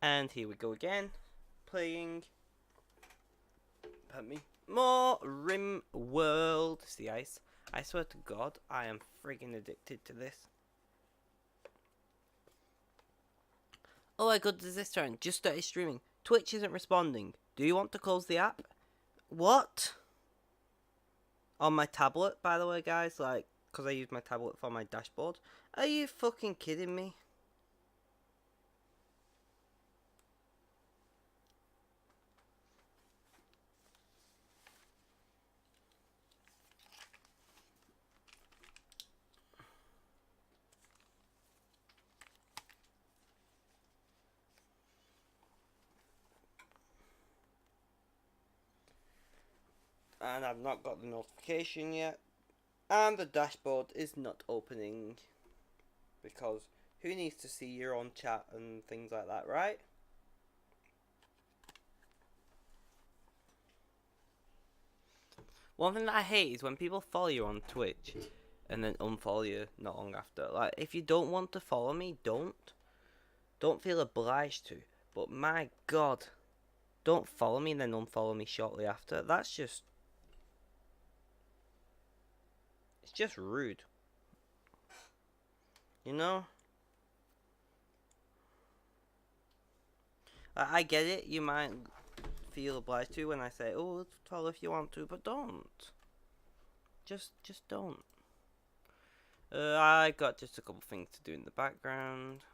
And here we go again, playing, pardon me, more Rimworld Sea Ice. I swear to God, I am friggin' addicted to this. Oh my god, does this turn? Just started streaming. Twitch isn't responding. Do you want to close the app? What? On my tablet, by the way, guys, like, because I use my tablet for my dashboard. Are you fucking kidding me? And I've not got the notification yet. And the dashboard is not opening. Because who needs to see your own chat and things like that, right? One thing that I hate is when people follow you on Twitch and then unfollow you not long after. Like, if you don't want to follow me, don't. Don't feel obliged to. But my god, don't follow me and then unfollow me shortly after. That's just... it's just rude. You know? I get it, you might feel obliged to when I say, oh, follow if you want to, but don't. Just don't. I got just a couple things to do in the background.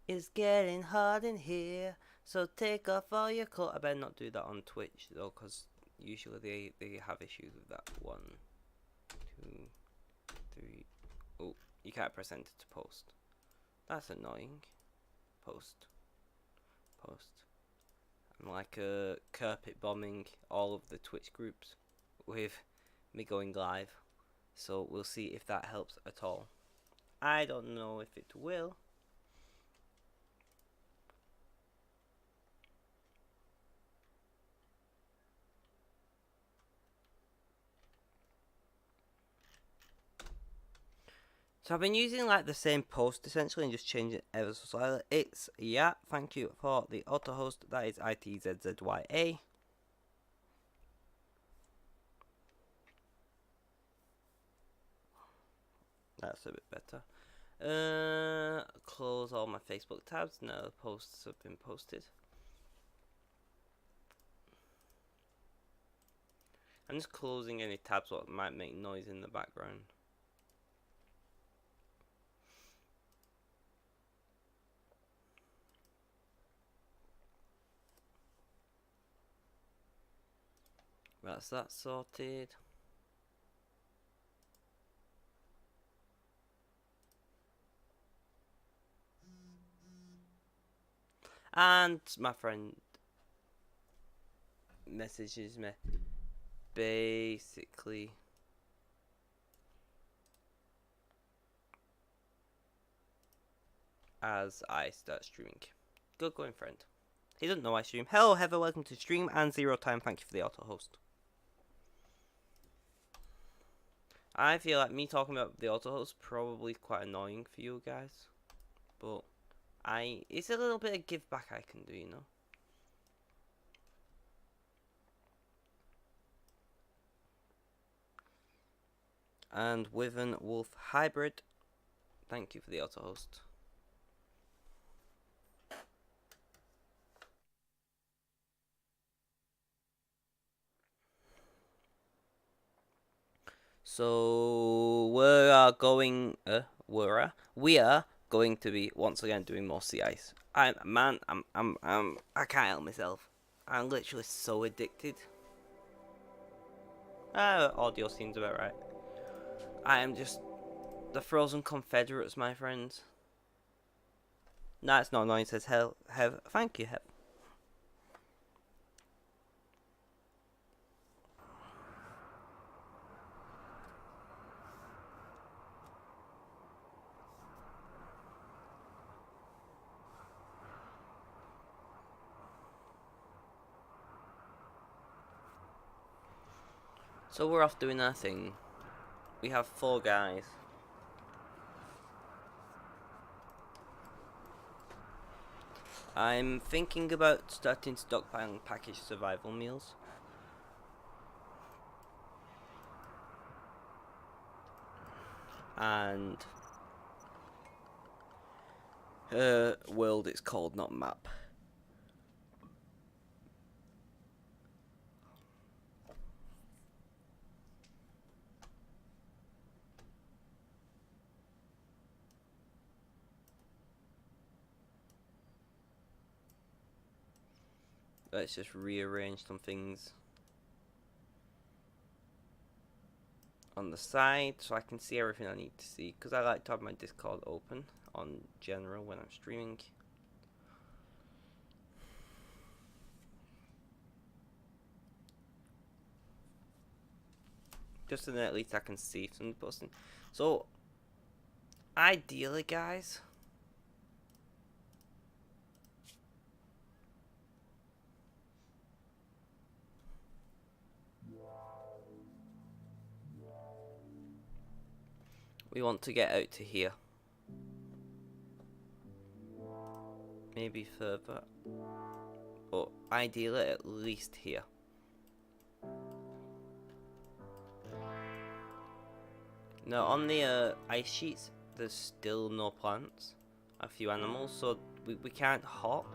It's getting hot in here, so take off all your clothes. I better not do that on Twitch though, because usually they have issues with that. 1, 2, 3. Oh, you can't press enter to post. That's annoying. Post. I'm like carpet bombing all of the Twitch groups with me going live. So we'll see if that helps at all. I don't know if it will. So I've been using like the same post essentially and just changing it ever so slightly. It's, yeah, thank you for the auto host. That is ITZZYA. That's a bit better. Close all my Facebook tabs. Now the posts have been posted. I'm just closing any tabs that might make noise in the background. That's that sorted. And my friend messages me basically as I start streaming. Good going, friend. He doesn't know I stream. Hello, Heather, welcome to stream and Zero Time. Thank you for the auto host. I feel like me talking about the auto host probably quite annoying for you guys, but it's a little bit of give back I can do, you know. And Wyvern Wolf Hybrid, thank you for the auto host. So we are going to be once again doing more sea ice. I can't help myself. I'm literally so addicted. Audio seems about right. I am just the frozen Confederates, my friends. No, it's not annoying. It says Hev. Thank you, Hev. So we're off doing our thing. We have 4 guys. I'm thinking about starting stockpiling packaged survival meals. And world it's called, not map. Let's just rearrange some things on the side so I can see everything I need to see, because I like to have my Discord open on general when I'm streaming. Just so that at least I can see some posting. So ideally, guys, we want to get out to here. Maybe further. But ideally at least here. Now on the ice sheets there's still no plants. A few animals, so we can't hop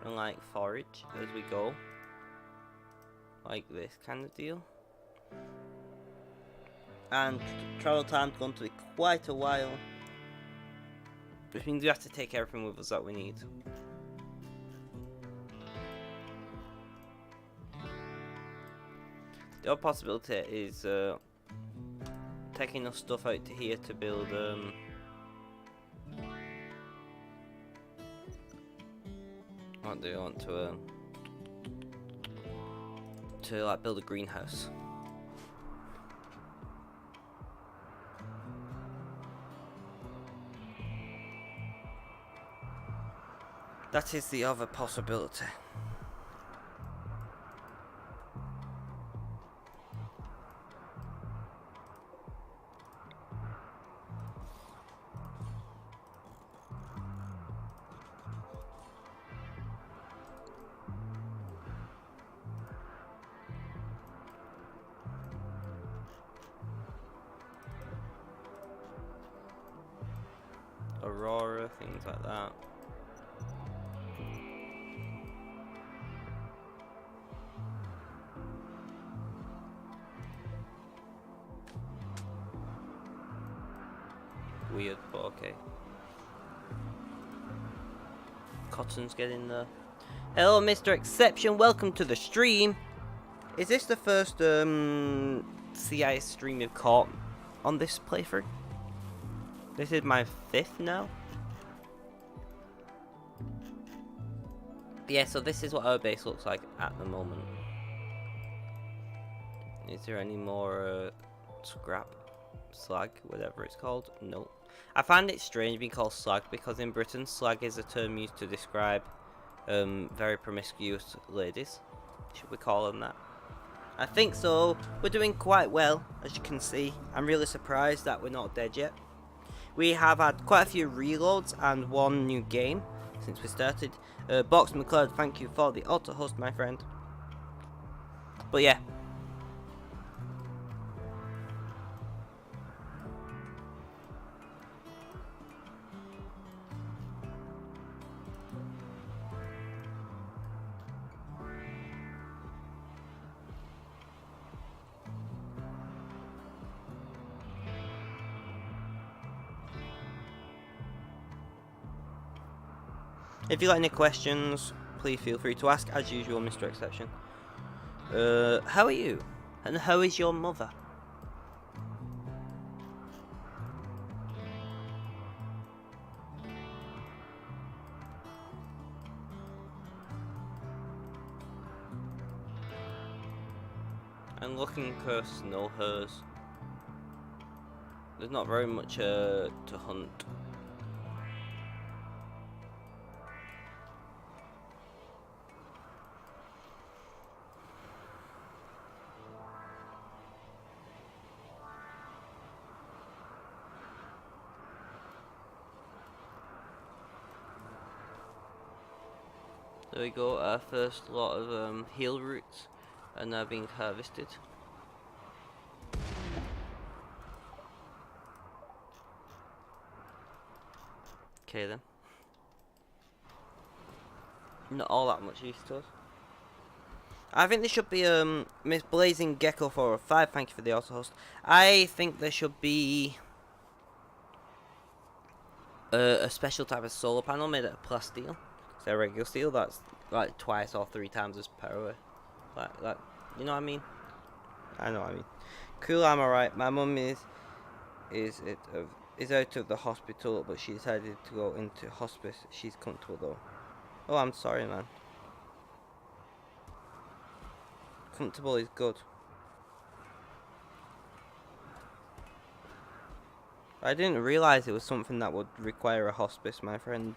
and like forage as we go. Like this kind of deal. And travel time's going to be quite a while, which means we have to take everything with us that we need. The other possibility is taking enough stuff out to here to build what do you want to like build a greenhouse. That is the other possibility. Aurora, things like that. Weird, but okay. Cotton's getting there. Hello, Mr. Exception. Welcome to the stream. Is this the first Sea Ice stream you've caught on this playthrough? This is my 5th now. Yeah, so this is what our base looks like at the moment. Is there any more scrap? Slag, whatever it's called? No. I find it strange being called slag because in Britain slag is a term used to describe very promiscuous ladies. Should we call them that? I think so. We're doing quite well, as you can see. I'm really surprised that we're not dead yet. We have had quite a few reloads and 1 new game since we started. Box McLeod, thank you for the auto host, my friend. But yeah. If you got any questions, please feel free to ask. As usual, Mr. Exception. How are you? And how is your mother? I'm looking for snow hares. There's not very much to hunt. There we go, our first lot of heel roots are now being harvested. Okay then. Not all that much use to us. I think there should be Miss Blazing Gecko 405, thank you for the auto host. I think there should be a special type of solar panel made out of plasteel. So regular steel that's like twice or 3 times as power. Like you know what I mean? I know what I mean. Cool, I'm alright. My mum is out of the hospital, but she decided to go into hospice. She's comfortable though. Oh, I'm sorry, man. Comfortable is good. I didn't realise it was something that would require a hospice, my friend.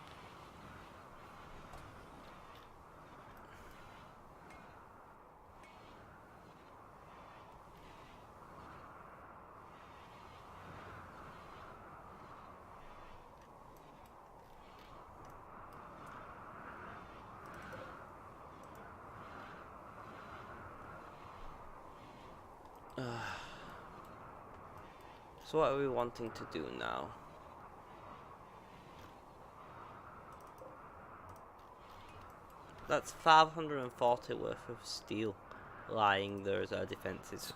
So what are we wanting to do now? That's 540 worth of steel lying there as our defences.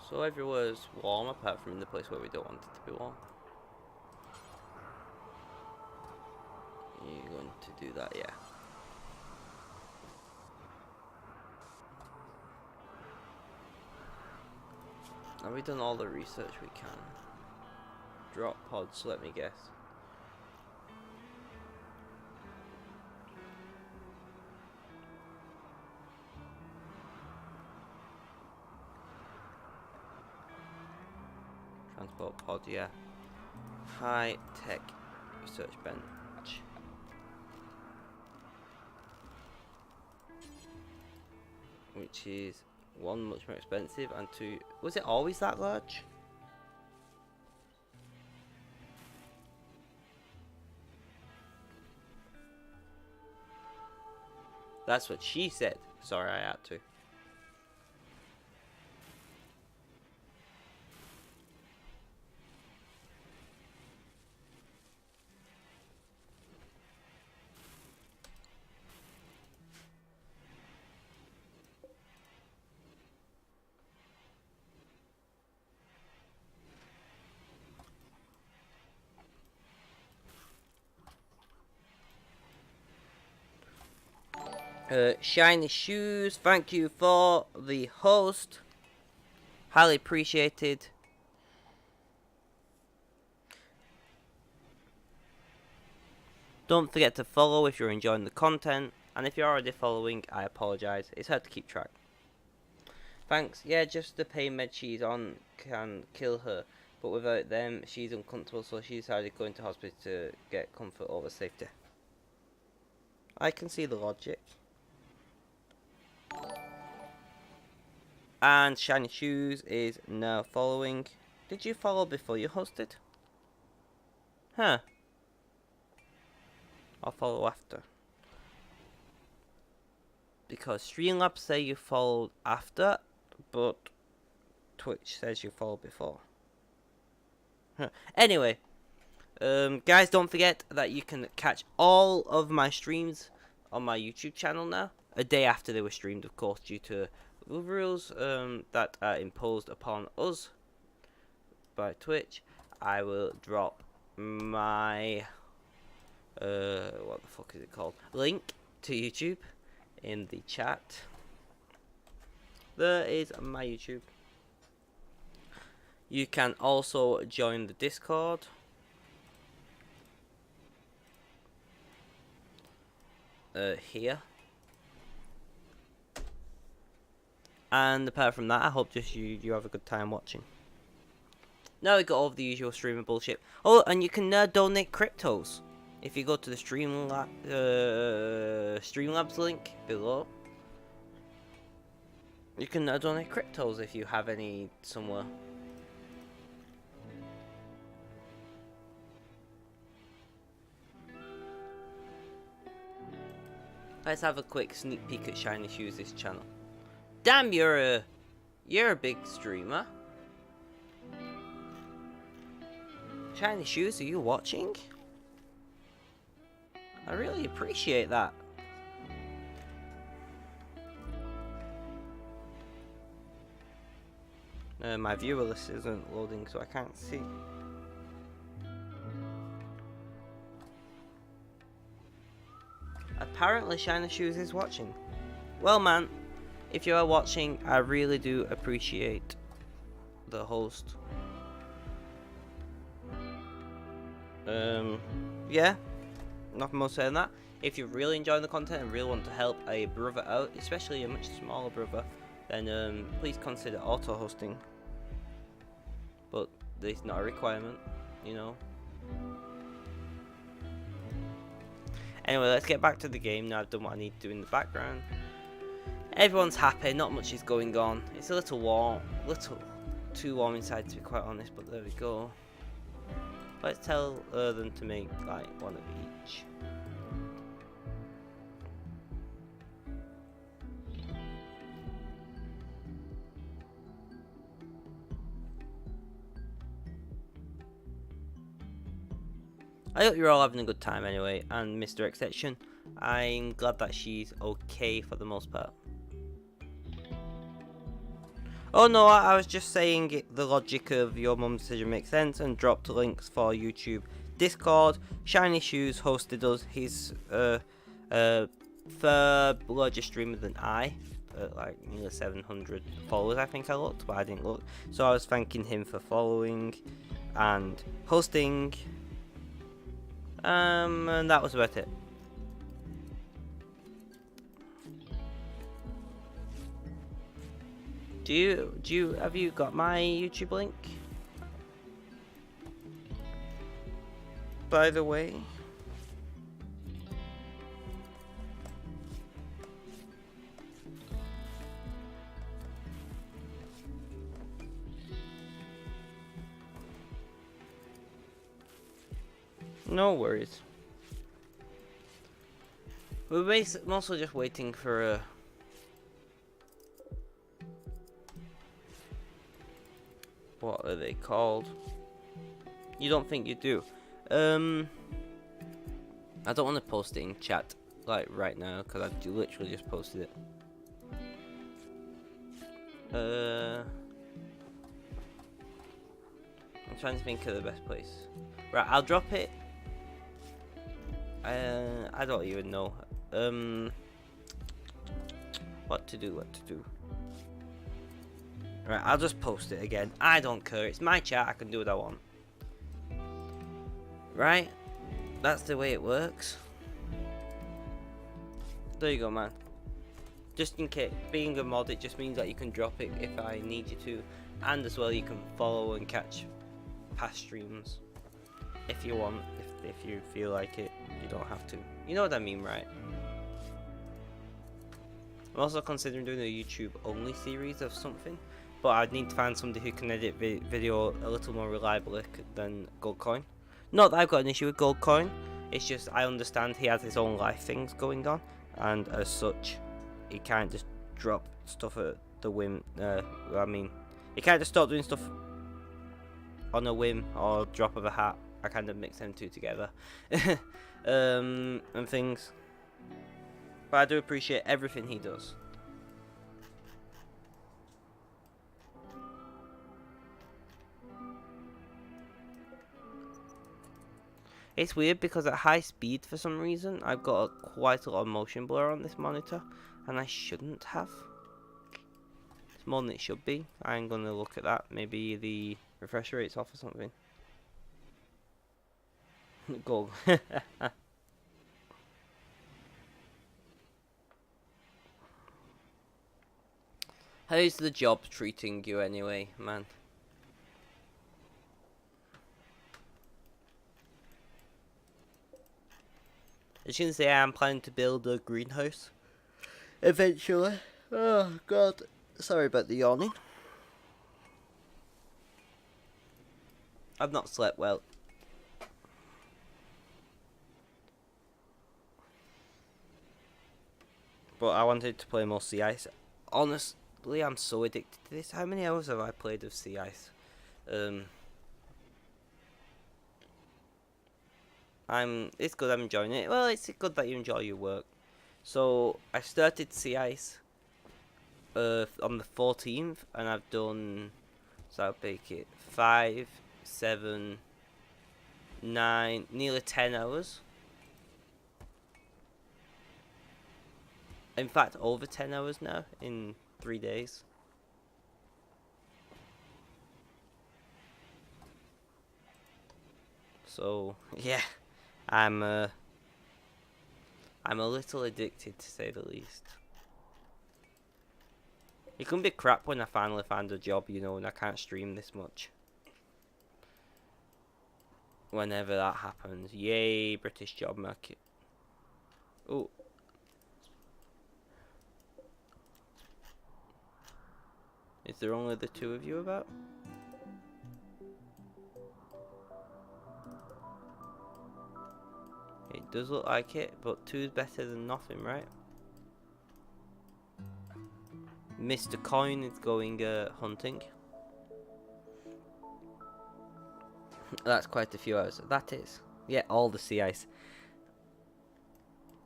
So everywhere's warm apart from in the place where we don't want it to be warm. You're going to do that, yeah. Have we done all the research we can? Drop pods, let me guess. Transport pod, yeah. High tech research bench. Which is 1, much more expensive, and 2, was it always that large? That's what she said. Sorry, I had to. Shiny shoes, thank you for the host. Highly appreciated. Don't forget to follow if you're enjoying the content, and if you're already following, I apologise. It's hard to keep track. Thanks. Yeah, just the pain meds she's on can kill her, but without them, she's uncomfortable, so she decided going to hospital to get comfort over safety. I can see the logic. And Shiny Shoes is now following. Did you follow before you hosted? Huh. I'll follow after. Because Streamlabs say you followed after, but Twitch says you followed before. Anyway, guys, don't forget that you can catch all of my streams on my YouTube channel now. A day after they were streamed, of course, due to the rules that are imposed upon us by Twitch. I will drop my what the fuck is it called? Link to YouTube in the chat. There is my YouTube. You can also join the Discord. Here. And apart from that, I hope just you have a good time watching. Now we got all of the usual streamer bullshit. Oh, and you can donate cryptos if you go to the Streamlabs link below. You can donate cryptos if you have any somewhere. Let's have a quick sneak peek at Shiny Shoes' channel. Damn, you're a big streamer. Shiny Shoes, are you watching? I really appreciate that. My viewer list isn't loading, so I can't see. Apparently Shiny Shoes is watching. Well, man, if you are watching, I really do appreciate the host. Yeah, nothing more to say than that. If you're really enjoying the content and really want to help a brother out, especially a much smaller brother, then please consider auto-hosting. But it's not a requirement, you know. Anyway, let's get back to the game now. I've done what I need to do in the background. Everyone's happy, not much is going on. It's a little warm, little too warm inside to be quite honest, but there we go. Let's tell them to make like one of each. I hope you're all having a good time anyway, and Mr. Exception, I'm glad that she's okay for the most part. Oh no, I was just saying the logic of your mum's decision makes sense, and dropped links for YouTube, Discord. Shiny Shoes hosted us. He's far larger streamer than I, like nearly 700 followers I think I looked, but I didn't look. So I was thanking him for following and hosting. And that was about it. Have you got my YouTube link? By the way. No worries. We're mostly just waiting for what are they called? You don't think you do? I don't want to post it in chat like right now because I literally just posted it. I'm trying to think of the best place. Right, I'll drop it. I don't even know. What to do. Right, I'll just post it again. I don't care. It's my chat. I can do what I want. Right? That's the way it works. There you go, man. Just in case, being a mod, it just means that you can drop it if I need you to. And as well, you can follow and catch past streams. If you want. If you feel like it, you don't have to. You know what I mean, right? I'm also considering doing a YouTube only series of something, but I'd need to find somebody who can edit video a little more reliably than Goldcoin. Not that I've got an issue with Goldcoin, it's just I understand he has his own life things going on, and as such, he can't just drop stuff at the whim. I mean, You can't just start doing stuff on a whim or drop of a hat. I kind of mix them two together. And things. But I do appreciate everything he does. It's weird because at high speed for some reason I've got quite a lot of motion blur on this monitor, and I shouldn't have. It's more than it should be. I'm gonna look at that. Maybe the refresh rate's off or something. Go. How's the job treating you anyway, man? As you can say, I'm planning to build a greenhouse eventually. Oh god, sorry about the yawning. I've not slept well. But I wanted to play more Sea Ice. Honestly, I'm so addicted to this. How many hours have I played of Sea Ice? It's good, I'm enjoying it. Well, it's good that you enjoy your work. So, I started Sea Ice on the 14th, and I've done, so I'll make it 5, 7, 9, nearly 10 hours. In fact, over 10 hours now, in 3 days. So, yeah. I'm a little addicted, to say the least. It can be crap when I finally find a job, you know, and I can't stream this much. Whenever that happens. Yay, British job market. Oh. Is there only the two of you about? It does look like it, but two's better than nothing, right? Mr. Coin is going hunting. That's quite a few hours. That is. Yeah, all the sea ice.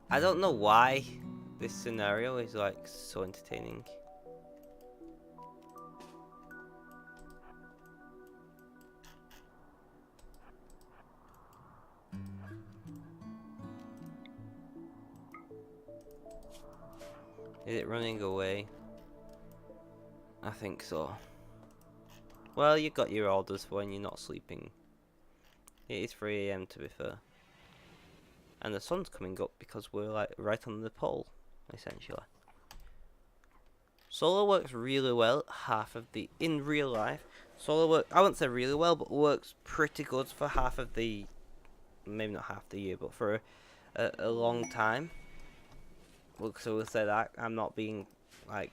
I don't know why this scenario is like so entertaining. Is it running away? I think so. Well, you got your orders for when you're not sleeping. It is 3 AM to be fair. And the sun's coming up because we're like right on the pole, essentially. Solar works really well in real life. Solar work, I wouldn't say really well, but works pretty good for half of the, maybe not half the year, but for a long time. So we'll say that. I'm not being like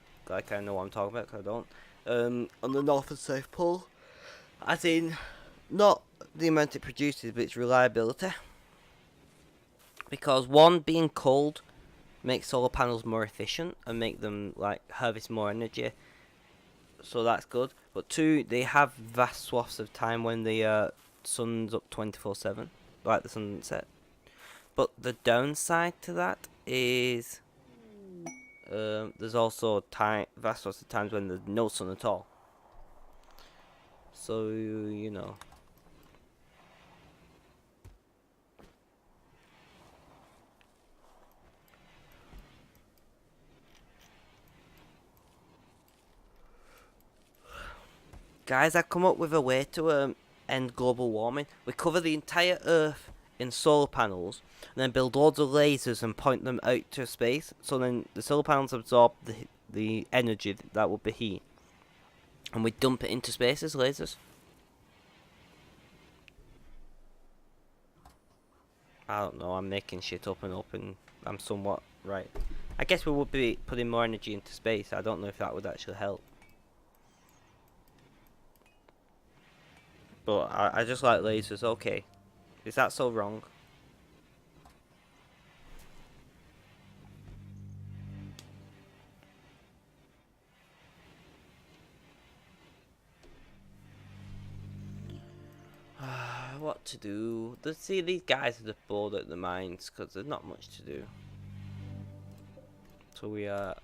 I know what I'm talking about, because I don't. On the North and South Pole, as in, not the amount it produces, but its reliability. Because one, being cold makes solar panels more efficient and make them like harvest more energy, so that's good. But two, they have vast swaths of time when the sun's up 24/7, like the sunset. But the downside to that is there's also vast swaths of times when there's no sun at all. So you know. Guys, I've come up with a way to end global warming. We cover the entire Earth in solar panels, and then build loads of lasers and point them out to space. So then the solar panels absorb the energy that would be heat, and we dump it into space as lasers. I don't know. I'm making shit up, and I'm somewhat right. I guess we would be putting more energy into space. I don't know if that would actually help. But I just like lasers. Okay, is that so wrong? what to do. See, these guys are just bored at the mines because there's not much to do. So we are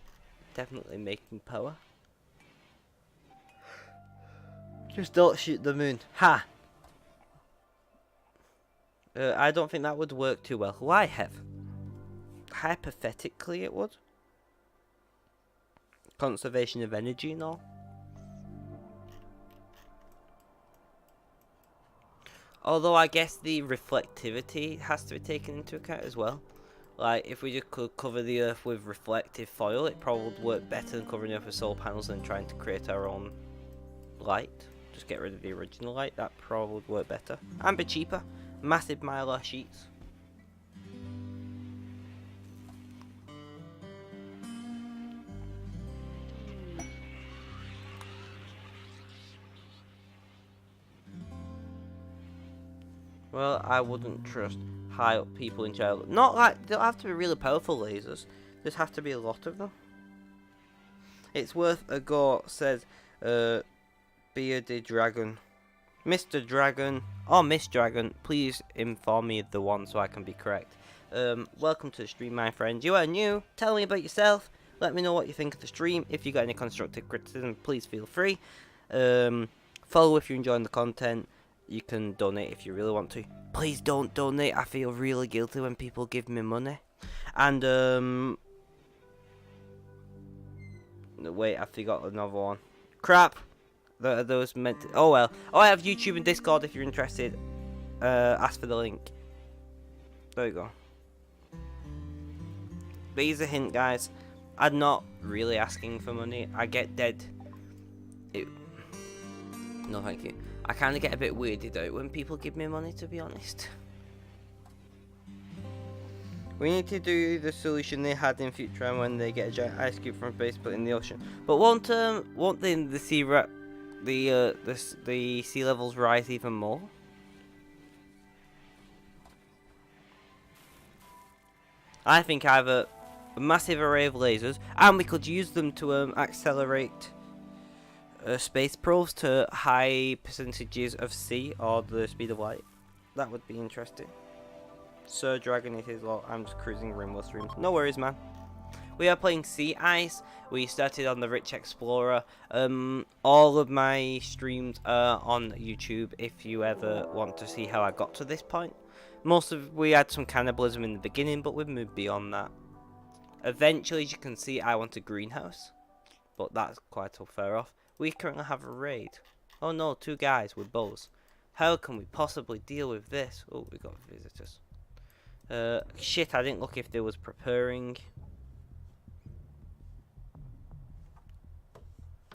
definitely making power. Just don't shoot the moon. Ha! I don't think that would work too well. Why have? Hypothetically it would. Conservation of energy and all. Although I guess the reflectivity has to be taken into account as well. Like, if we just could cover the Earth with reflective foil, it probably would work better than covering the Earth with solar panels and trying to create our own light. Just get rid of the original light, that probably would work better. And be cheaper. Massive mylar sheets. Well, I wouldn't trust high up people in jail. Not like, they don't have to be really powerful lasers. There's have to be a lot of them. It's worth a go, says Bearded Dragon. Mr. Dragon, or Miss Dragon, please inform me of the one so I can be correct. Welcome to the stream, my friend. You are new. Tell me about yourself. Let me know what you think of the stream. If you got any constructive criticism, please feel free. Follow if you're enjoying the content. You can donate if you really want to. Please don't donate. I feel really guilty when people give me money. And wait, I forgot another one. Crap. Are those meant to... Oh well. Oh, I have YouTube and Discord if you're interested. Ask for the link. There you go. But here's a hint, guys. I'm not really asking for money. I get dead. No, thank you. I kind of get a bit weirded out when people give me money, to be honest. We need to do the solution they had in Futurama when they get a giant ice cube from space put in the ocean. But won't the sea levels rise even more? I think I have a massive array of lasers, and we could use them to accelerate space probes to high percentages of C or the speed of light. That would be interesting. Sir Dragon, it is lot. I'm just cruising Rimworld streams. No worries, man. We are playing Sea Ice. We started on the Rich Explorer. All of my streams are on YouTube if you ever want to see how I got to this point. We had some cannibalism in the beginning, but we've moved beyond that. Eventually, as you can see, I want a greenhouse, but that's quite far off. We currently have a raid. Oh no, 2 guys with bows. How can we possibly deal with this? Oh, we got visitors. Shit, I didn't look if there was preparing.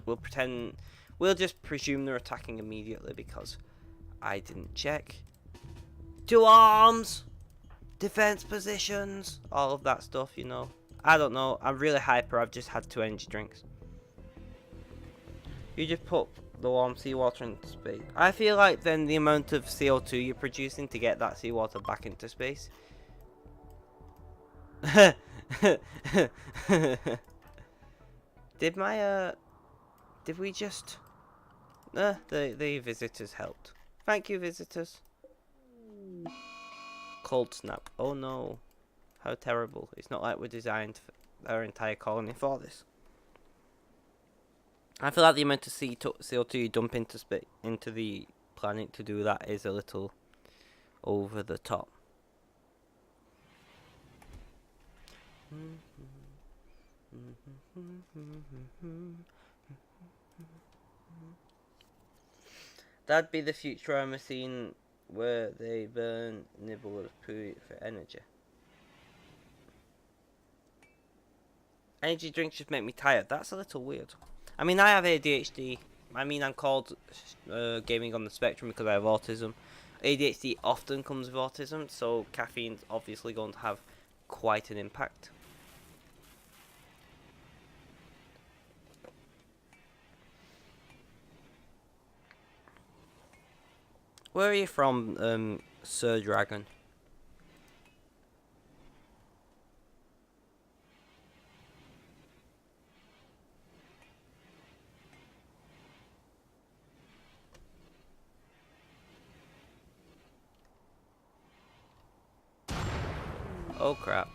We'll just presume they're attacking immediately because I didn't check. 2 arms! Defense positions! All of that stuff, you know. I don't know, I'm really hyper, I've just had 2 energy drinks. You just put the warm seawater into space. I feel like then the amount of CO2 you're producing to get that seawater back into space. Did we just... the visitors helped. Thank you, visitors. Cold snap. Oh no. How terrible. It's not like we're designed our entire colony for this. I feel like the amount of CO2 you dump into the planet to do that is a little over the top. That'd be the Futurama scene where they burn nibble of poo for energy. Energy drinks just make me tired. That's a little weird. I mean, I have ADHD. I mean, I'm called gaming on the spectrum because I have autism. ADHD often comes with autism, so caffeine's obviously going to have quite an impact. Where are you from, Sir Dragon? Oh crap.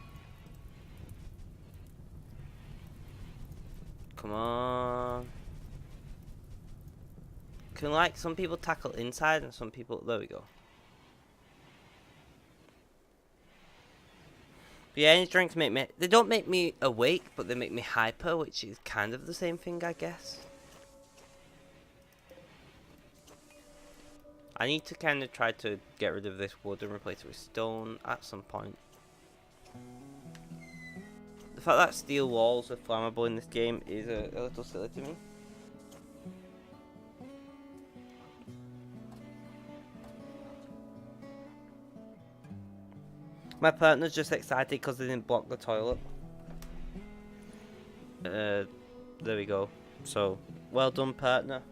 Come on. Can like some people tackle inside and some people... There we go. But yeah, energy drinks make me... They don't make me awake, but they make me hyper, which is kind of the same thing, I guess. I need to kind of try to get rid of this wood and replace it with stone at some point. The fact that steel walls are flammable in this game is a little silly to me. My partner's just excited because they didn't block the toilet. There we go. So, well done, partner.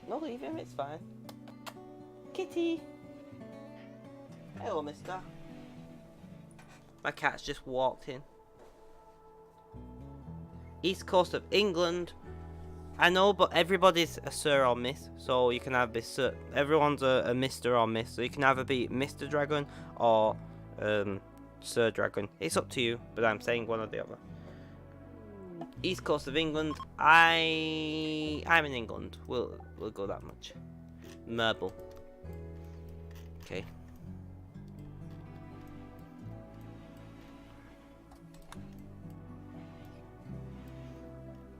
No, leave him, it's fine. Kitty! Hello, mister. My cat's just walked in. East coast of England. I know, but everybody's a sir or miss, so you can either be sir. Everyone's a mister or miss, so you can either be Mr. Dragon or Sir Dragon. It's up to you, but I'm saying one or the other. East coast of England. I'm in England. We'll go that much. Marble. Okay.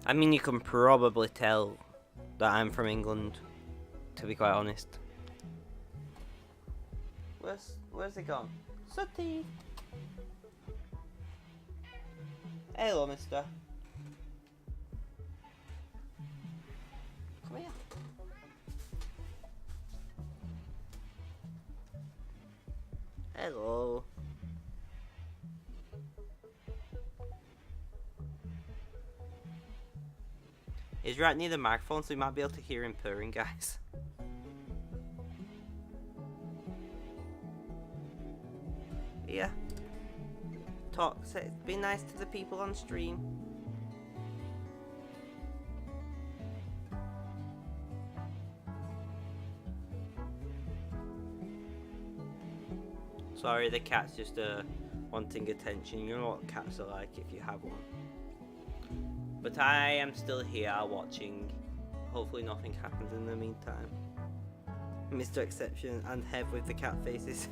I mean, you can probably tell that I'm from England, to be quite honest. Where's it gone? Sooty! Hello, mister. Come here. Hello. He's right near the microphone, so you might be able to hear him purring, guys. Yeah. Talk, say, be nice to the people on stream. Sorry, the cat's just wanting attention. You know what cats are like if you have one. But I am still here watching. Hopefully nothing happens in the meantime. Mr. Exception and Hev with the cat faces.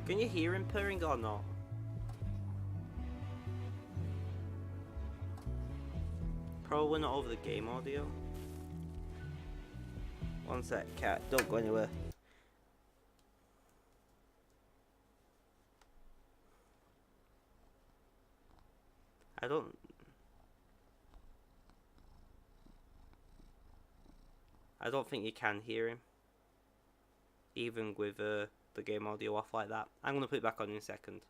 Can you hear him purring or not? Probably not over the game audio. One sec, cat, don't go anywhere. I don't think you can hear him, even with the game audio off like that. I'm gonna put it back on in a second.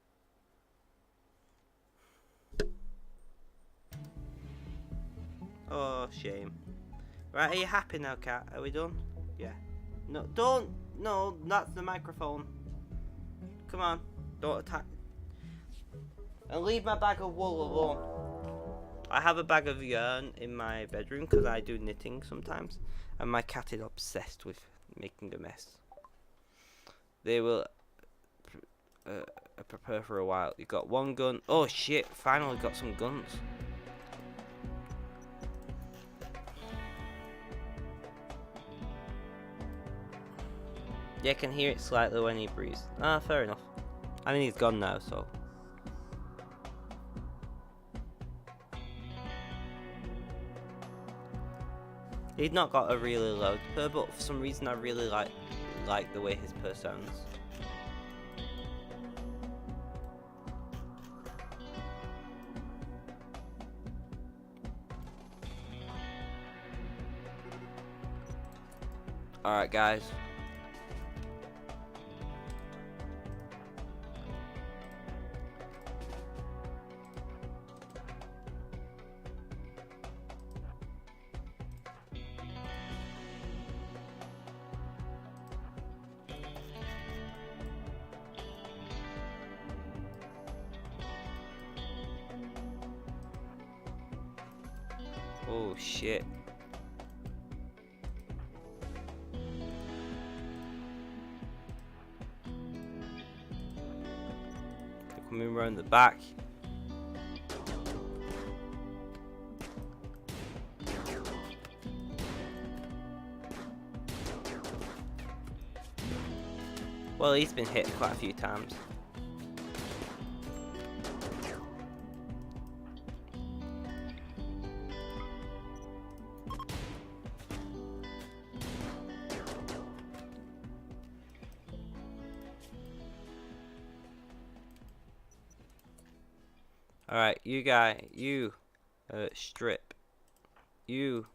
Oh, shame. Right, are you happy now, cat? Are we done? Yeah. No, don't. No, that's the microphone. Come on, don't attack. And leave my bag of wool alone. I have a bag of yarn in my bedroom because I do knitting sometimes, and my cat is obsessed with making a mess. They will prepare for a while. You got one gun. Oh shit! Finally got some guns. Yeah, I can hear it slightly when he breathes. Ah, fair enough. I mean, he's gone now, so. He's not got a really loud purr, but for some reason I really like the way his purr sounds. Alright guys. Oh shit. They're coming around the back. Well, he's been hit quite a few times. Alright, you guy, you, strip. You,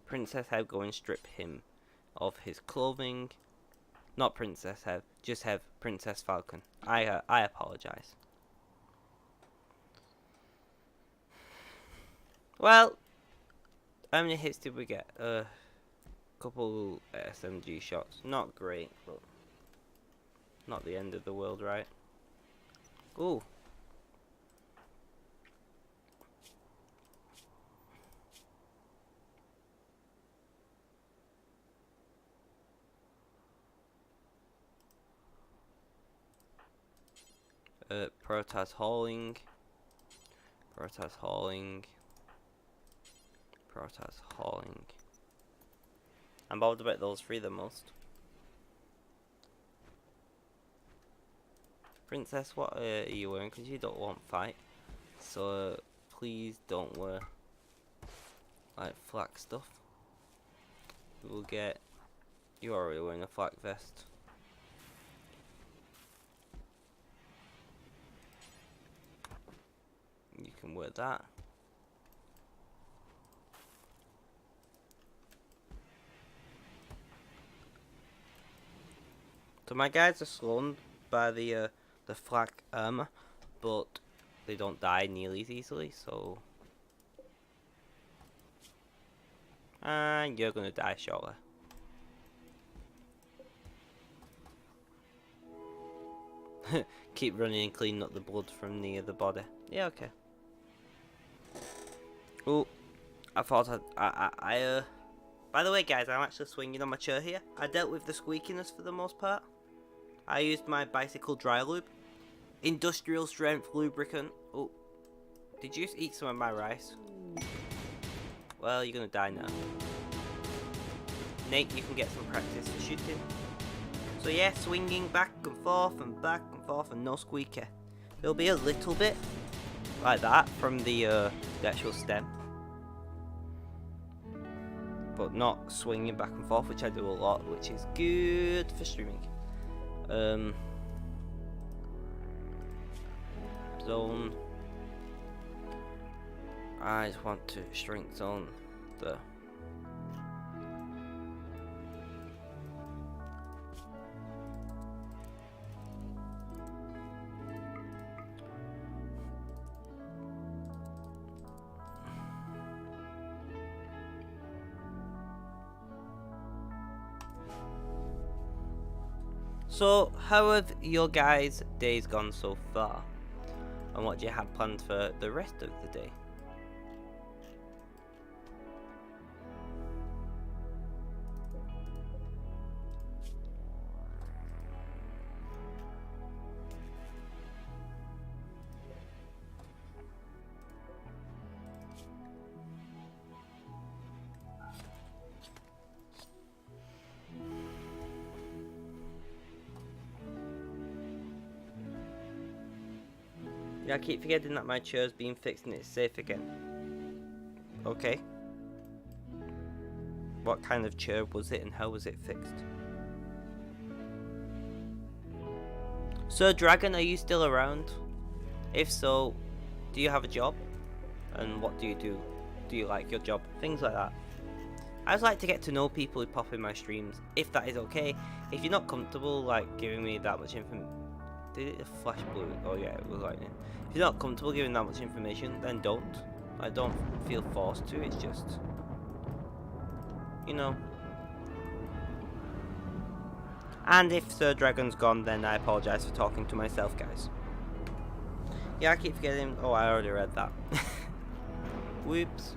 Princess Hev, go and strip him of his clothing. Not Princess Hev, just have Princess Falcon. I apologize. Well, how many hits did we get? Couple SMG shots. Not great, but not the end of the world, right? Ooh. Protoss hauling. Protoss hauling. Protoss hauling. I'm bothered about those three the most. Princess, what are you wearing? Because you don't want fight. So please don't wear like flak stuff. We'll get. You're already wearing a flak vest. You can wear that. So my guys are slowed by the flak armor, but they don't die nearly as easily. So, and you're gonna die shortly. Keep running and cleaning up the blood from the body. Yeah, okay. Oh, I thought I by the way, guys, I'm actually swinging on my chair here. I dealt with the squeakiness for the most part. I used my bicycle dry lube. Industrial strength lubricant. Oh, did you just eat some of my rice? Well, you're gonna die now. Nate, you can get some practice for shooting. So yeah, swinging back and forth and no squeaky. There'll be a little bit like that from the actual stem. But not swinging back and forth, which I do a lot, which is good for streaming. Zone. I just want to shrink zone the. So, how have your guys' days gone so far? And what do you have planned for the rest of the day? Yeah, I keep forgetting that my chair's being fixed and it's safe again. Okay. What kind of chair was it and how was it fixed? Sir Dragon, are you still around? If so, do you have a job? And what do you do? Do you like your job? Things like that. I just like to get to know people who pop in my streams, if that is okay. If you're not comfortable like giving me that much information. Did it flash blue? Oh yeah, it was lightning. If you're not comfortable giving that much information, then don't. I don't feel forced to, it's just, you know. And if Sir Dragon's gone, then I apologise for talking to myself, guys. Yeah, I keep forgetting. Oh, I already read that. Whoops.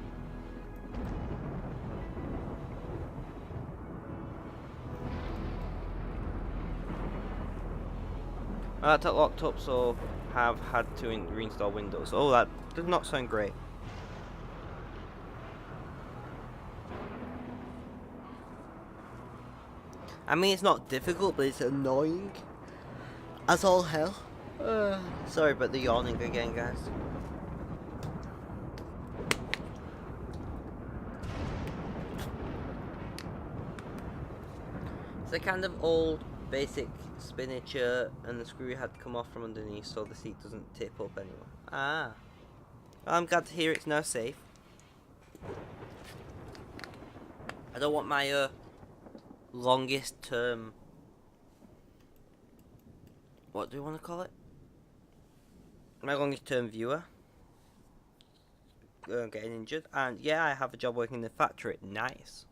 That locked up, so have had to reinstall Windows. Oh, that does not sound great. I mean, it's not difficult, but it's annoying as all hell. Sorry about the yawning again, guys. It's a kind of old, basic spinach, and the screw had to come off from underneath so the seat doesn't tip up anymore. Ah. Well, I'm glad to hear it's now safe. I don't want my, longest term... What do you want to call it? My longest term viewer getting injured. And yeah, I have a job working in the factory. Nice.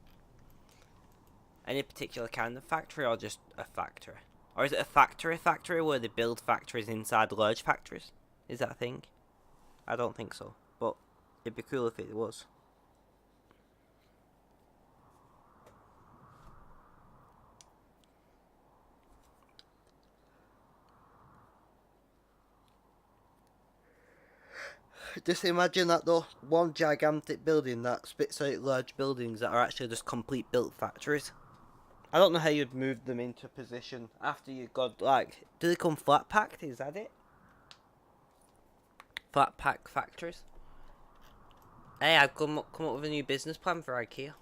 Any particular kind of factory or just a factory? Or is it a factory where they build factories inside large factories? Is that a thing? I don't think so. But it'd be cool if it was. Just imagine that though, one gigantic building that spits out large buildings that are actually just complete built factories. I don't know how you'd move them into position after you've got, like, do they come flat packed? Is that it? Flat pack factories? Hey, I've come up with a new business plan for IKEA.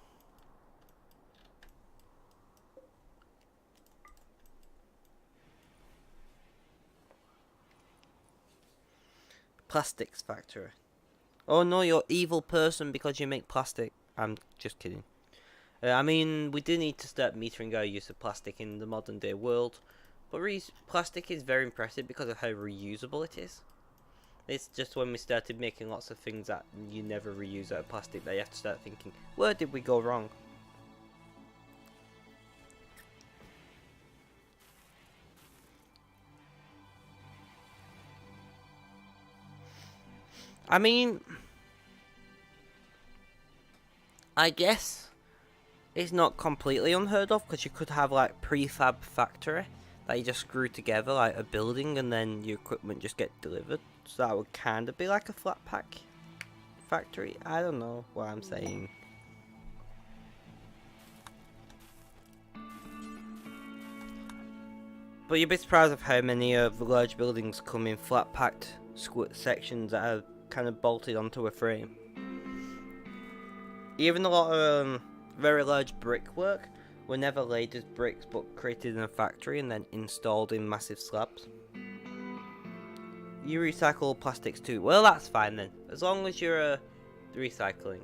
Plastics factory. Oh no, you're evil person because you make plastic. I'm just kidding. I mean, we do need to start metering our use of plastic in the modern day world. But plastic is very impressive because of how reusable it is. It's just when we started making lots of things that you never reuse out of plastic that you have to start thinking, where did we go wrong? I mean, I guess it's not completely unheard of because you could have like prefab factory that you just screw together like a building and then your equipment just get delivered. So that would kind of be like a flat pack factory. I don't know what I'm saying. But you'd be surprised of how many of the large buildings come in flat packed sections that are kind of bolted onto a frame. Even a lot of very large brickwork were never laid as bricks but created in a factory and then installed in massive slabs. You recycle plastics too. Well, that's fine then, as long as you're recycling.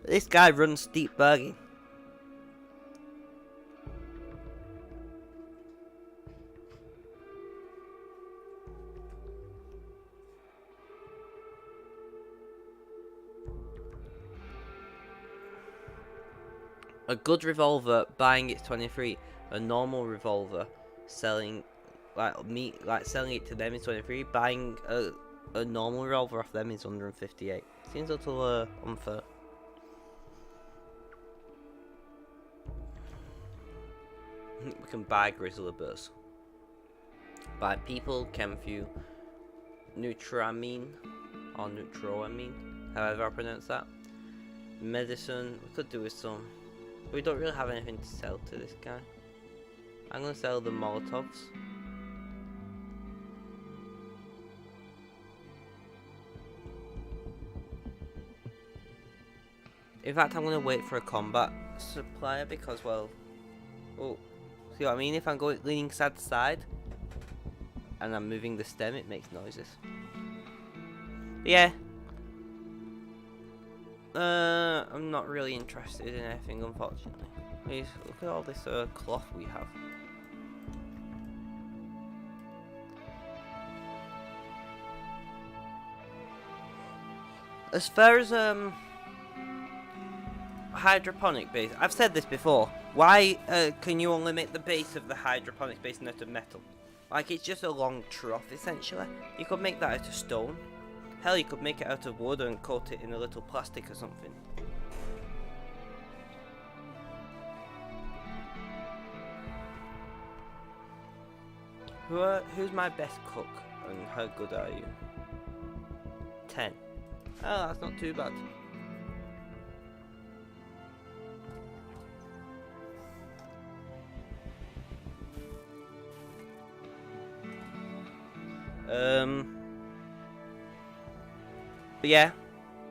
This guy runs steep berging. A good revolver, buying it's 23. A normal revolver, selling selling it to them is 23. Buying a normal revolver off them is 158. Seems a little unfair. We can buy grizzly bears. Buy people, Chemfu, Nutramine, or Nutroamine, however I pronounce that. Medicine, we could do with some. We don't really have anything to sell to this guy. I'm gonna sell the Molotovs. In fact, I'm gonna wait for a combat supplier because, well, oh, see what I mean? If I'm leaning side to side and I'm moving the stem, it makes noises. But yeah. I'm not really interested in anything, unfortunately. Please look at all this cloth we have. As far as hydroponic base, I've said this before. Why can you only make the base of the hydroponic basin out of metal? Like, it's just a long trough essentially. You could make that out of stone. Hell, you could make it out of wood and coat it in a little plastic or something. Who's my best cook and how good are you? 10. Oh, that's not too bad. But yeah,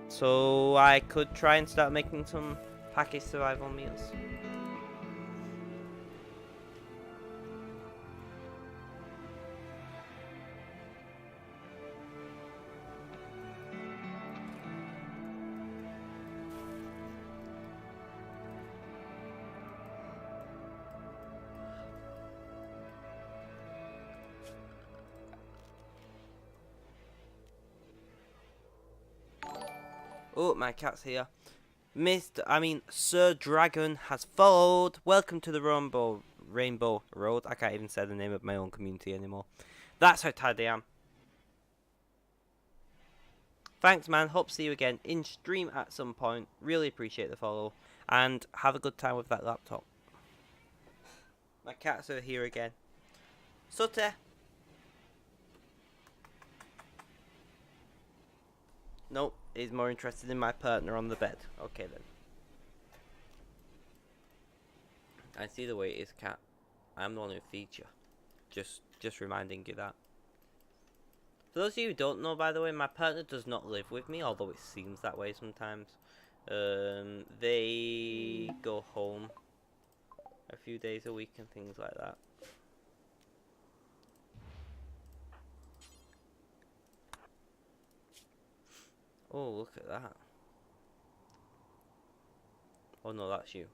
so I could try and start making some packaged survival meals. Oh, my cat's here. Sir Dragon has followed. Welcome to the Rainbow Road. I can't even say the name of my own community anymore. That's how tired I am. Thanks, man. Hope to see you again in stream at some point. Really appreciate the follow. And have a good time with that laptop. My cats are here again. Sutte. Nope. He's more interested in my partner on the bed. Okay then. I see the way it is, cat. I'm the one who feeds you. Just reminding you that. For those of you who don't know, by the way, my partner does not live with me, although it seems that way sometimes. They go home a few days a week and things like that. Oh, look at that. Oh no, that's you.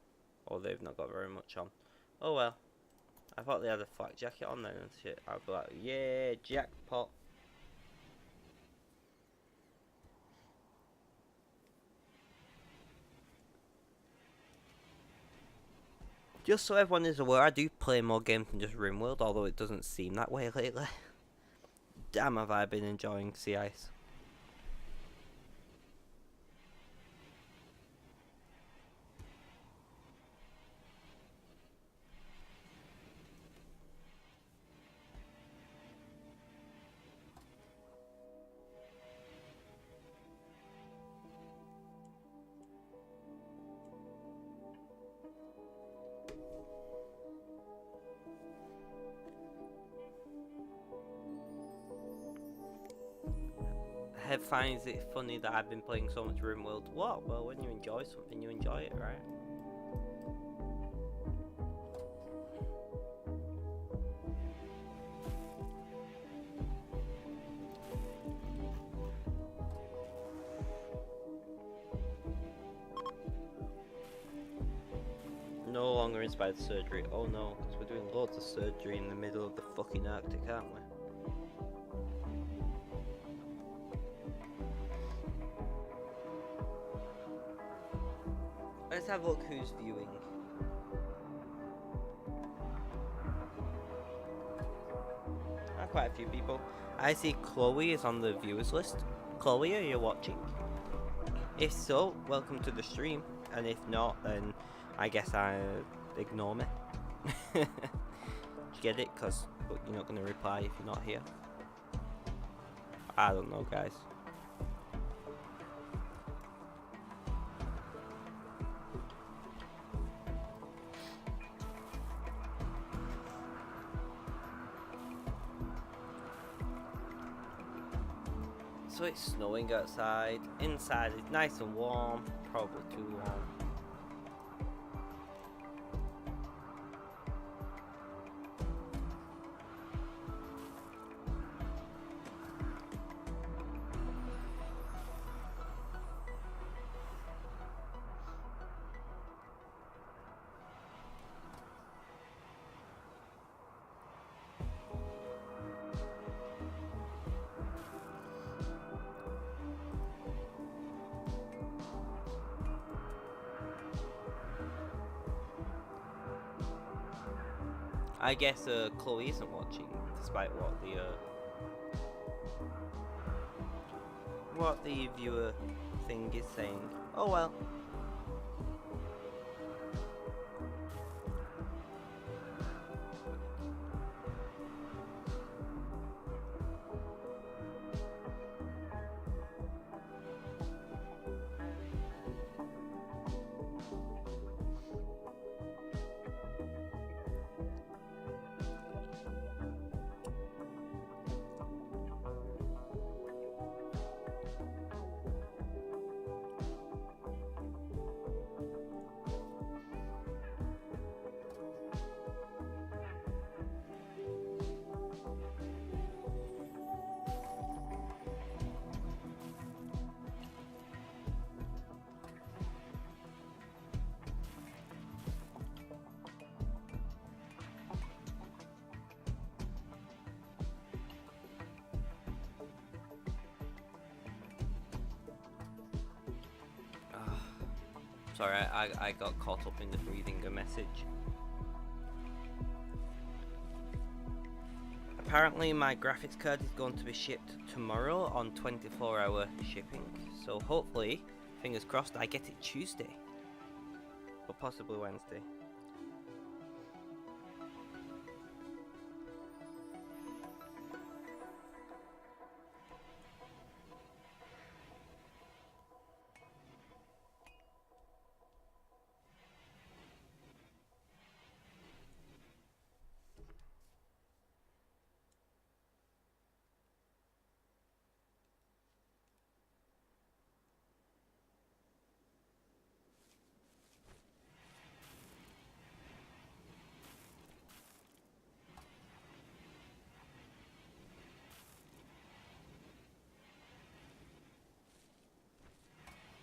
Oh, they've not got very much on. Oh well. I thought they had a flak jacket on then and shit. I'd be like, yeah, jackpot. Just so everyone is aware, I do play more games than just Rimworld, although it doesn't seem that way lately. Damn, have I been enjoying Sea Ice. Head finds it funny that I've been playing so much Rimworld. What? Well, when you enjoy something, you enjoy it, right? No longer inspired surgery. Oh no, because we're doing loads of surgery in the middle of the fucking Arctic, aren't we? Let's have a look who's viewing. Quite a few people. I see Chloe is on the viewers list. Chloe, are you watching? If so, welcome to the stream. And if not, then I guess ignore me. You get it? Because you're not going to reply if you're not here. I don't know, guys. So it's snowing outside. Inside it's nice and warm. Probably too warm. I guess Chloe isn't watching, despite what the viewer thing is saying. Oh well. Sorry, I got caught up in reading a message. Apparently my graphics card is going to be shipped tomorrow on 24-hour shipping. So hopefully, fingers crossed, I get it Tuesday. Or possibly Wednesday.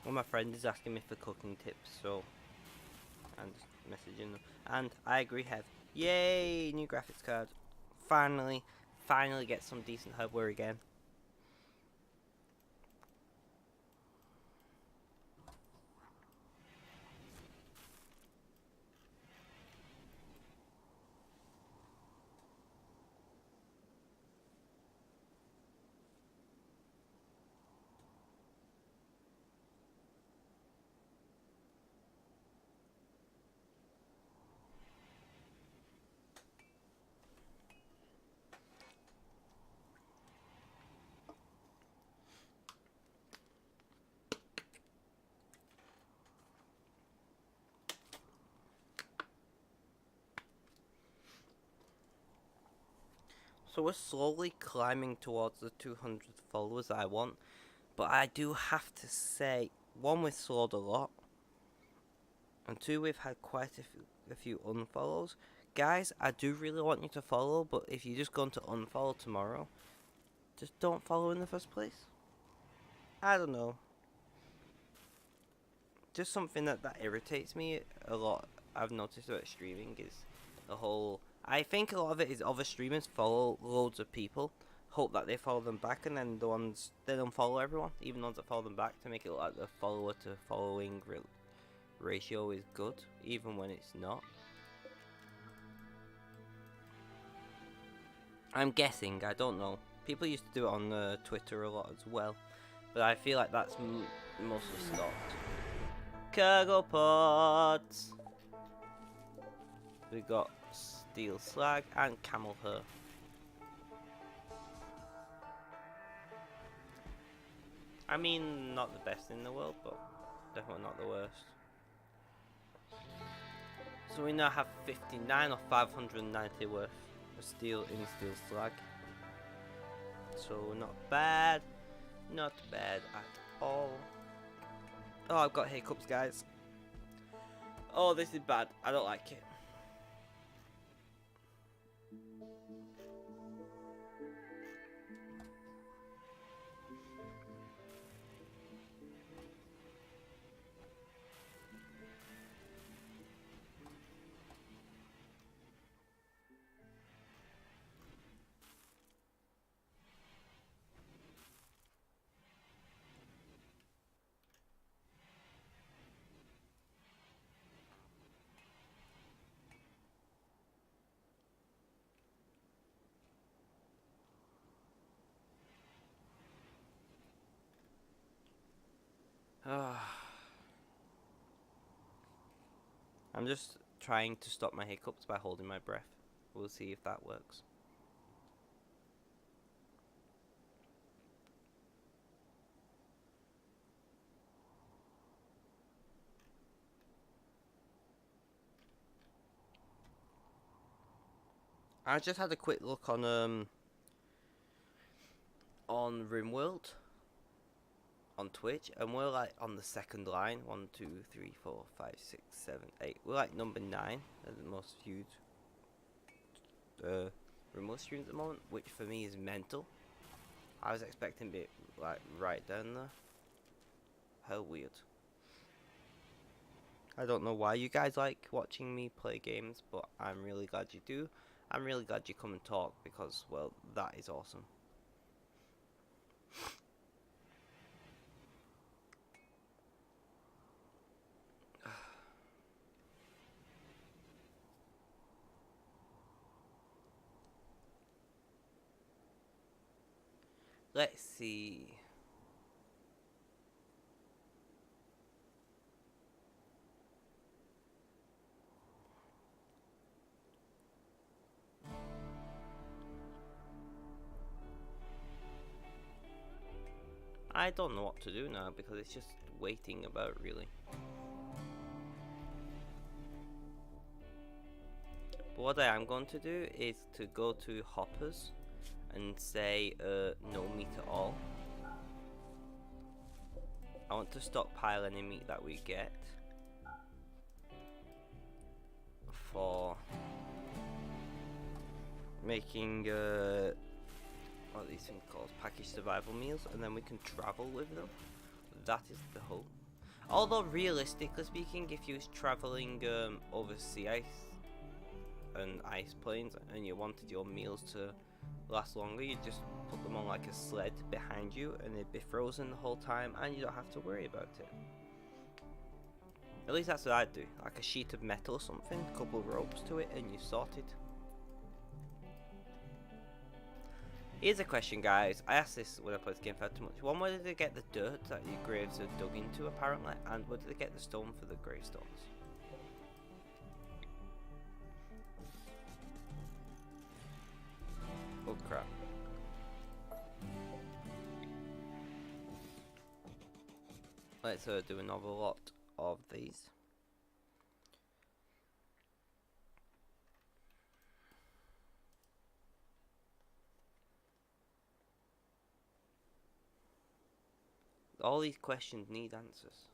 Well, my friend is asking me for cooking tips, so I'm just messaging them. And I agree, Hev. Yay, new graphics card. Finally get some decent hardware again. So we're slowly climbing towards the 200 followers I want, but I do have to say, one, we've slowed a lot, and two, we've had quite a few unfollows. Guys, I do really want you to follow, but if you're just going to unfollow tomorrow, just don't follow in the first place. I don't know. Just something that irritates me a lot. I've noticed about streaming is the whole. I think a lot of it is other streamers follow loads of people, hope that they follow them back, and then they unfollow everyone, even the ones that follow them back, to make it look like the follower to following ratio is good, even when it's not. I'm guessing. I don't know. People used to do it on Twitter a lot as well, but I feel like that's mostly stopped. Cargo pods. We got steel slag and camel hair. I mean, not the best in the world, but definitely not the worst. So we now have 59 or 590 worth of steel in steel slag. So not bad at all. Oh, I've got hiccups, guys. Oh, this is bad. I don't like it. I'm just trying to stop my hiccups by holding my breath. We'll see if that works. I just had a quick look on Rimworld on Twitch, and we're like on the second line. 1, 2, 3, 4, 5, 6, 7, 8. We're like number 9 as the most viewed Rimworld streams at the moment, which for me is mental. I was expecting it like right down there. How weird. I don't know why you guys like watching me play games, but I'm really glad you do. I'm really glad you come and talk because, well, that is awesome. Let's see. I don't know what to do now because it's just waiting about, really. But what I am going to do is to go to Hoppers and say no meat at all. I want to stockpile any meat that we get for making what are these things called? Packaged survival meals, and then we can travel with them. That is the hope. Although realistically speaking, if you was traveling over sea ice and ice plains and you wanted your meals to last longer, you just put them on like a sled behind you and they'd be frozen the whole time and you don't have to worry about it. At least that's what I'd do. Like a sheet of metal or something, a couple of ropes to it, and you're sorted. Here's a question, guys. I asked this when I played this game for too much. One, where did they get the dirt that your graves are dug into, apparently? And where did they get the stone for the gravestones? Oh, crap. Let's do another lot of these. All these questions need answers.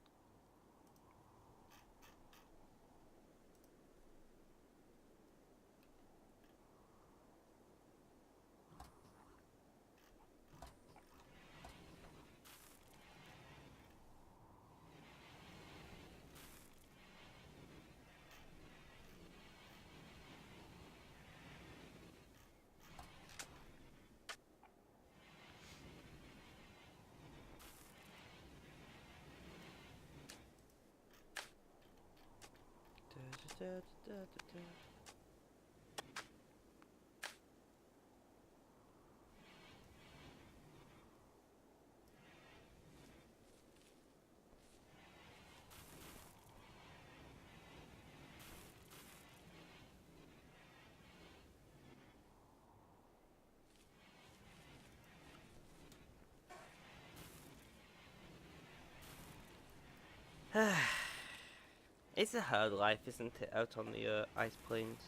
It's a hard life, isn't it, out on the ice plains,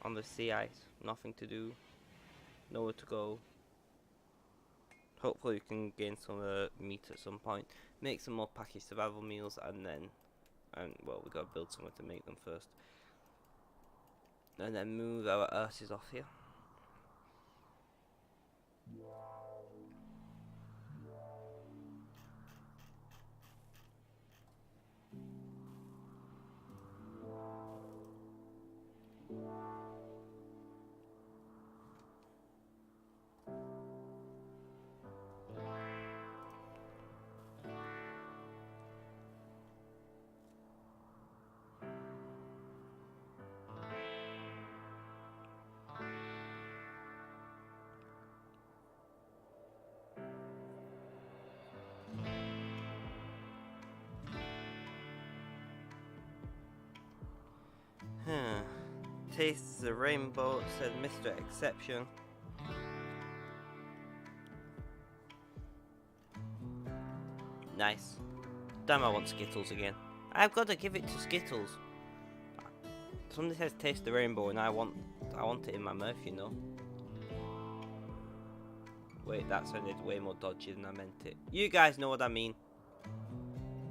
on the sea ice, nothing to do, nowhere to go. Hopefully we can gain some meat at some point, make some more packaged survival meals, and then, well, we gotta build somewhere to make them first, and then move our asses off here. tastes the rainbow, said Mr. Exception. Nice. Damn, I want Skittles again. I've got to give it to Skittles. Somebody says taste the rainbow and I want it in my mouth, you know. Wait, that sounded way more dodgy than I meant it. You guys know what I mean.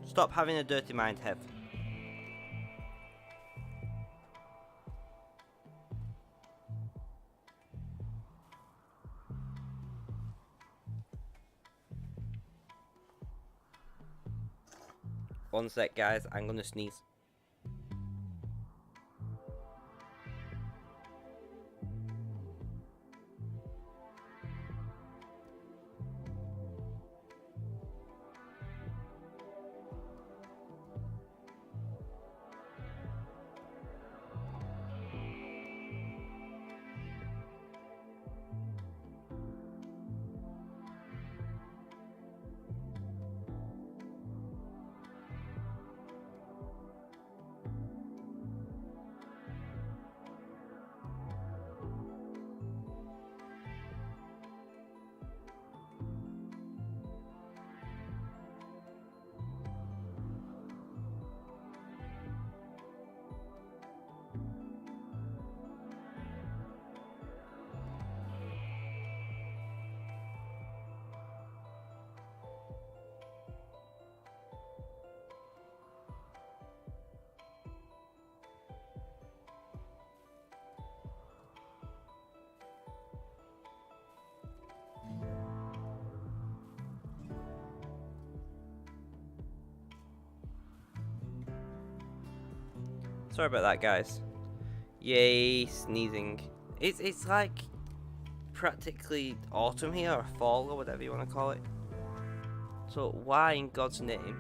Stop having a dirty mind, Hev. One sec, guys, I'm gonna sneeze. Sorry about that, guys. Yay, sneezing. It's like practically autumn here, or fall, or whatever you want to call it. So why in God's name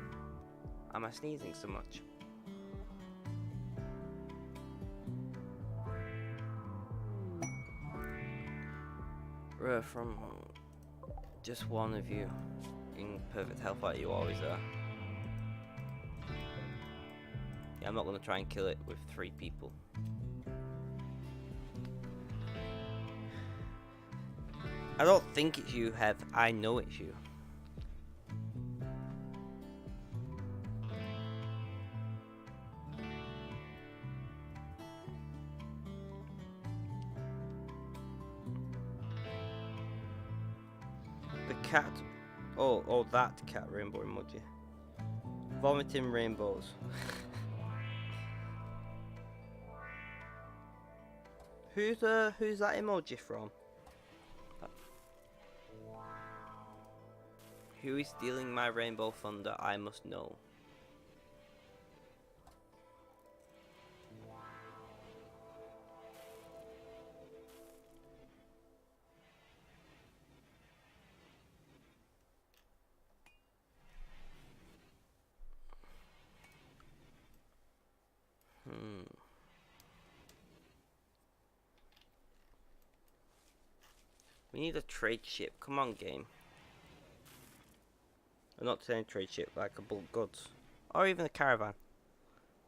am I sneezing so much? From just one of you in perfect health like you always are. Yeah, I'm not going to try and kill it with 3 people. I don't think it's you, Hev. I know it's you. The cat. Oh, that cat rainbow emoji. Vomiting rainbows. Who's that emoji from? Who is stealing my rainbow thunder? I must know. We need a trade ship. Come on, game. I'm not saying trade ship, like a bulk goods. Or even a caravan.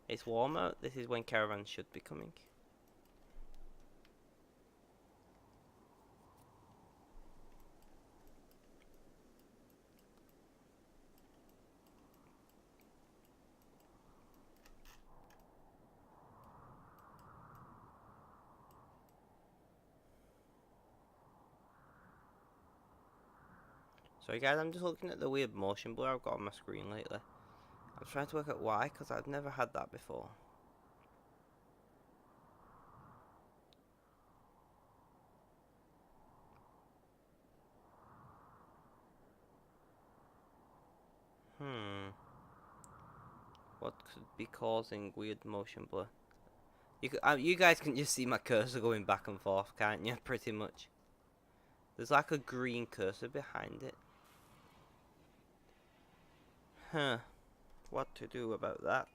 It's warmer. This is when caravans should be coming. Sorry guys, I'm just looking at the weird motion blur I've got on my screen lately. I'm trying to work out why, because I've never had that before. What could be causing weird motion blur? You guys can just see my cursor going back and forth, can't you? Pretty much. There's like a green cursor behind it. Huh. What to do about that?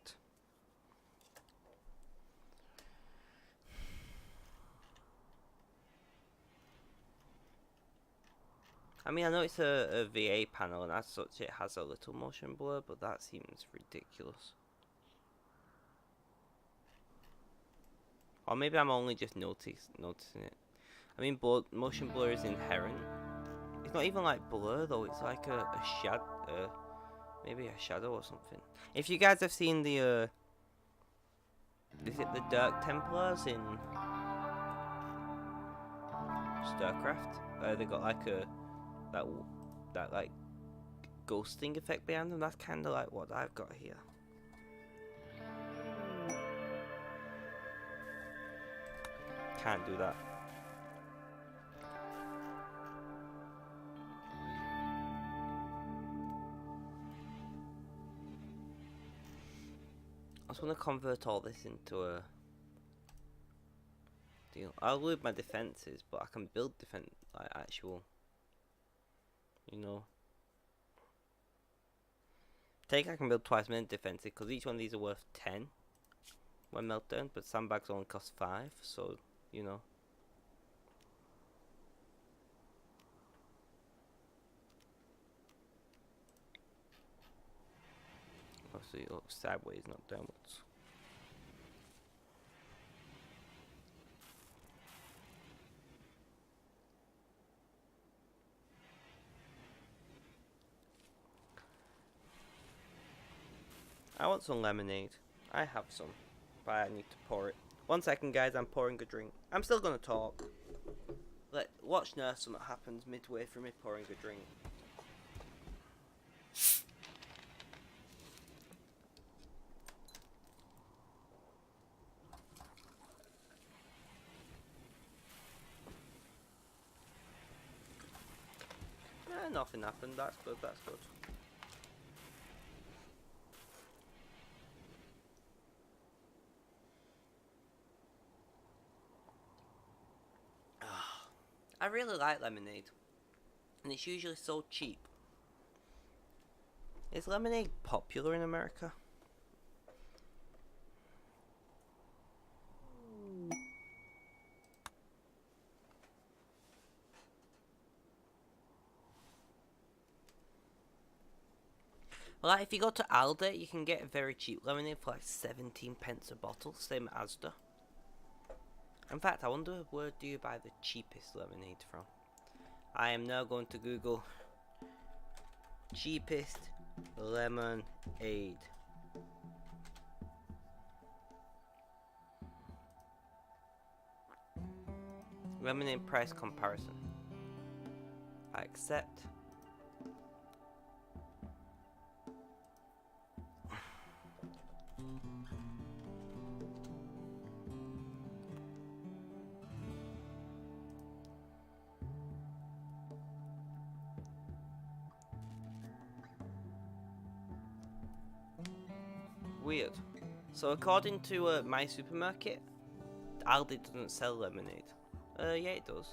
I mean, I know it's a VA panel and as such it has a little motion blur, but that seems ridiculous. Or maybe I'm only just noticing it. I mean, motion blur is inherent. It's not even like blur though, it's like a shadow, maybe a shadow or something. If you guys have seen the, is it the Dark Templars in StarCraft? They got like that like ghosting effect behind them. That's kind of like what I've got here. Can't do that. I just want to convert all this into a deal. I'll lose my defenses, but I can build defense like actual, you know. I can build twice many defenses because each one of these are worth 10 when meltdown, but sandbags only cost 5, so you know. Obviously, it looks sideways, not downwards. I want some lemonade. I have some, but I need to pour it. 1 second, guys. I'm pouring a drink. I'm still gonna talk. Watch now. Something happens midway through me pouring a drink. Nothing happened. That's good. That's good. I really like lemonade, and it's usually so cheap. Is lemonade popular in America? Like, if you go to Aldi, you can get a very cheap lemonade for like 17 pence a bottle, same as Asda. In fact, I wonder where do you buy the cheapest lemonade from? I am now going to Google cheapest lemonade. Lemonade price comparison. I accept. Weird. So according to my supermarket, Aldi doesn't sell lemonade. Yeah, it does.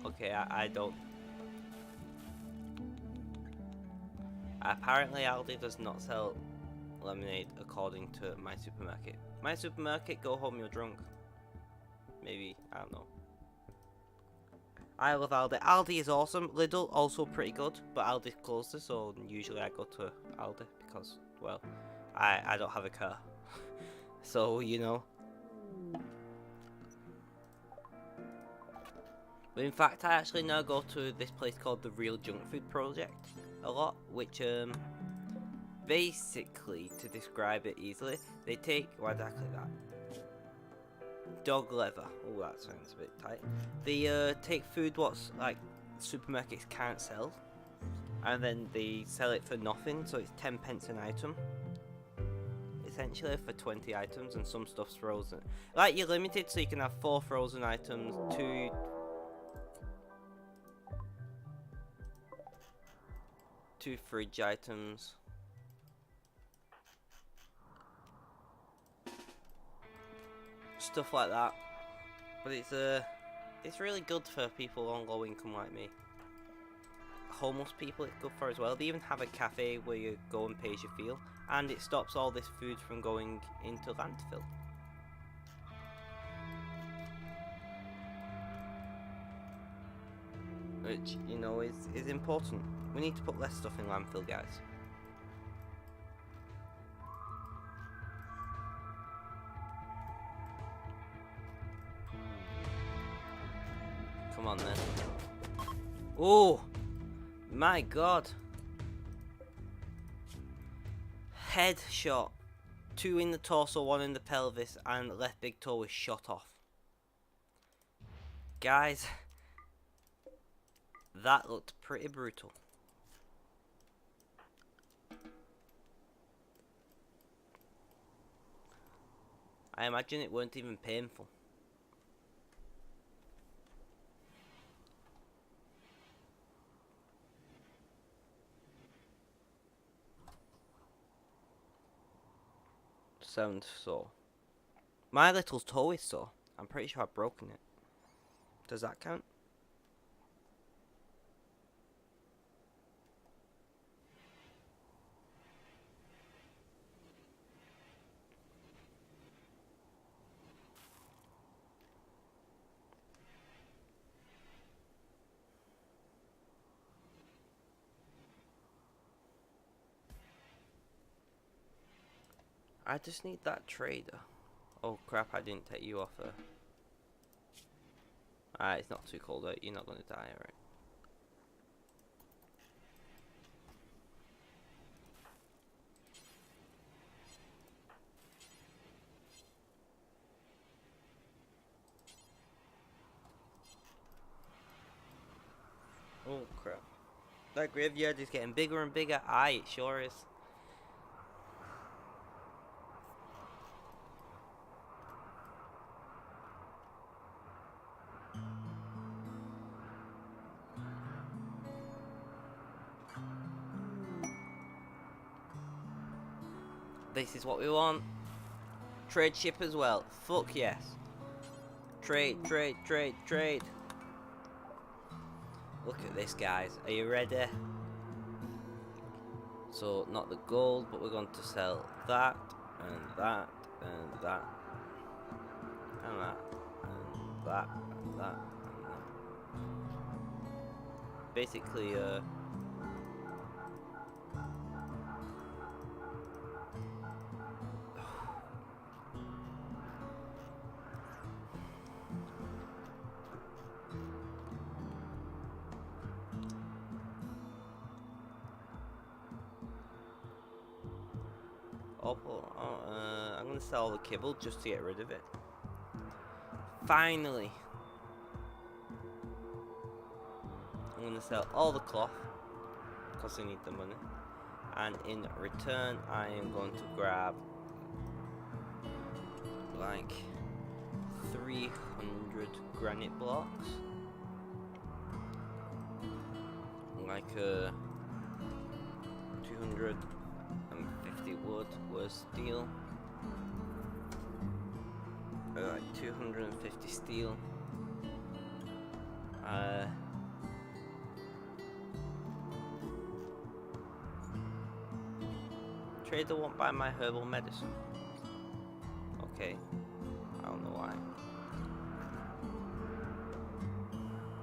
Okay, I don't. Apparently Aldi does not sell lemonade according to my supermarket. My supermarket, go home, you're drunk. Maybe, I don't know. I love Aldi. Aldi is awesome. Lidl, also pretty good, but Aldi's closer, so usually I go to Aldi because, well, I don't have a car. So, you know. But in fact, I actually now go to this place called the Real Junk Food Project a lot, which, basically, to describe it easily, they take, why did I click that? Dog leather. Oh, that sounds a bit tight. They take food what's like supermarkets can't sell, and then they sell it for nothing, so it's 10 pence an item. Essentially for 20 items, and some stuff's frozen. Like, you're limited, so you can have 4 frozen items, 2 fridge items. Stuff like that. But it's really good for people on low income like me. Homeless people it's good for as well. They even have a cafe where you go and pay as you feel. and it stops all this food from going into landfill. Which, you know, is important. We need to put less stuff in landfill, guys. Come on then. Oh! My god. Headshot. 2 in the torso, 1 in the pelvis, and left big toe is shot off. Guys, that looked pretty brutal. I imagine it weren't even painful. Sounds sore. My little toe is sore. I'm pretty sure I've broken it. Does that count? I just need that trader. Oh crap, I didn't take you off her. It's not too cold out, you're not gonna die, alright. Oh crap. That graveyard is getting bigger and bigger. It sure is. This is what we want. Trade ship as well. Fuck yes. Trade, trade, trade, trade. Look at this, guys. Are you ready? So, not the gold, but we're going to sell that, and that, and that, and that, and that, and that, and that. Basically, I'm going to sell all the kibble just to get rid of it. Finally. I'm going to sell all the cloth because I need the money. And in return, I am going to grab like 300 granite blocks. Like 250 wood was steel. Like 250 steel. Trader won't buy my herbal medicine. Okay. I don't know why.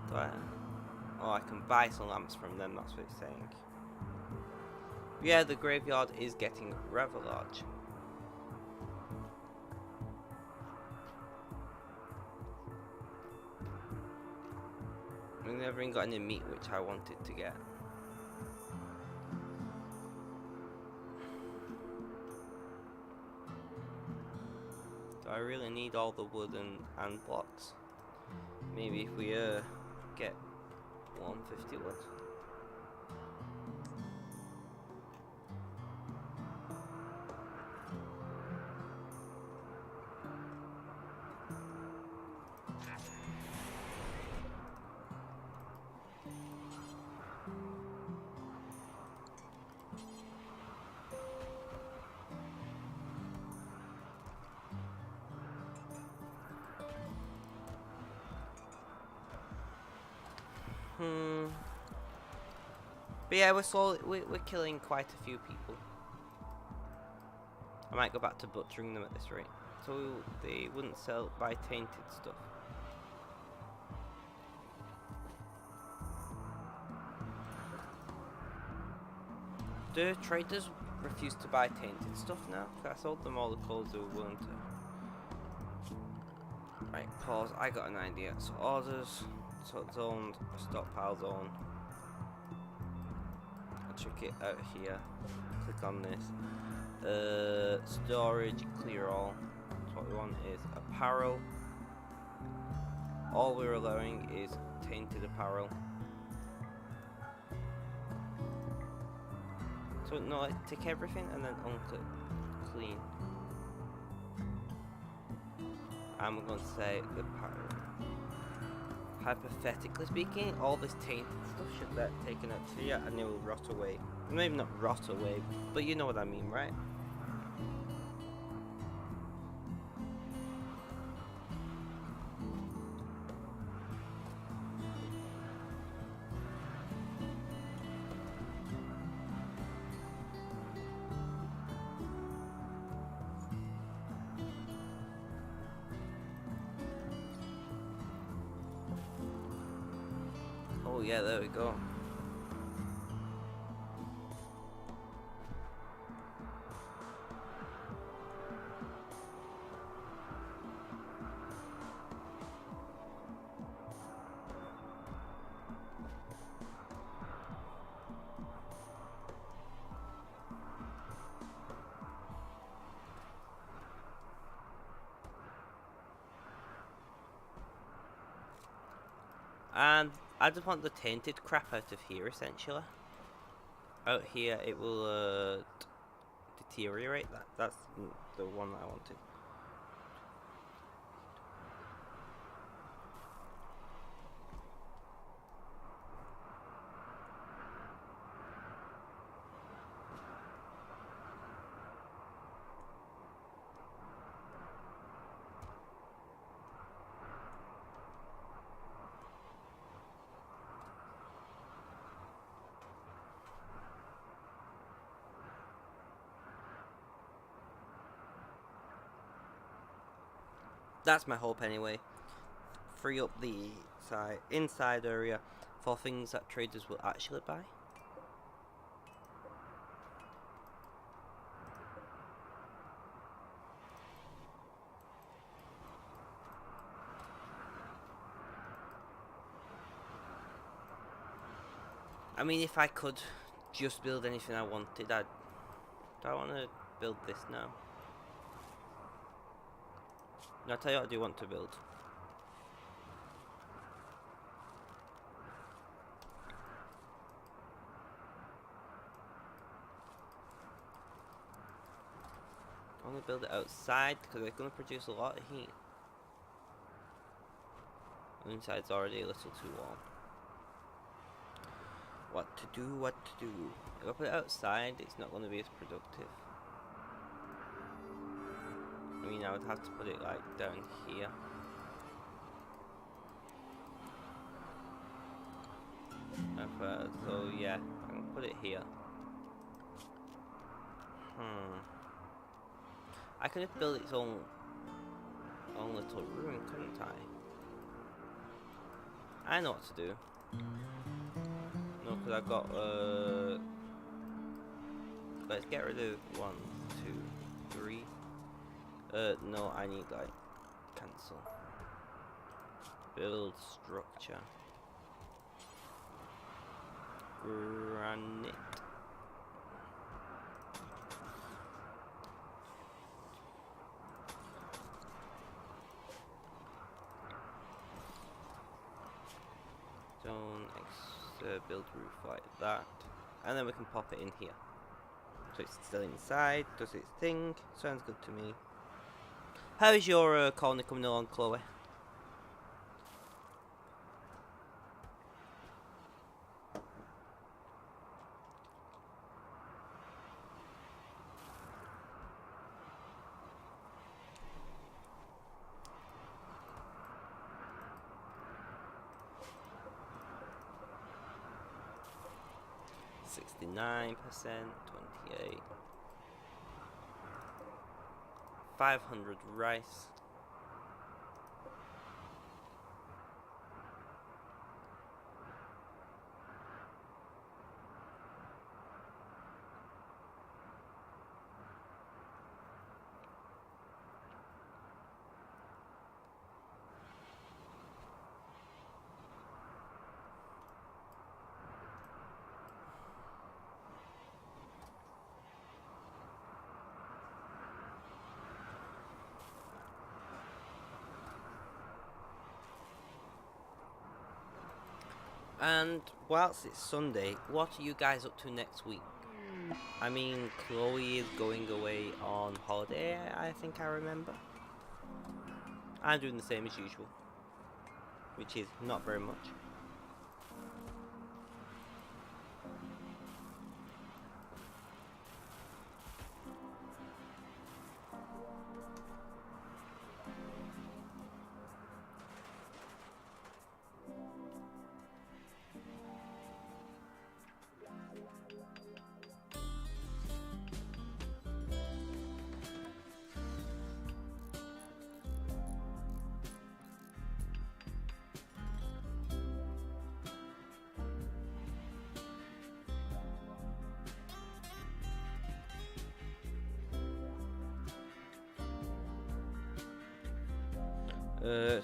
Do I? Oh, I can buy some lamps from them, that's what it's saying. Yeah, the graveyard is getting rather large. We never even got any meat, which I wanted to get. Do I really need all the wood and blocks? Maybe if we get 150 wood. But yeah, we're killing quite a few people. I might go back to butchering them at this rate. So they wouldn't buy tainted stuff. Do traders refuse to buy tainted stuff now? Because I sold them all the clothes they were willing to. Right, pause. I got an idea. So orders, so zoned, stockpile zone. I'll check it out here. Click on this. Storage, clear all. So what we want is apparel. All we're allowing is tainted apparel. So no, like, tick everything and then unclick clean. I'm going to say the hypothetically speaking, all this tainted stuff should get taken out here and it will rot away. Maybe not rot away, but you know what I mean, right? Oh yeah, there we go. And I just want the tainted crap out of here, essentially. Out here, it will deteriorate. That's the one that I wanted. That's my hope anyway. Free up the inside area for things that traders will actually buy. I mean, if I could just build anything I wanted, do I want to build this now? No, I'll tell you what I do want to build. I want to build it outside because it's going to produce a lot of heat. The inside's already a little too warm. What to do, what to do. If I put it outside, it's not going to be as productive. I mean, I would have to put it like down here. So yeah, I can put it here. I could have built its own little room, couldn't I? I know what to do. No, because I've got let's get rid of 1, 2, 3. No, I need like cancel. Build structure. Granite. Stone, build roof like that. And then we can pop it in here. So it's still inside, does its thing. Sounds good to me. How's your colony coming along, Chloe? %, 28. 500 rice. And whilst it's Sunday, what are you guys up to next week? I mean, Chloe is going away on holiday, I think I remember. I'm doing the same as usual, which is not very much.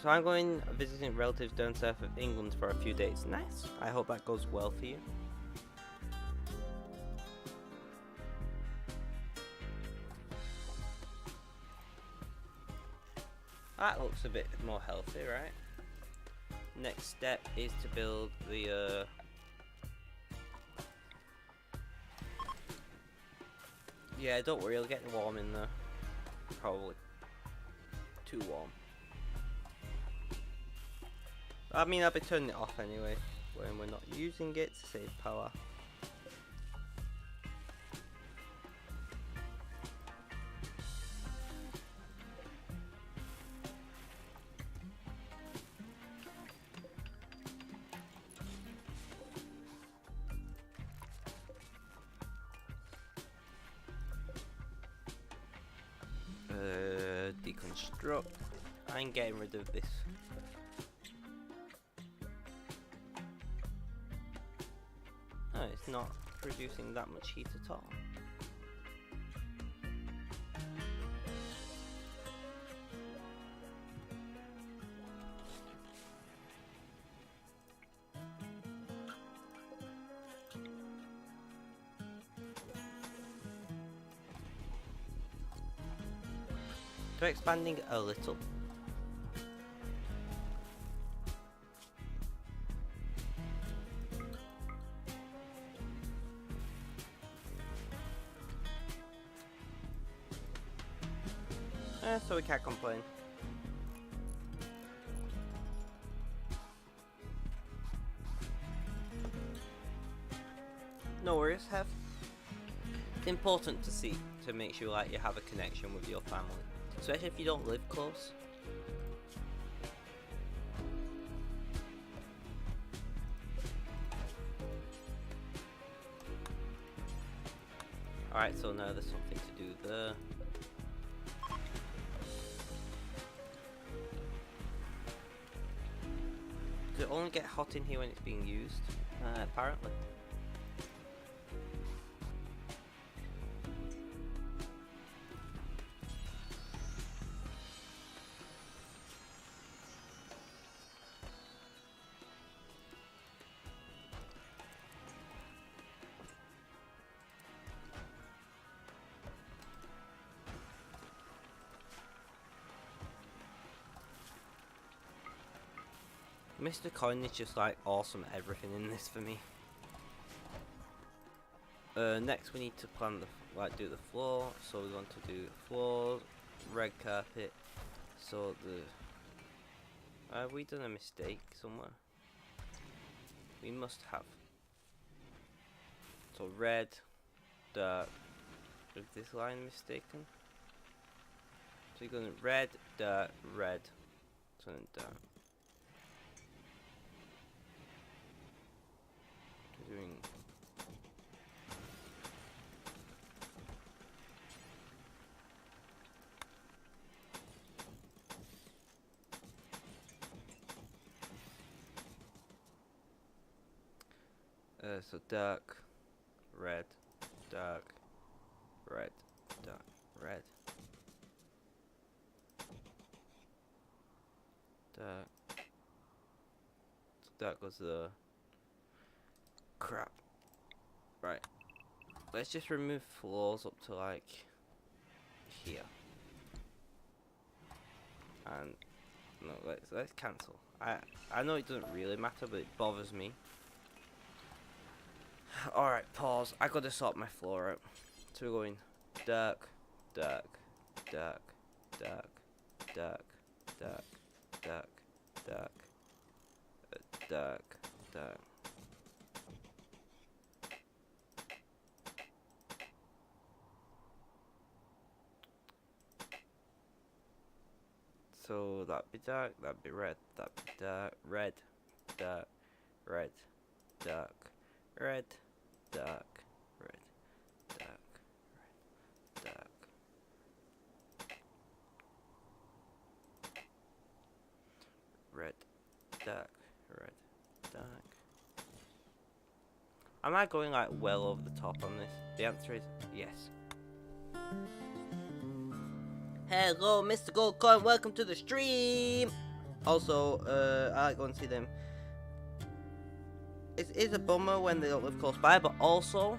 So I'm going visiting relatives down south of England for a few days. Nice. I hope that goes well for you. That looks a bit more healthy, right? Next step is to build the yeah, don't worry, it'll get warm in there. Probably too warm. I mean, I'll be turning it off anyway when we're not using it to save power. Deconstruct. I'm getting rid of this. Oh, it's not producing that much heat at all. So expanding a little. So we can't complain. No worries, Hev. It's important to make sure like you have a connection with your family, especially if you don't live close. Alright, so now there's something to do there. Does it only get hot in here when it's being used? Apparently. Mr. Coin is just like awesome at everything in this for me. Next we need to plan the do the floor, so we want to do floor, red carpet. So have we done a mistake somewhere? We must have. So red, dirt. Is this line mistaken? So you're going red, dirt, red, so then dirt. Doing So dark, red, dark, red, dark, red, dark. So that goes the crap. Right. Let's just remove floors up to like here. And no, let's cancel. I know it doesn't really matter, but it bothers me. Alright, pause. I gotta sort my floor out. So we're going dark, dark, dark, dark, dark, dark, dark, dark, dark, dark. So that'd be dark, that'd be red, that'd be dark, red, dark, red, dark, red, dark, red, dark, red, dark. Red, dark, red, dark. Am I going like well over the top on this? The answer is yes. Hello, Mr. Goldcoin, welcome to the stream! Also, I like going to see them. It is a bummer when they don't live close by, but also,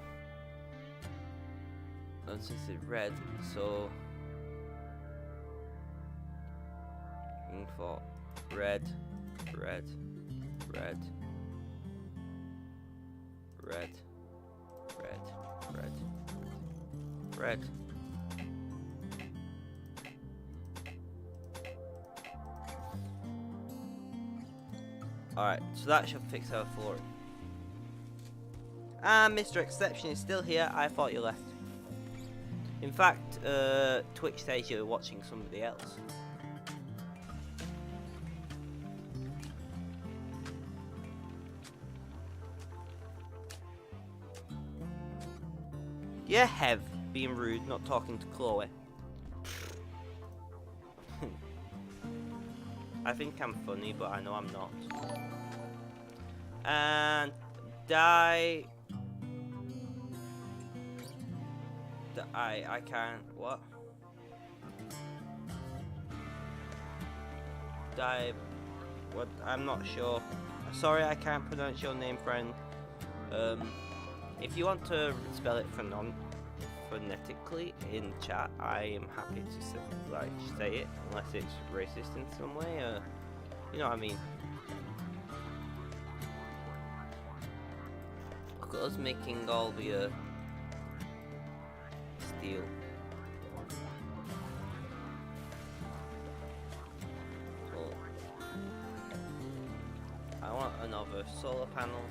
and since it's red, so looking for red, red, red, red, red, red, red. Alright, so that should fix our flooring. And Mr. Exception is still here. I thought you left. In fact, Twitch says you're watching somebody else. Yeah, Hev, being rude, not talking to Chloe. I think I'm funny, but I know I'm not. And I can't. What? What? I'm not sure. Sorry, I can't pronounce your name, friend. If you want to spell it phonetically in chat, I am happy to say it, unless it's racist in some way, you know what I mean. Look at us making all the steel. Cool. I want another solar panel.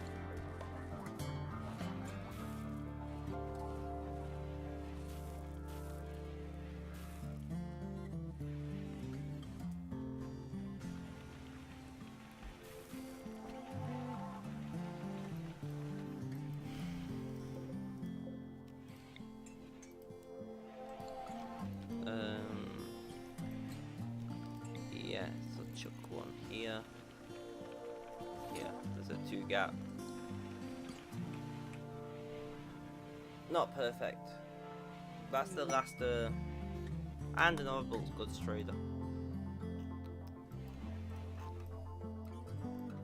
Yeah, so chuck one here. Yeah, there's a 2 gap. Not perfect. That's the last, and another bulk goods trader.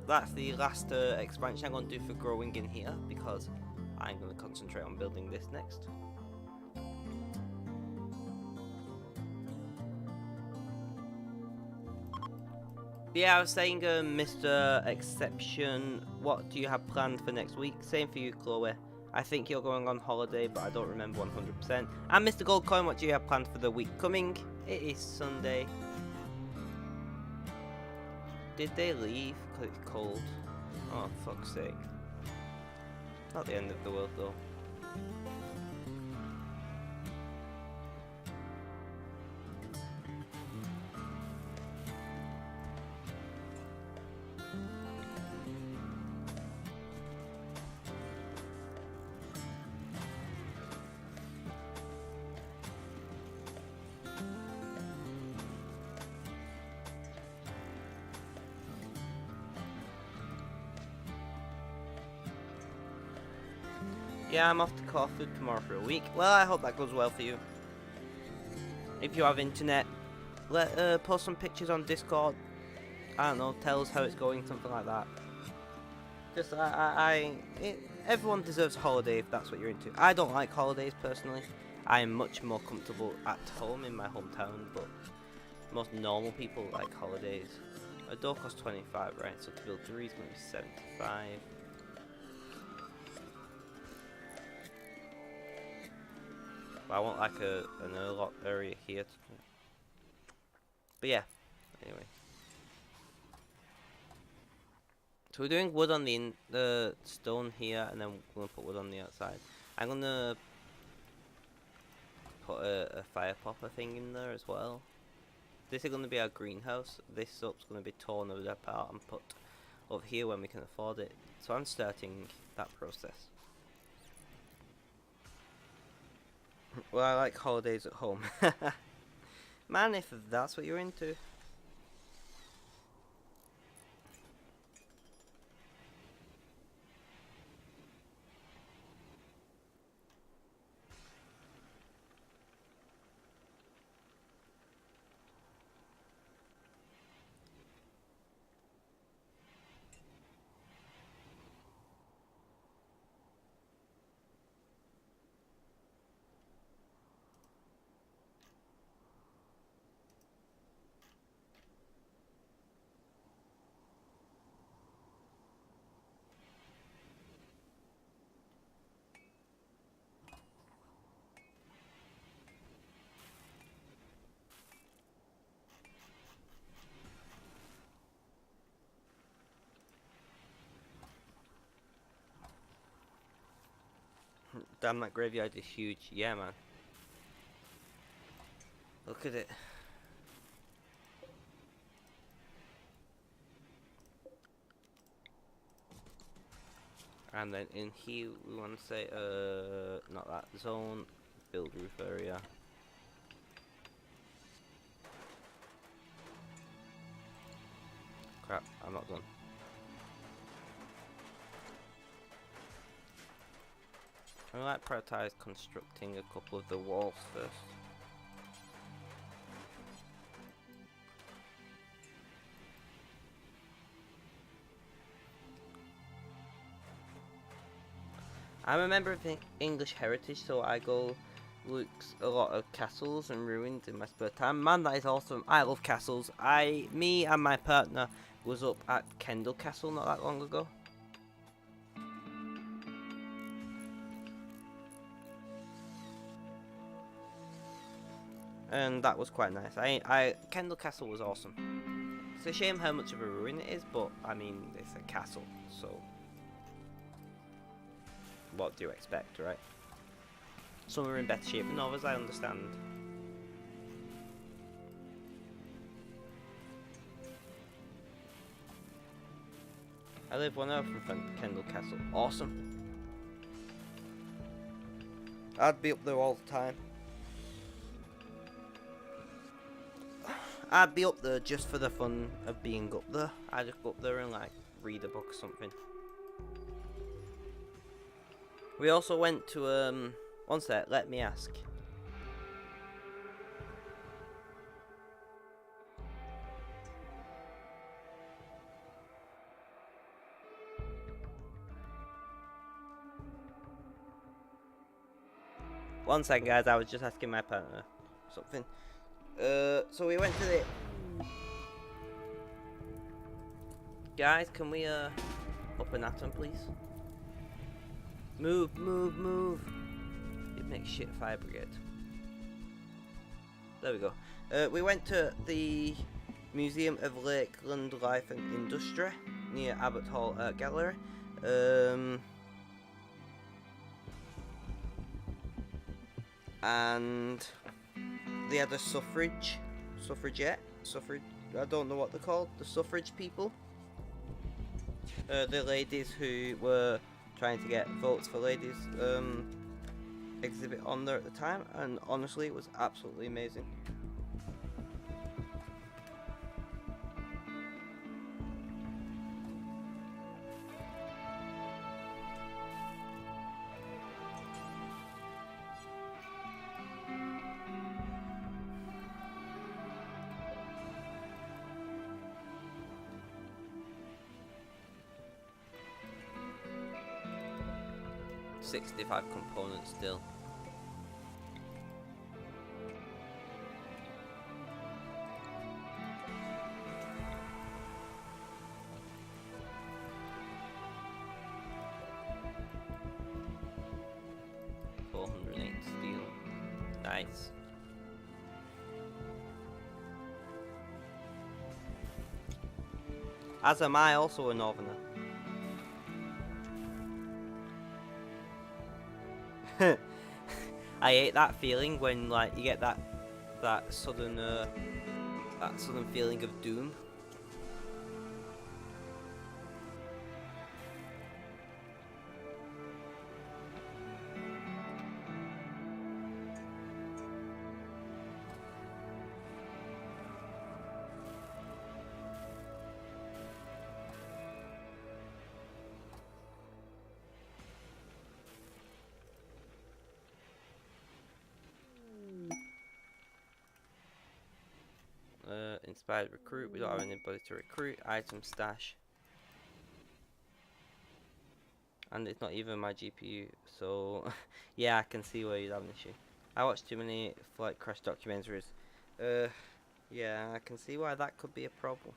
That's the last expansion I'm going to do for growing in here, because I'm going to concentrate on building this next. Yeah, I was saying, Mr. Exception, what do you have planned for next week? Same for you, Chloe. I think you're going on holiday, but I don't remember 100%. And Mr. Goldcoin, what do you have planned for the week coming? It is Sunday. Did they leave? Because it's cold. Oh, fuck's sake. Not the end of the world, though. Yeah, I'm off to Corfu tomorrow for a week. Well, I hope that goes well for you. If you have internet, post some pictures on Discord. I don't know, tell us how it's going, something like that. Just everyone deserves a holiday if that's what you're into. I don't like holidays personally. I am much more comfortable at home in my hometown, but most normal people like holidays. A door costs 25, right? So to build 3 is going to be 75. But I want like an airlock area here. But yeah, anyway. So we're doing wood on the stone here, and then we're going to put wood on the outside. I'm going to put a fire popper thing in there as well. This is going to be our greenhouse. This up's going to be torn apart and put over here when we can afford it. So I'm starting that process. Well, I like holidays at home. Man, if that's what you're into. Damn, that graveyard is huge. Yeah, man. Look at it. And then in here we want to say, not that zone, build roof area. Crap, I'm not done. I might prioritize constructing a couple of the walls first. I'm a member of the English Heritage, so I go look a lot of castles and ruins in my spare time. Man, that is awesome. I love castles. Me and my partner was up at Kendal Castle not that long ago. And that was quite nice. Kendal Castle was awesome. It's a shame how much of a ruin it is, but I mean, it's a castle, so what do you expect, right? Some are in better shape than others, I understand. I live 1 hour from Kendal Castle. Awesome. I'd be up there all the time. I'd be up there just for the fun of being up there. I'd just go up there and like read a book or something. We also went to one sec, let me ask. One second, guys, I was just asking my partner something. So we went to the... Guys, can we up an atom, please? Move, move, move. It makes shit fire brigade. There we go. We went to the Museum of Lakeland Life and Industry near Abbott Hall Art Gallery. And they had a suffragette, I don't know what they're called, the suffrage people. The ladies who were trying to get votes for ladies exhibit on there at the time, and honestly it was absolutely amazing. 65 components still. Steel. Nice. As am I, also a northerner. I hate that feeling when like you get that sudden feeling of doom. Inspired recruit. We don't have anybody to recruit. Item stash. And it's not even my GPU, so yeah, I can see where you'd have an issue. I watch too many flight crash documentaries. Yeah, I can see why that could be a problem.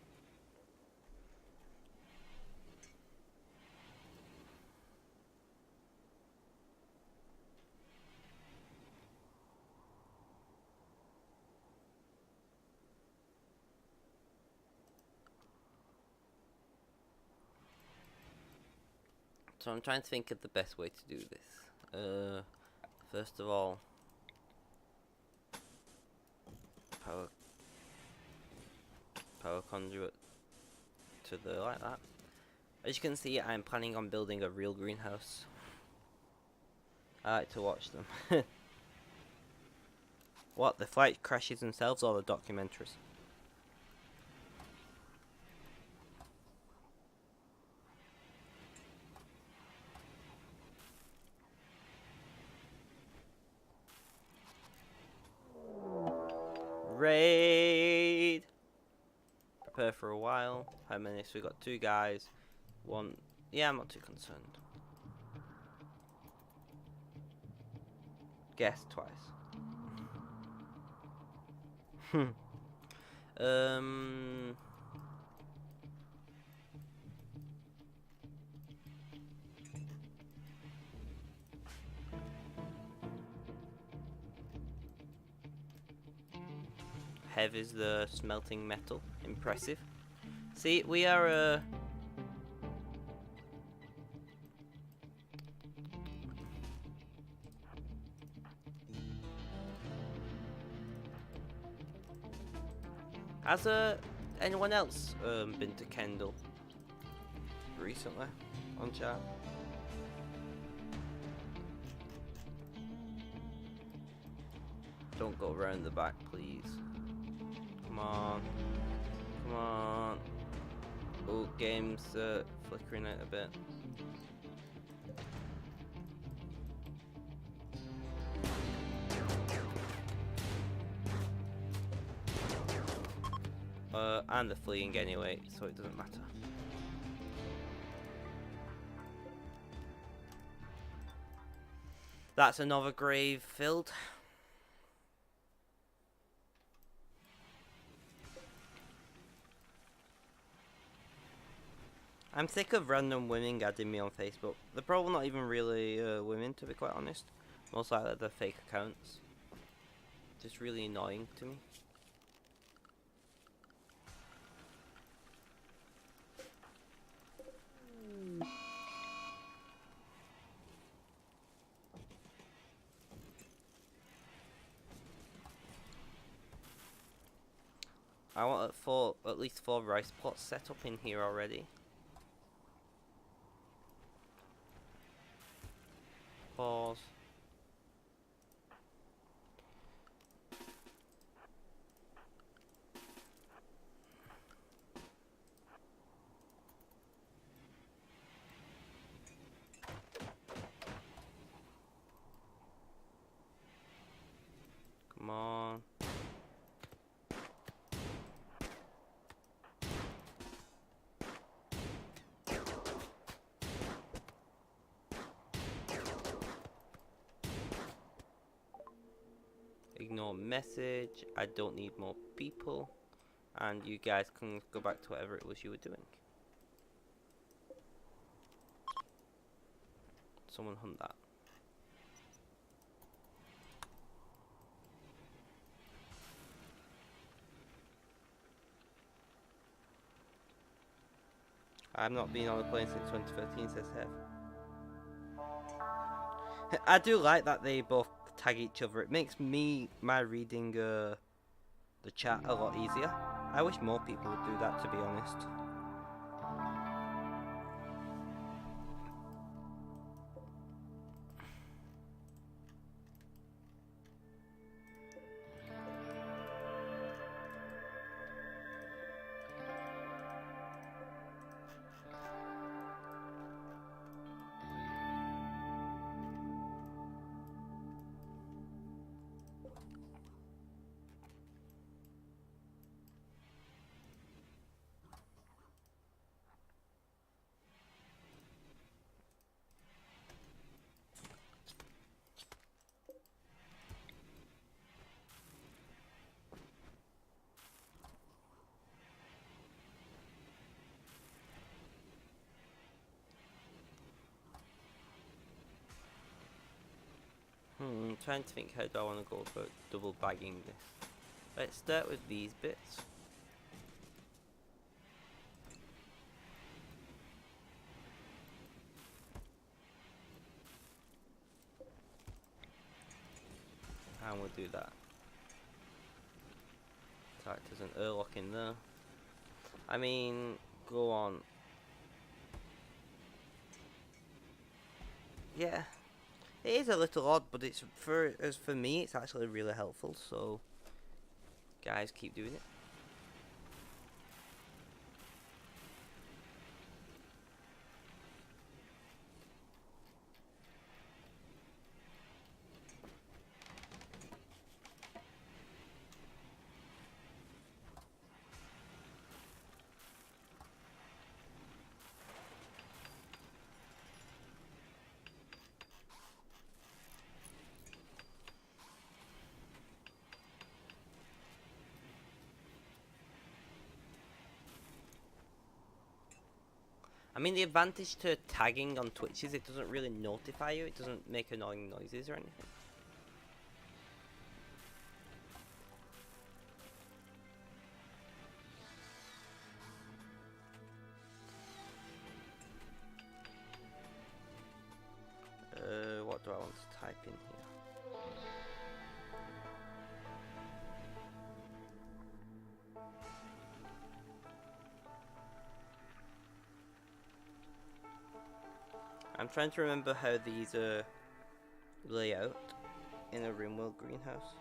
So I'm trying to think of the best way to do this. First of all, power conduit to the like that. As you can see, I'm planning on building a real greenhouse. I like to watch them. What, the flight crashes themselves or the documentaries? Raid! Prepare for a while. How many? So we got 2 guys. 1. Yeah, I'm not too concerned. Guess twice. Hev is the smelting metal. Impressive. See, we are Has anyone else been to Kendall recently on chat? Don't go around the back, please. Come on. Come on. Oh, game's flickering out a bit. And they're fleeing anyway, so it doesn't matter. That's another grave filled. I'm sick of random women adding me on Facebook. They're probably not even really women, to be quite honest. Most likely they're fake accounts. Just really annoying to me. I want at least 4 rice plots set up in here already. Pause. Come on. ignore message. I don't need more people. And you guys can go back to whatever it was you were doing. Someone hunt that. I've not been on a plane since 2013, says Hev. I do like that they both tag each other. It makes my reading the chat a lot easier. I wish more people would do that, to be honest. I'm trying to think, how do I want to go about double bagging this? Let's start with these bits. And we'll do that. So there's an airlock in there. I mean, go on. Yeah. It is a little odd, but it's for me, it's actually really helpful. So, guys, keep doing it. I mean, the advantage to tagging on Twitch is it doesn't really notify you. It doesn't make annoying noises or anything. What do I want to type in here? I'm trying to remember how these lay out in a Rimworld greenhouse.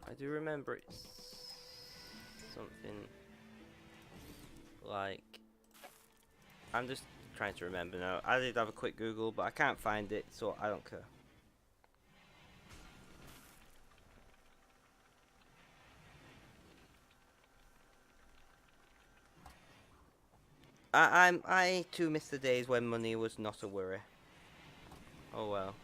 I do remember it's something like, I'm just trying to remember now. I did have a quick Google, but I can't find it, so I don't care. I too miss the days when money was not a worry. Oh well.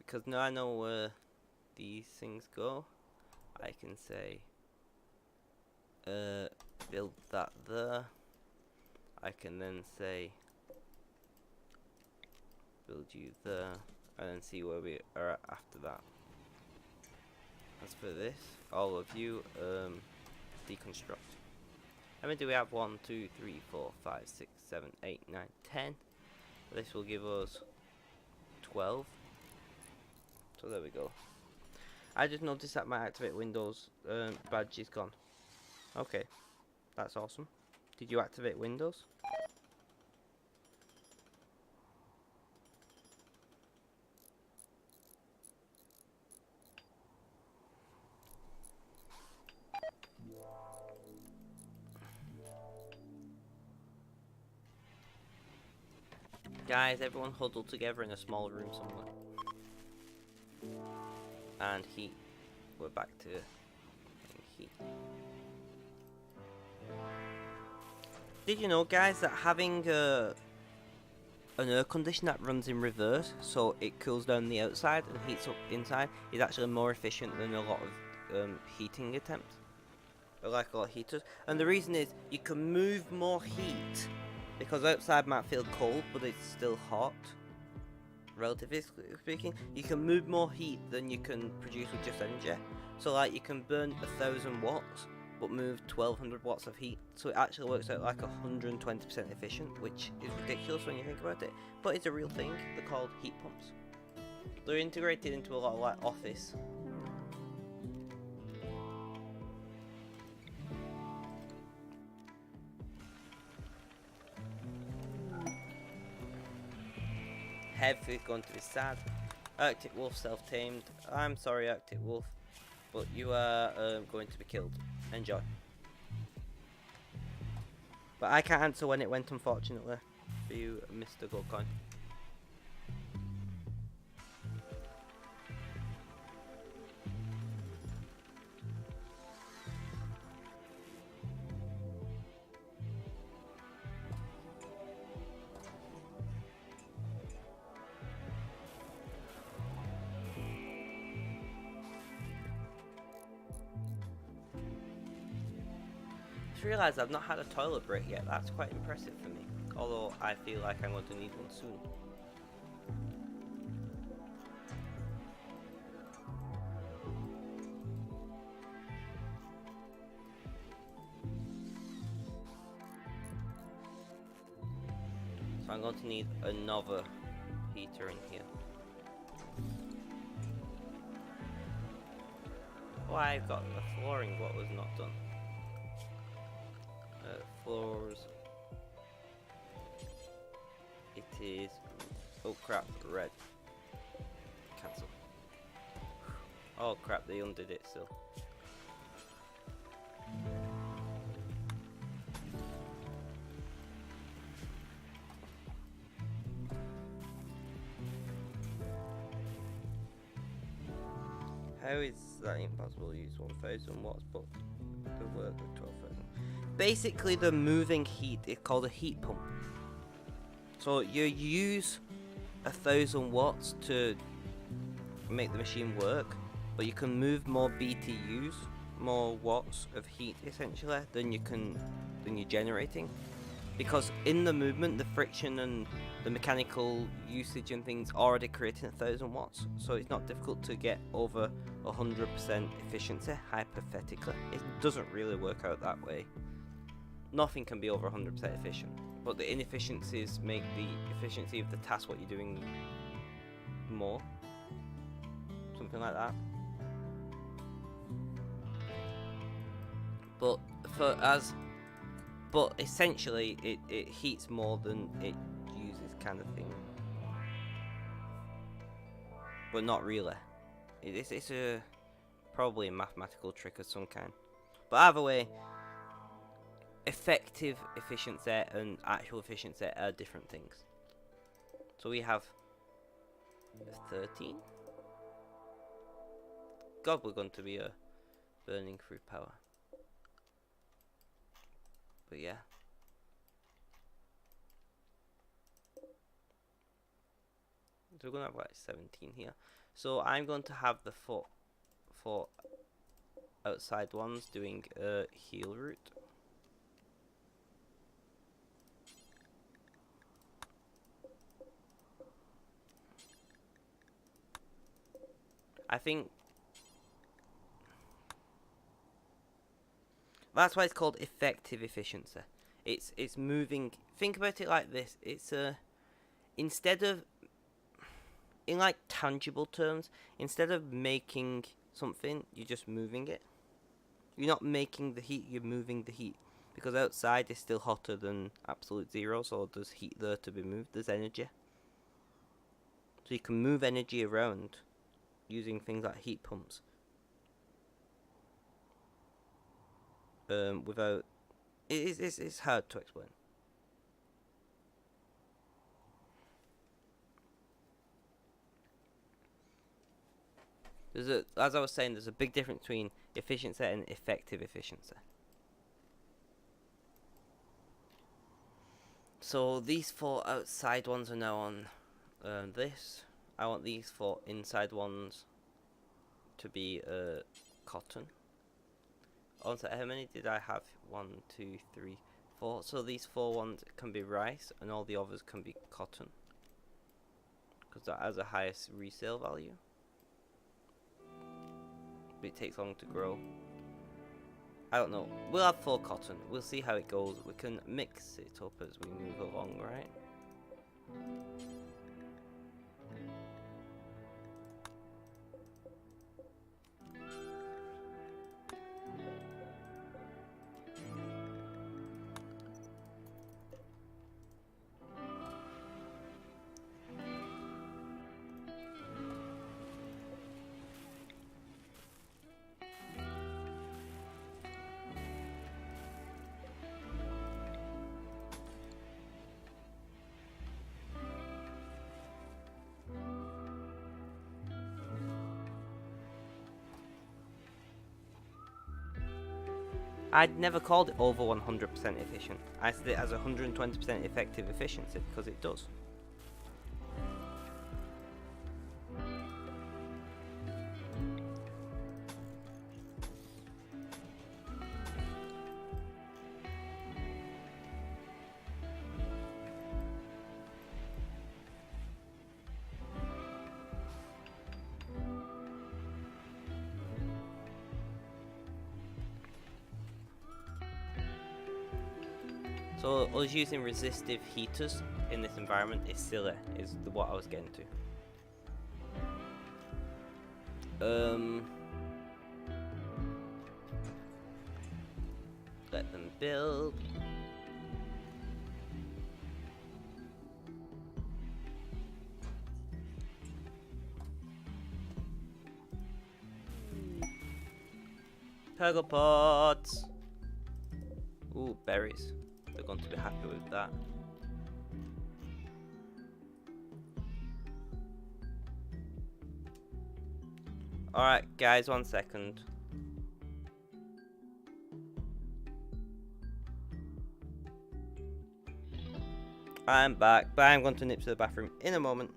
Because now I know where these things go, I can say build that there. I can then say build you there, and then see where we are at after that. As for this, all of you deconstruct. How many do we have? 1, 2, 3, 4, 5, 6, 7, 8, 9, 10. This will give us 12. So there we go. I just noticed that my activate Windows badge is gone. Okay, that's awesome. Did you activate Windows? Guys, everyone huddle together in a small room somewhere. And heat. We're back to heat. Did you know, guys, that having an air conditioner that runs in reverse, so it cools down the outside and heats up the inside, is actually more efficient than a lot of heating attempts? Like a lot of heaters. And the reason is, you can move more heat, because outside might feel cold, but it's still hot. Relatively speaking, you can move more heat than you can produce with just energy. So like, you can burn 1,000 watts, but move 1,200 watts of heat. So it actually works out like 120% efficient, which is ridiculous when you think about it. But it's a real thing. They're called heat pumps. They're integrated into a lot of like office. Hev is going to be sad. Arctic Wolf self-tamed. I'm sorry, Arctic Wolf, but you are going to be killed. Enjoy. But I can't answer when it went, unfortunately, for you, Mr. Goldcoin. Realize I've not had a toilet break yet. That's quite impressive for me, although I feel like I'm going to need one soon. So I'm going to need another heater in here. Oh, I've got the flooring, what was not done. Floors. It is. Oh crap, red. Cancel. Oh crap, they undid it still. How is that impossible to use 1,000 watts but the work with 12,000? Basically, the moving heat is called a heat pump. So you use 1,000 watts to make the machine work, but you can move more BTUs, more watts of heat essentially than you're generating, because in the movement, the friction and the mechanical usage and things already creating 1,000 watts. So it's not difficult to get over 100% efficiency. Hypothetically, it doesn't really work out that way. Nothing can be over 100% efficient, but the inefficiencies make the efficiency of the task what you're doing more. Something like that. But essentially it heats more than it uses, kind of thing. But not really. It's probably a mathematical trick of some kind. But either way, effective efficiency and actual efficiency are different things. So we have 13. God, we're going to be burning through power. But yeah. So we're going to have like 17 here. So I'm going to have the four outside ones doing heal route. I think that's why it's called effective efficiency. It's moving. Think about it like this. It's instead of, in like tangible terms, instead of making something, you're just moving it. You're not making the heat, you're moving the heat. Because outside is still hotter than absolute zero, so there's heat there to be moved, there's energy. So you can move energy around using things like heat pumps. Without... It's hard to explain. As I was saying, there's a big difference between efficiency and effective efficiency. So these 4 outside ones are now on this. I want these 4 inside ones to be cotton. Also, how many did I have? 1, 2, 3, 4. So these 4 ones can be rice, and all the others can be cotton, because that has a highest resale value. But it takes long to grow. I don't know. We'll have 4 cotton. We'll see how it goes. We can mix it up as we move along, right? I'd never called it over 100% efficient. I said it as 120% effective efficiency because it does. So us using resistive heaters in this environment is silly, is what I was getting to. Let them build. Cargo pots. Ooh, berries. They're going to be happy with that. Alright guys, 1 second. I'm back, but I'm going to nip to the bathroom in a moment.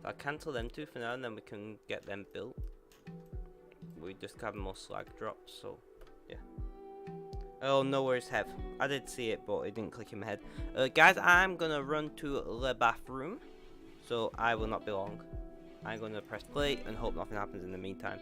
I'll cancel them 2 for now, and then we can get them built. We just have more slag drops, so yeah. Oh, no worries, Hev. I did see it, but it didn't click in my head. Guys, I'm gonna run to the bathroom, so I will not be long. I'm gonna press play and hope nothing happens in the meantime.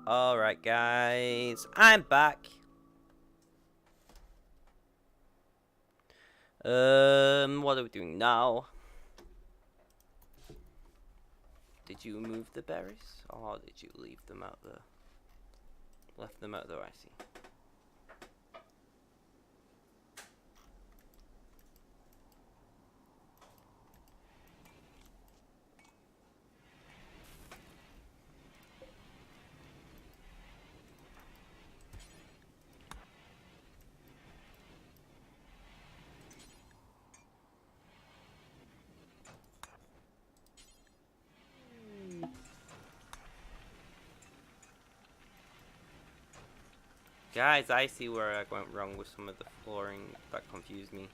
Alright guys, I'm back. What are we doing now? Did you move the berries? Or did you leave them out there? Left them out there, I see. Guys, I see where I went wrong with some of the flooring. That confused me.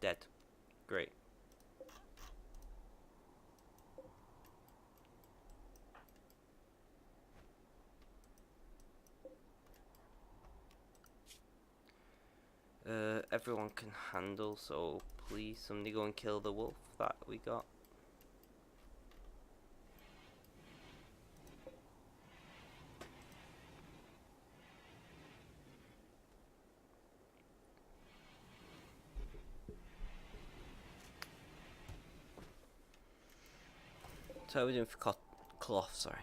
Dead. Great. Everyone can handle, so please somebody go and kill the wolf that we got. So we're doing for cloth, sorry.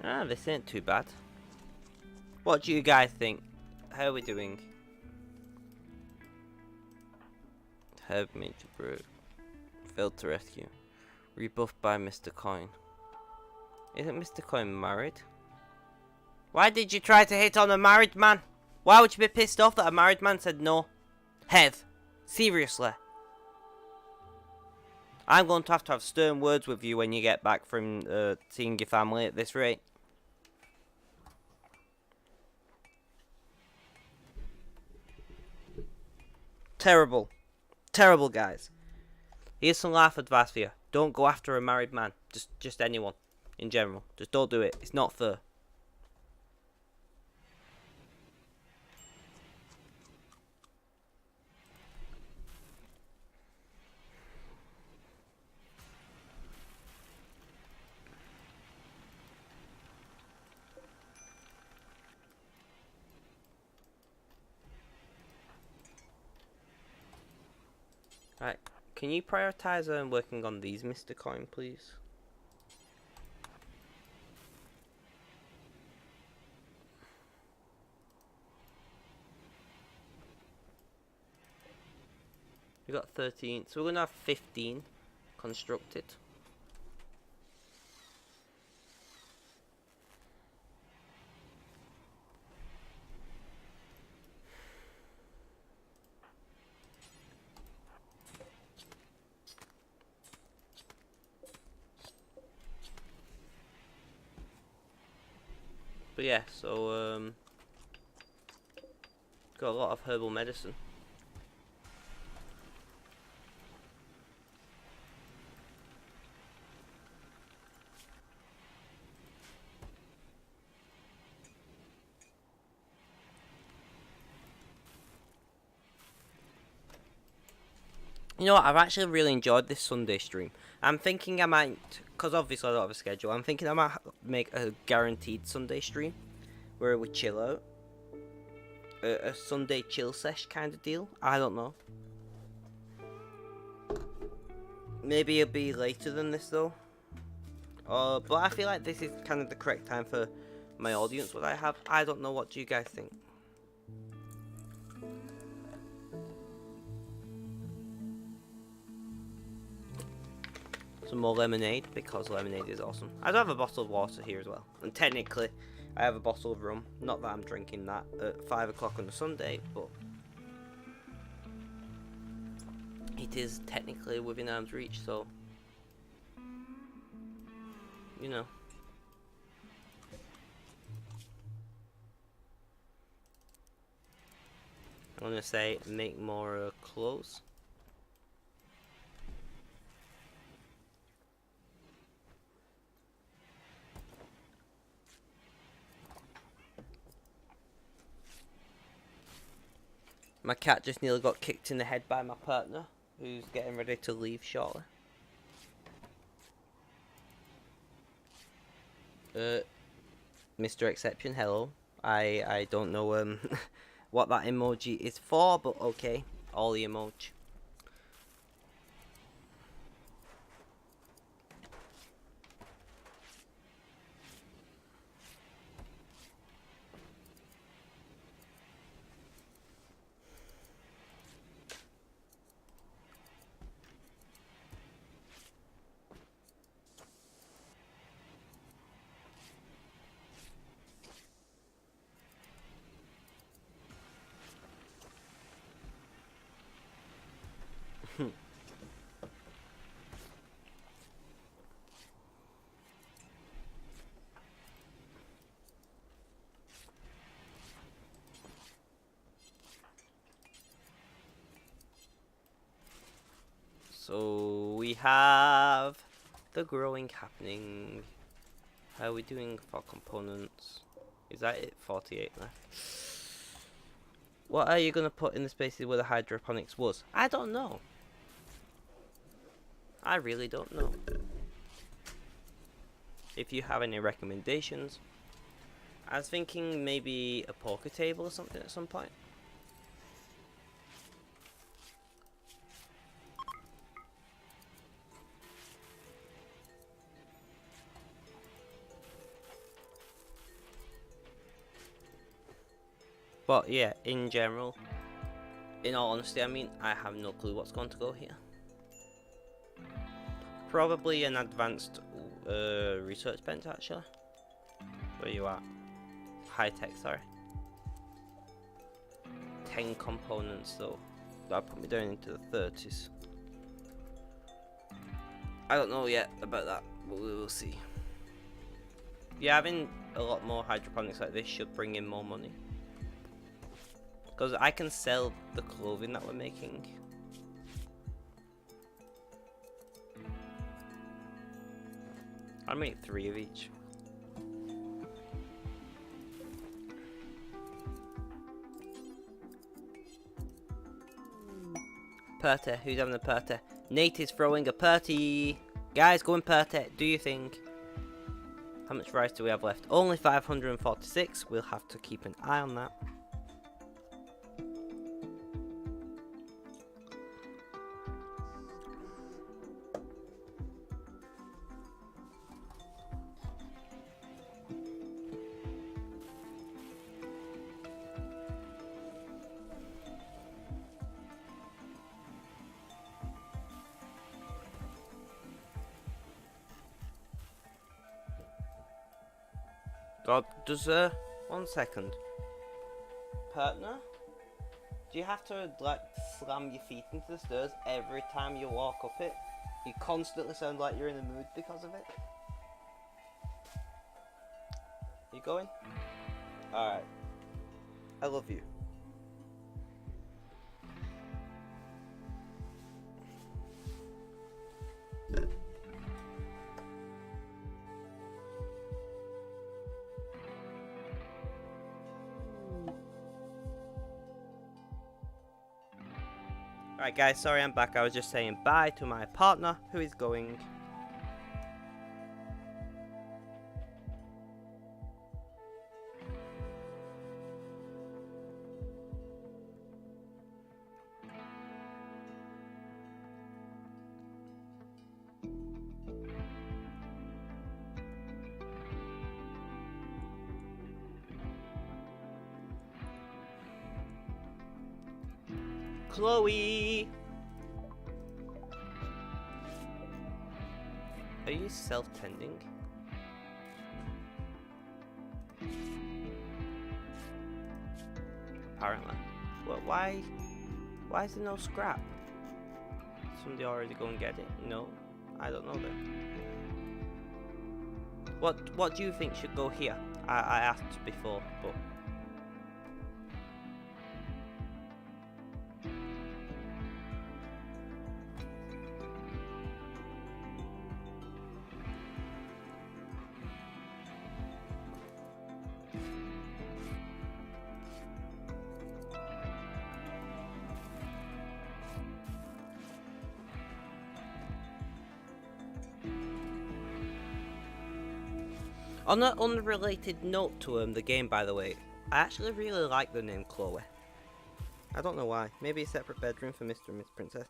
Ah, this ain't too bad. What do you guys think? How are we doing? Herb Major Brew. Failed to rescue. Rebuffed by Mr. Coin. Isn't Mr. Coin married? Why did you try to hit on a married man? Why would you be pissed off that a married man said no? Hev, seriously. I'm going to have stern words with you when you get back from seeing your family at this rate. Terrible. Terrible, guys. Here's some life advice for you. Don't go after a married man. Just anyone. In general. Just don't do it. It's not fair. Right. Can you prioritize working on these, Mr. Coin, please? We got 13, so we're gonna have 15 constructed. But yeah, so got a lot of herbal medicine. You know what, I've actually really enjoyed this Sunday stream. I'm thinking I might, because obviously I don't have a schedule, I'm thinking I might make a guaranteed Sunday stream where we chill out. A Sunday chill sesh kind of deal. I don't know. Maybe it'll be later than this though. But I feel like this is kind of the correct time for my audience, what I have. I don't know, what do you guys think? some more lemonade because lemonade is awesome. I do have a bottle of water here as well, and technically I have a bottle of rum. Not that I'm drinking that at 5 o'clock on a Sunday, but it is technically within arm's reach, so you know. I'm gonna say make more clothes. My cat just nearly got kicked in the head by my partner, who's getting ready to leave shortly. Mr. Exception, hello. I don't know what that emoji is for, but okay. All the emoji. So we have the growing happening. How are we doing for components? Is that it? 48 left. What are you going to put in the spaces where the hydroponics was? I don't know. I really don't know. If you have any recommendations. I was thinking maybe a poker table or something at some point. But yeah, in general, in all honesty, I mean, I have no clue what's going to go here. Probably an advanced research bench, actually. Where you at? High tech, sorry. 10 components though. That'll put me down into the 30s. I don't know yet about that, but we will see. Yeah, having a lot more hydroponics like this should bring in more money. Because I can sell the clothing that we're making. I'll make 3 of each. Party, who's having a party? Nate is throwing a party. Guys, go and party, do your thing. How much rice do we have left? Only 546. We'll have to keep an eye on that. God, does 1 second. Partner? Do you have to like slam your feet into the stairs every time you walk up it? You constantly sound like you're in the mood because of it. You going? Alright. I love you. Right guys, sorry I'm back. I was just saying bye to my partner who is going. Chloe! you self-tending? Apparently. What? Why is there no scrap? Somebody already go and get it? No, I don't know then. What do you think should go here? I asked before, but on an unrelated note to the game, by the way, I actually really like the name Chloe. I don't know why. Maybe a separate bedroom for Mr. and Miss Princess.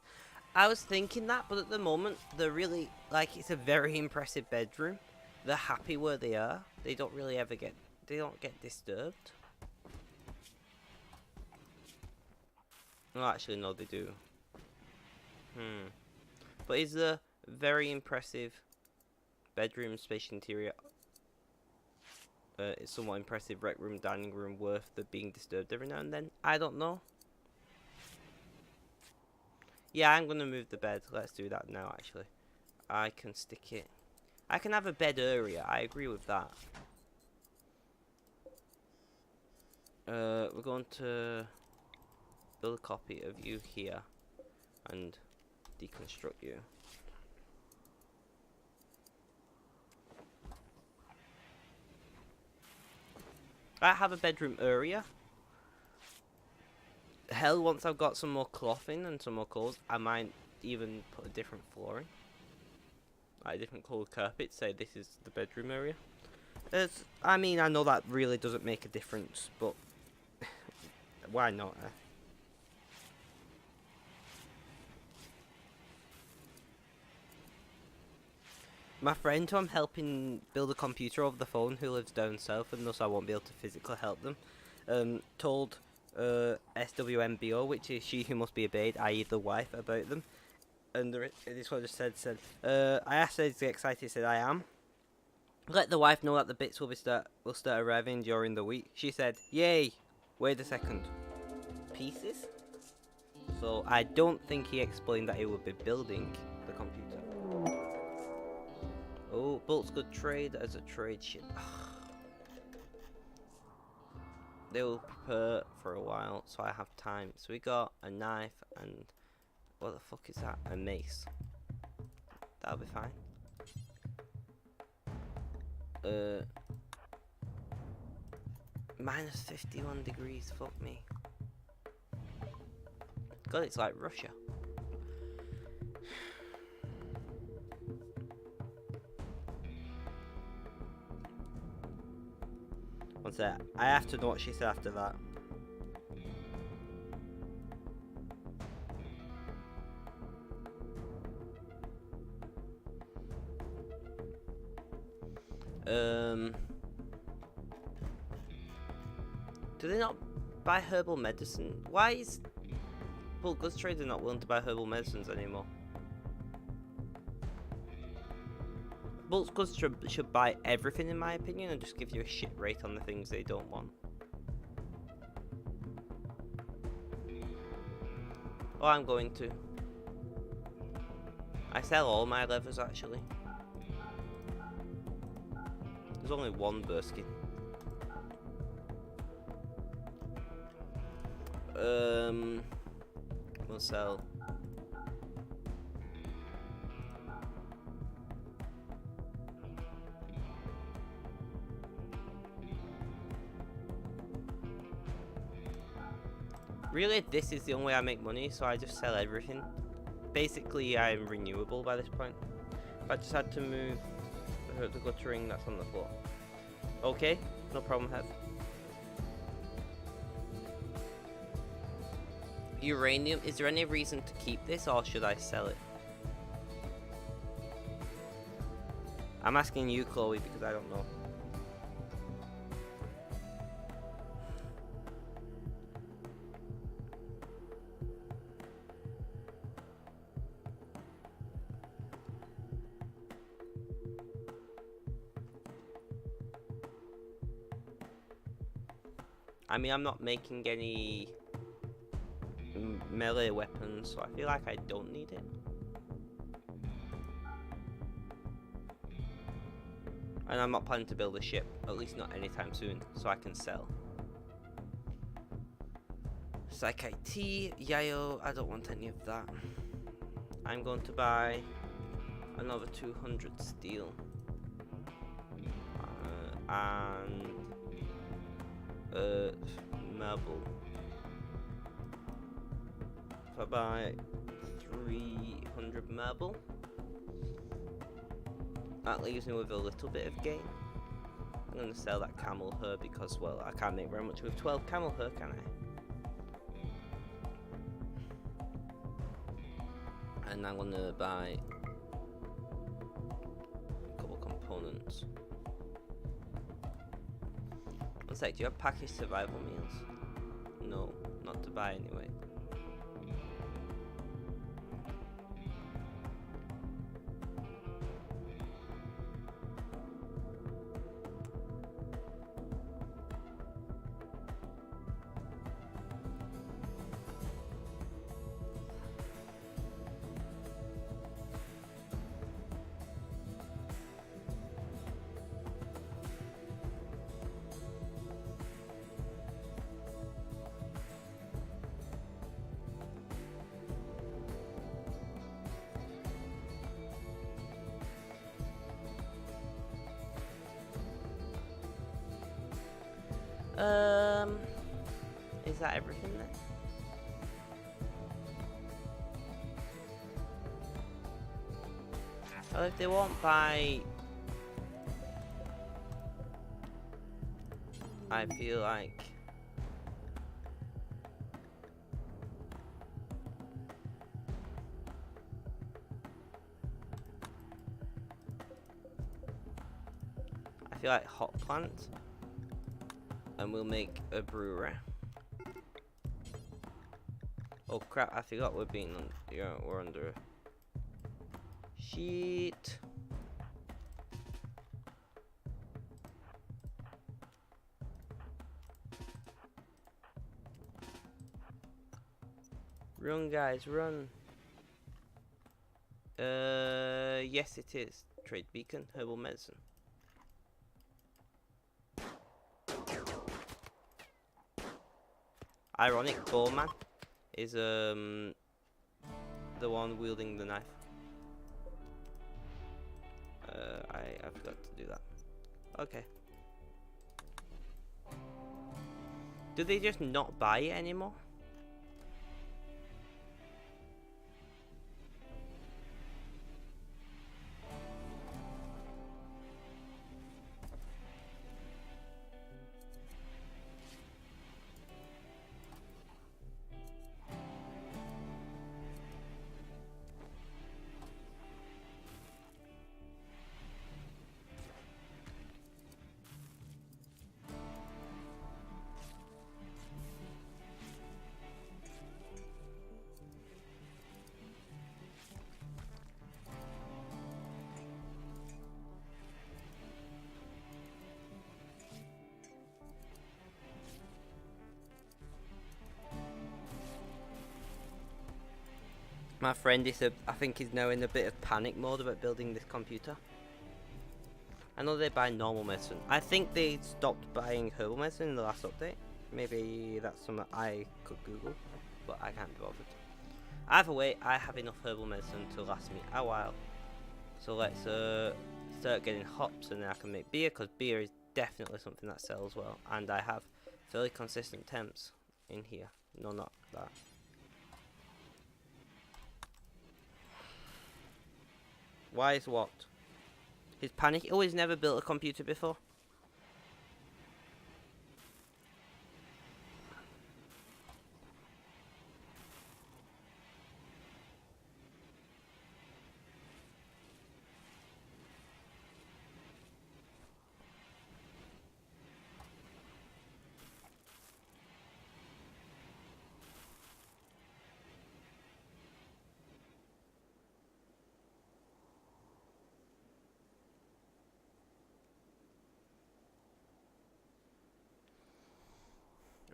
I was thinking that, but at the moment, they're really, like, it's a very impressive bedroom. They're happy where they are. They don't really ever get, they don't get disturbed. No, actually, no, they do. But is the very impressive bedroom space interior, it's somewhat impressive rec room, dining room worth the being disturbed every now and then? I don't know. Yeah, I'm gonna move the bed. Let's do that now, actually. I can stick it. I can have a bed area. I agree with that. We're going to build a copy of you here and deconstruct you. I have a bedroom area. Hell, once I've got some more clothing and some more clothes, I might even put a different flooring. Like a different coloured carpet, say this is the bedroom area. I mean, I know that really doesn't make a difference, but why not? My friend who I'm helping build a computer over the phone, who lives down south and thus I won't be able to physically help them, told SWMBO, which is she who must be obeyed, i.e. the wife, about them. And this one just said, I asked her, is he excited? He said, I am. Let the wife know that the bits will start arriving during the week. She said, yay. Wait a second. Pieces? So I don't think he explained that he would be building the computer. Oh, Bolt's good trade as a trade ship. They will prepare for a while, so I have time. So we got a knife and what the fuck is that? A mace. That'll be fine. Minus 51 degrees. Fuck me. God, it's like Russia. One sec. I have to know what she said after that. Do they not buy herbal medicine? Why is Bulk Goods Trader not willing to buy herbal medicines anymore? Bulk Goods should buy everything in my opinion and just give you a shit rate on the things they don't want. Oh, I'm going to. I sell all my levers actually. There's only one Burskin. We'll sell. Really, this is the only way I make money, so I just sell everything. Basically, I'm renewable by this point. I just had to move the guttering that's on the floor. Okay, no problem, Hev. Uranium, is there any reason to keep this or should I sell it? I'm asking you, Chloe, because I don't know. I mean, I'm not making any melee weapons, so I feel like I don't need it. And I'm not planning to build a ship, at least not anytime soon, so I can sell. Psychite Tea, Yayo, I don't want any of that. I'm going to buy another 200 steel. And marble. If I buy 300 marble, that leaves me with a little bit of gain. I'm going to sell that camel hair because, well, I can't make very much with 12 camel hair, can I? And I'm going to buy a couple components. One sec, do you have packaged survival meals? No, not to buy anyway. Is that everything then? Well, if they won't buy, I feel like hot plant, and we'll make a brewery. Oh crap, I forgot we're being on, yeah, we're under sheet. Run guys, run. Yes it is. Trade beacon, herbal medicine. Ironic bowman is the one wielding the knife. I forgot to do that. Okay. Do they just not buy it anymore? My friend is I think he's now in a bit of panic mode about building this computer. I know they buy normal medicine. I think they stopped buying herbal medicine in the last update. Maybe that's something I could Google, but I can't be bothered. Either way, I have enough herbal medicine to last me a while. So let's start getting hops, and then I can make beer, because beer is definitely something that sells well. And I have fairly consistent temps in here. No, not that. Why is what? His panic? Oh, he's never built a computer before.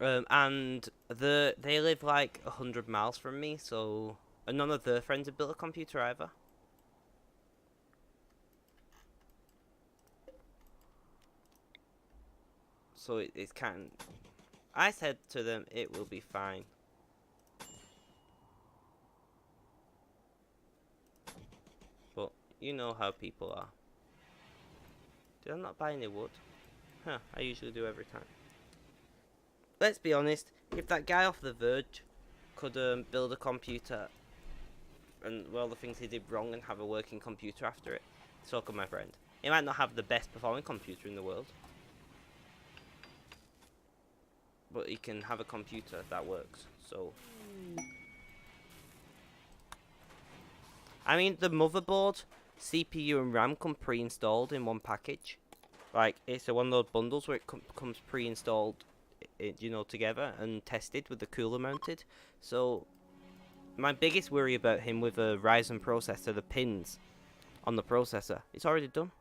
And they live like 100 miles from me, so and none of their friends have built a computer either. So it's kind. I said to them, it will be fine. But you know how people are. Did I not buy any wood? Huh, I usually do every time. Let's be honest, if that guy off the verge could build a computer and all the things he did wrong and have a working computer after it, so could my friend. He might not have the best performing computer in the world, but he can have a computer that works. So I mean, the motherboard, CPU and RAM come pre-installed in one package. Like, it's one of those bundles where it comes pre-installed, you know, together and tested with the cooler mounted. So my biggest worry about him with a Ryzen processor, the pins on the processor, it's already done.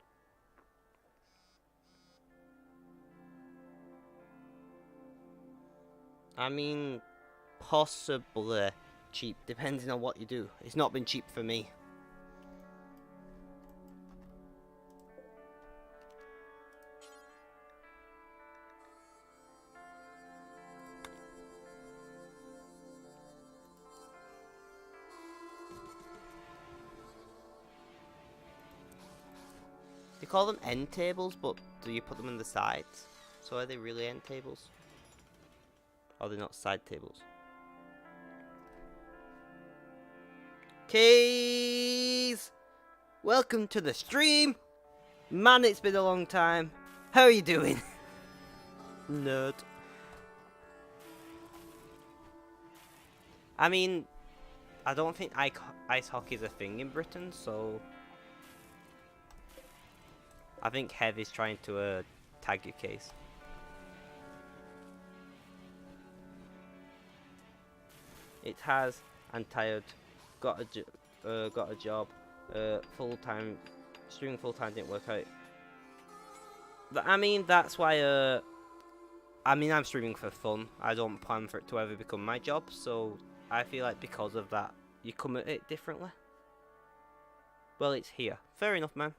I mean, possibly cheap, depending on what you do. It's not been cheap for me. They call them end tables, but do you put them on the sides? So are they really end tables? Or are they not side tables? Keys! Welcome to the stream! Man, it's been a long time. How are you doing? Nerd. I mean, I don't think ice hockey is a thing in Britain, so I think Hev is trying to tag your case. It has. I'm tired. Got a job. Full time. Streaming full time didn't work out. But, I mean, that's why. I mean, I'm streaming for fun. I don't plan for it to ever become my job, so I feel like because of that, you come at it differently. Well, it's here. Fair enough, man.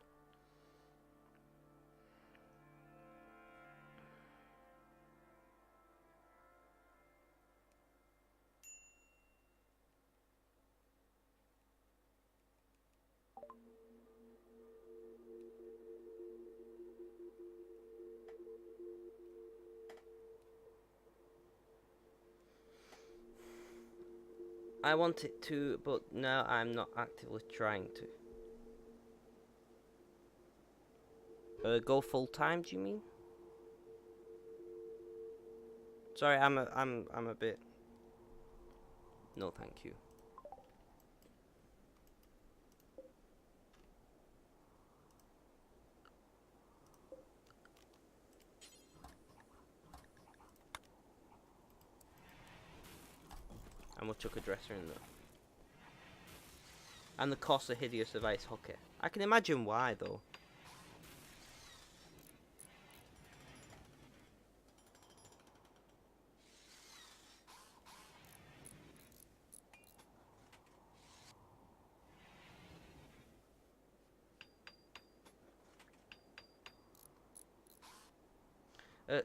I want it to, but now I'm not actively trying to. Go full time? Do you mean? Sorry, I'm a bit. No, thank you. I'm gonna chuck a dresser in there. And the costs are hideous of ice hockey. I can imagine why, though.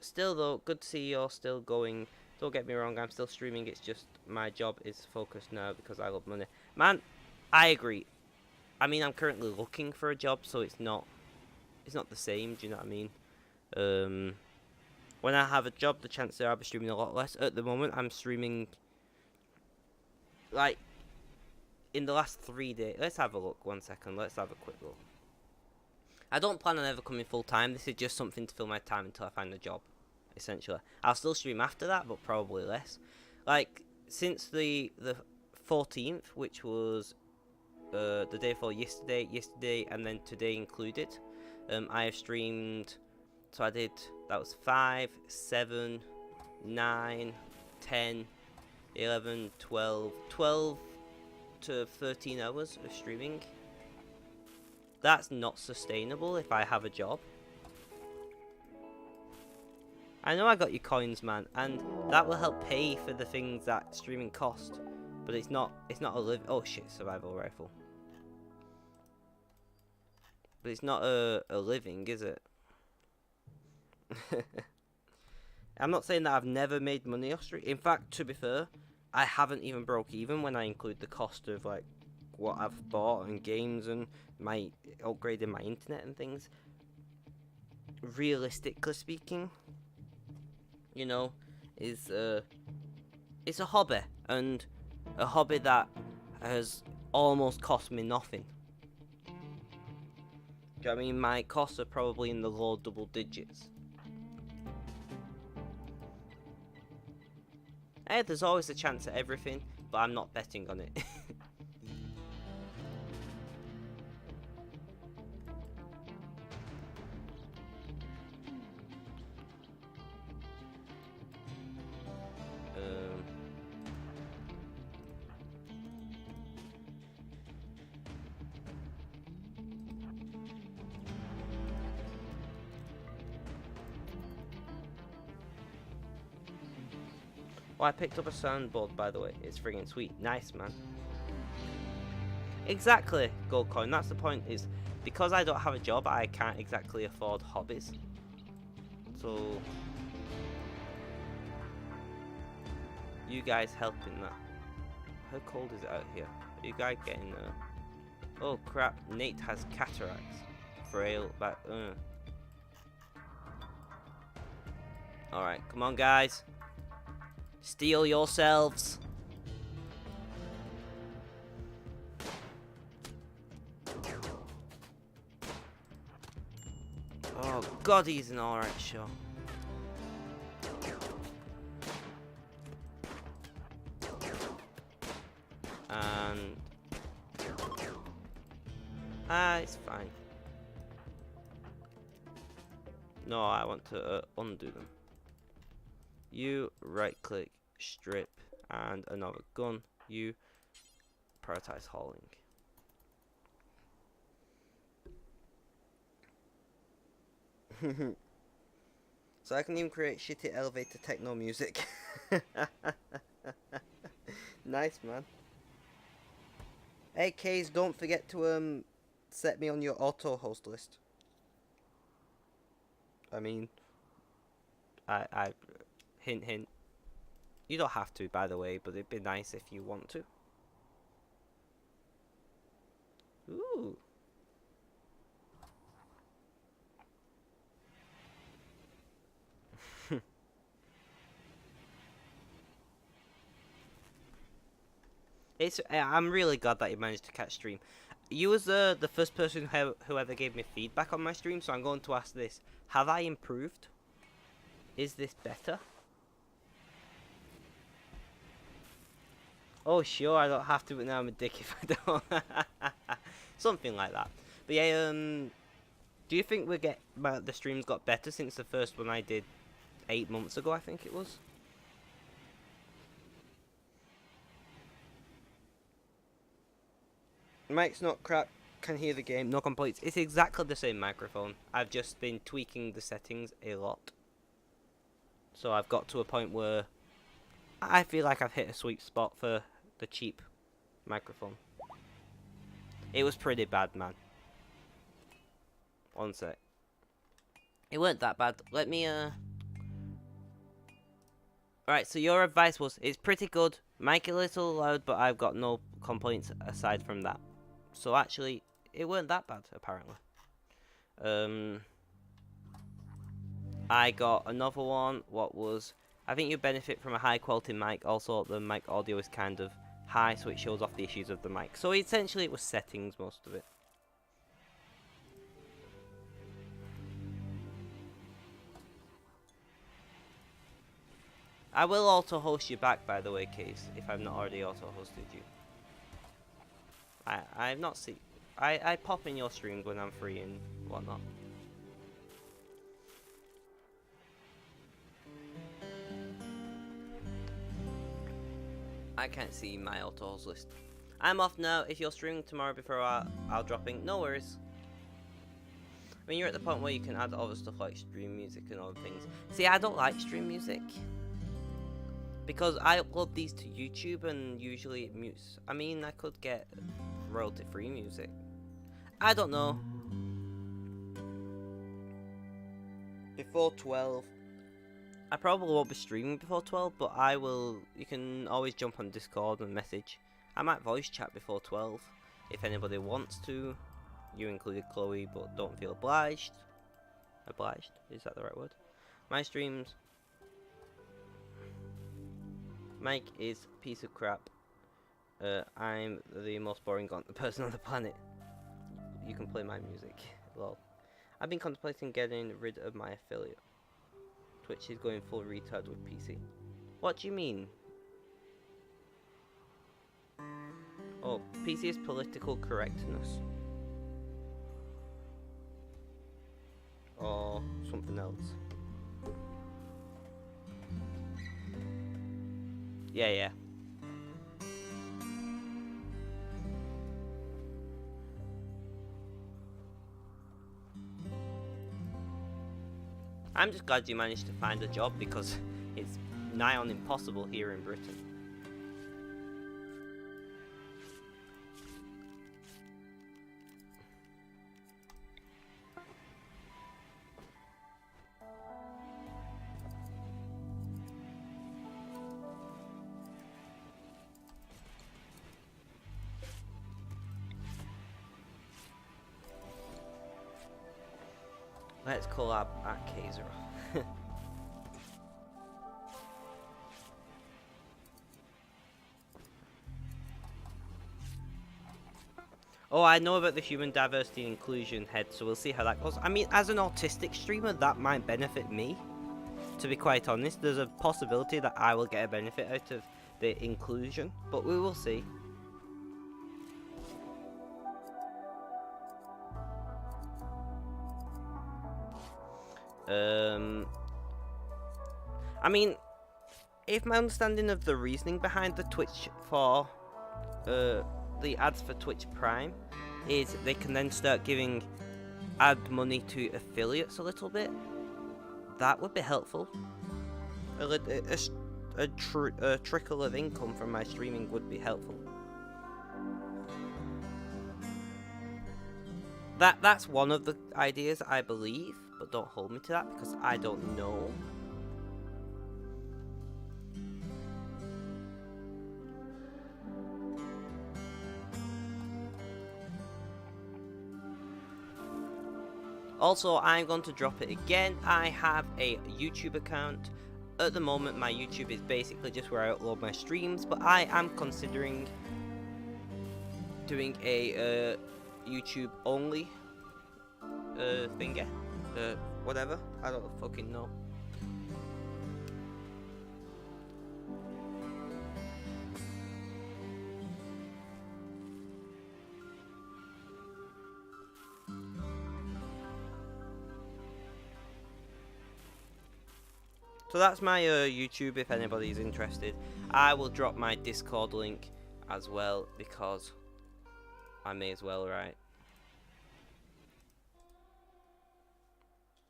Still though, good to see you're still going. Don't get me wrong, I'm still streaming. It's just my job is focused now because I love money. Man, I agree. I mean, I'm currently looking for a job, so it's not the same. Do you know what I mean? When I have a job, the chances are I'll be streaming a lot less. At the moment, I'm streaming like in the last 3 days. Let's have a look. 1 second. Let's have a quick look. I don't plan on ever coming full time. This is just something to fill my time until I find a job, essentially. I'll still stream after that, but probably less. Like, since the 14th, which was the day before yesterday, and then today included, I have streamed. So I did. That was 5, 7, 9, 10, 11, 12 to 13 hours of streaming. That's not sustainable if I have a job. I know I got your coins, man, and that will help pay for the things that streaming cost. But it's not a oh shit, survival rifle. But it's not a living, is it? I'm not saying that I've never made money off stream. In fact, to be fair, I haven't even broke even when I include the cost of like what I've bought and games and my upgrading my internet and things. Realistically speaking, you know, it's a hobby, and a hobby that has almost cost me nothing. Do you know what I mean? My costs are probably in the low double digits. Hey, there's always a chance at everything, but I'm not betting on it. Oh, I picked up a soundboard, by the way. It's friggin' sweet. Nice, man. Exactly, Gold Coin. That's the point, is because I don't have a job, I can't exactly afford hobbies. So, you guys helping that. How cold is it out here? Are you guys getting oh crap, Nate has cataracts. Frail back. Alright, come on guys. Steel yourselves. Oh god, he's an alright shot. And it's fine. No, I want to undo them. You right click, strip, and another gun. You prioritize hauling. So I can even create shitty elevator techno music. Nice, man. Hey Kays, don't forget to set me on your auto host list. I mean, I hint hint. You don't have to, by the way, but it'd be nice if you want to. Ooh. I'm really glad that you managed to catch stream. You was the first person who ever gave me feedback on my stream, so I'm going to ask this. Have I improved? Is this better? Oh sure, I don't have to, but now I'm a dick if I don't. Something like that. But yeah, do you think the streams got better since the first one I did 8 months ago, I think it was? Mic's not crap, can hear the game, no complaints. It's exactly the same microphone. I've just been tweaking the settings a lot. So I've got to a point where I feel like I've hit a sweet spot for the cheap microphone. It was pretty bad, man. One sec. It weren't that bad. Let me, Alright, so your advice was, it's pretty good. Mic a little loud, but I've got no complaints aside from that. So actually, it weren't that bad, apparently. I got another one, I think you benefit from a high quality mic. Also, the mic audio is kind of high, so it shows off the issues of the mic. So essentially, it was settings, most of it. I will auto-host you back, by the way, Case, if I've not already auto-hosted you. I've not seen... I pop in your streams when I'm free and whatnot. I can't see my auto-host list. I'm off now. If you're streaming tomorrow before I'll drop in, no worries. I mean, you're at the point where you can add other stuff like stream music and other things. See, I don't like stream music because I upload these to YouTube and usually it mutes. I mean, I could get royalty-free music. I don't know. Before 12. I probably won't be streaming before 12, but I will. You can always jump on Discord and message. I might voice chat before 12 if anybody wants to. You included Chloe, but don't feel obliged. Obliged? Is that the right word? My streams. Mike is a piece of crap. I'm the most boring person on the planet. You can play my music. Lol. I've been contemplating getting rid of my affiliate. Twitch is going full retard with PC. What do you mean? Oh, PC is political correctness. Or something else. Yeah. I'm just glad you managed to find a job because it's nigh on impossible here in Britain. Let's collab at Kaiser. Oh, I know about the human diversity and inclusion head, so we'll see how that goes. I mean, as an autistic streamer, that might benefit me. To be quite honest, there's a possibility that I will get a benefit out of the inclusion, but we will see. I mean, if my understanding of the reasoning behind the Twitch for the ads for Twitch Prime is they can then start giving ad money to affiliates a little bit, that would be helpful. A trickle of income from my streaming would be helpful. That's one of the ideas, I believe, but don't hold me to that because I don't know. Also, I'm going to drop it again. I have a YouTube account. At the moment, my YouTube is basically just where I upload my streams, but I am considering doing a YouTube only thingy. Whatever. I don't fucking know. So that's my YouTube if anybody's interested. I will drop my Discord link as well because I may as well, right?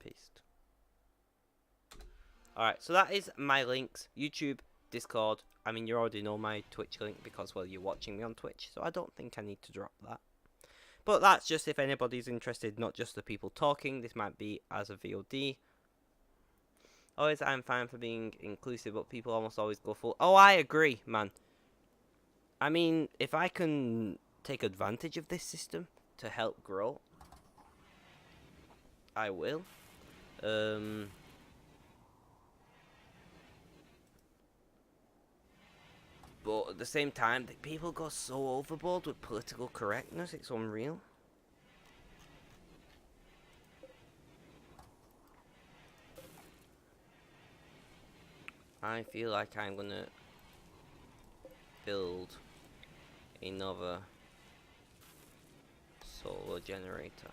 Paste. Alright, so that is my links. YouTube, Discord. I mean, you already know my Twitch link because, well, you're watching me on Twitch. So I don't think I need to drop that. But that's just if anybody's interested, not just the people talking. This might be as a VOD. Always, I'm fine for being inclusive, but people almost always go full. Oh, I agree, man. I mean, if I can take advantage of this system to help grow, I will. But at the same time, people go so overboard with political correctness, it's unreal. I feel like I'm gonna build another solar generator.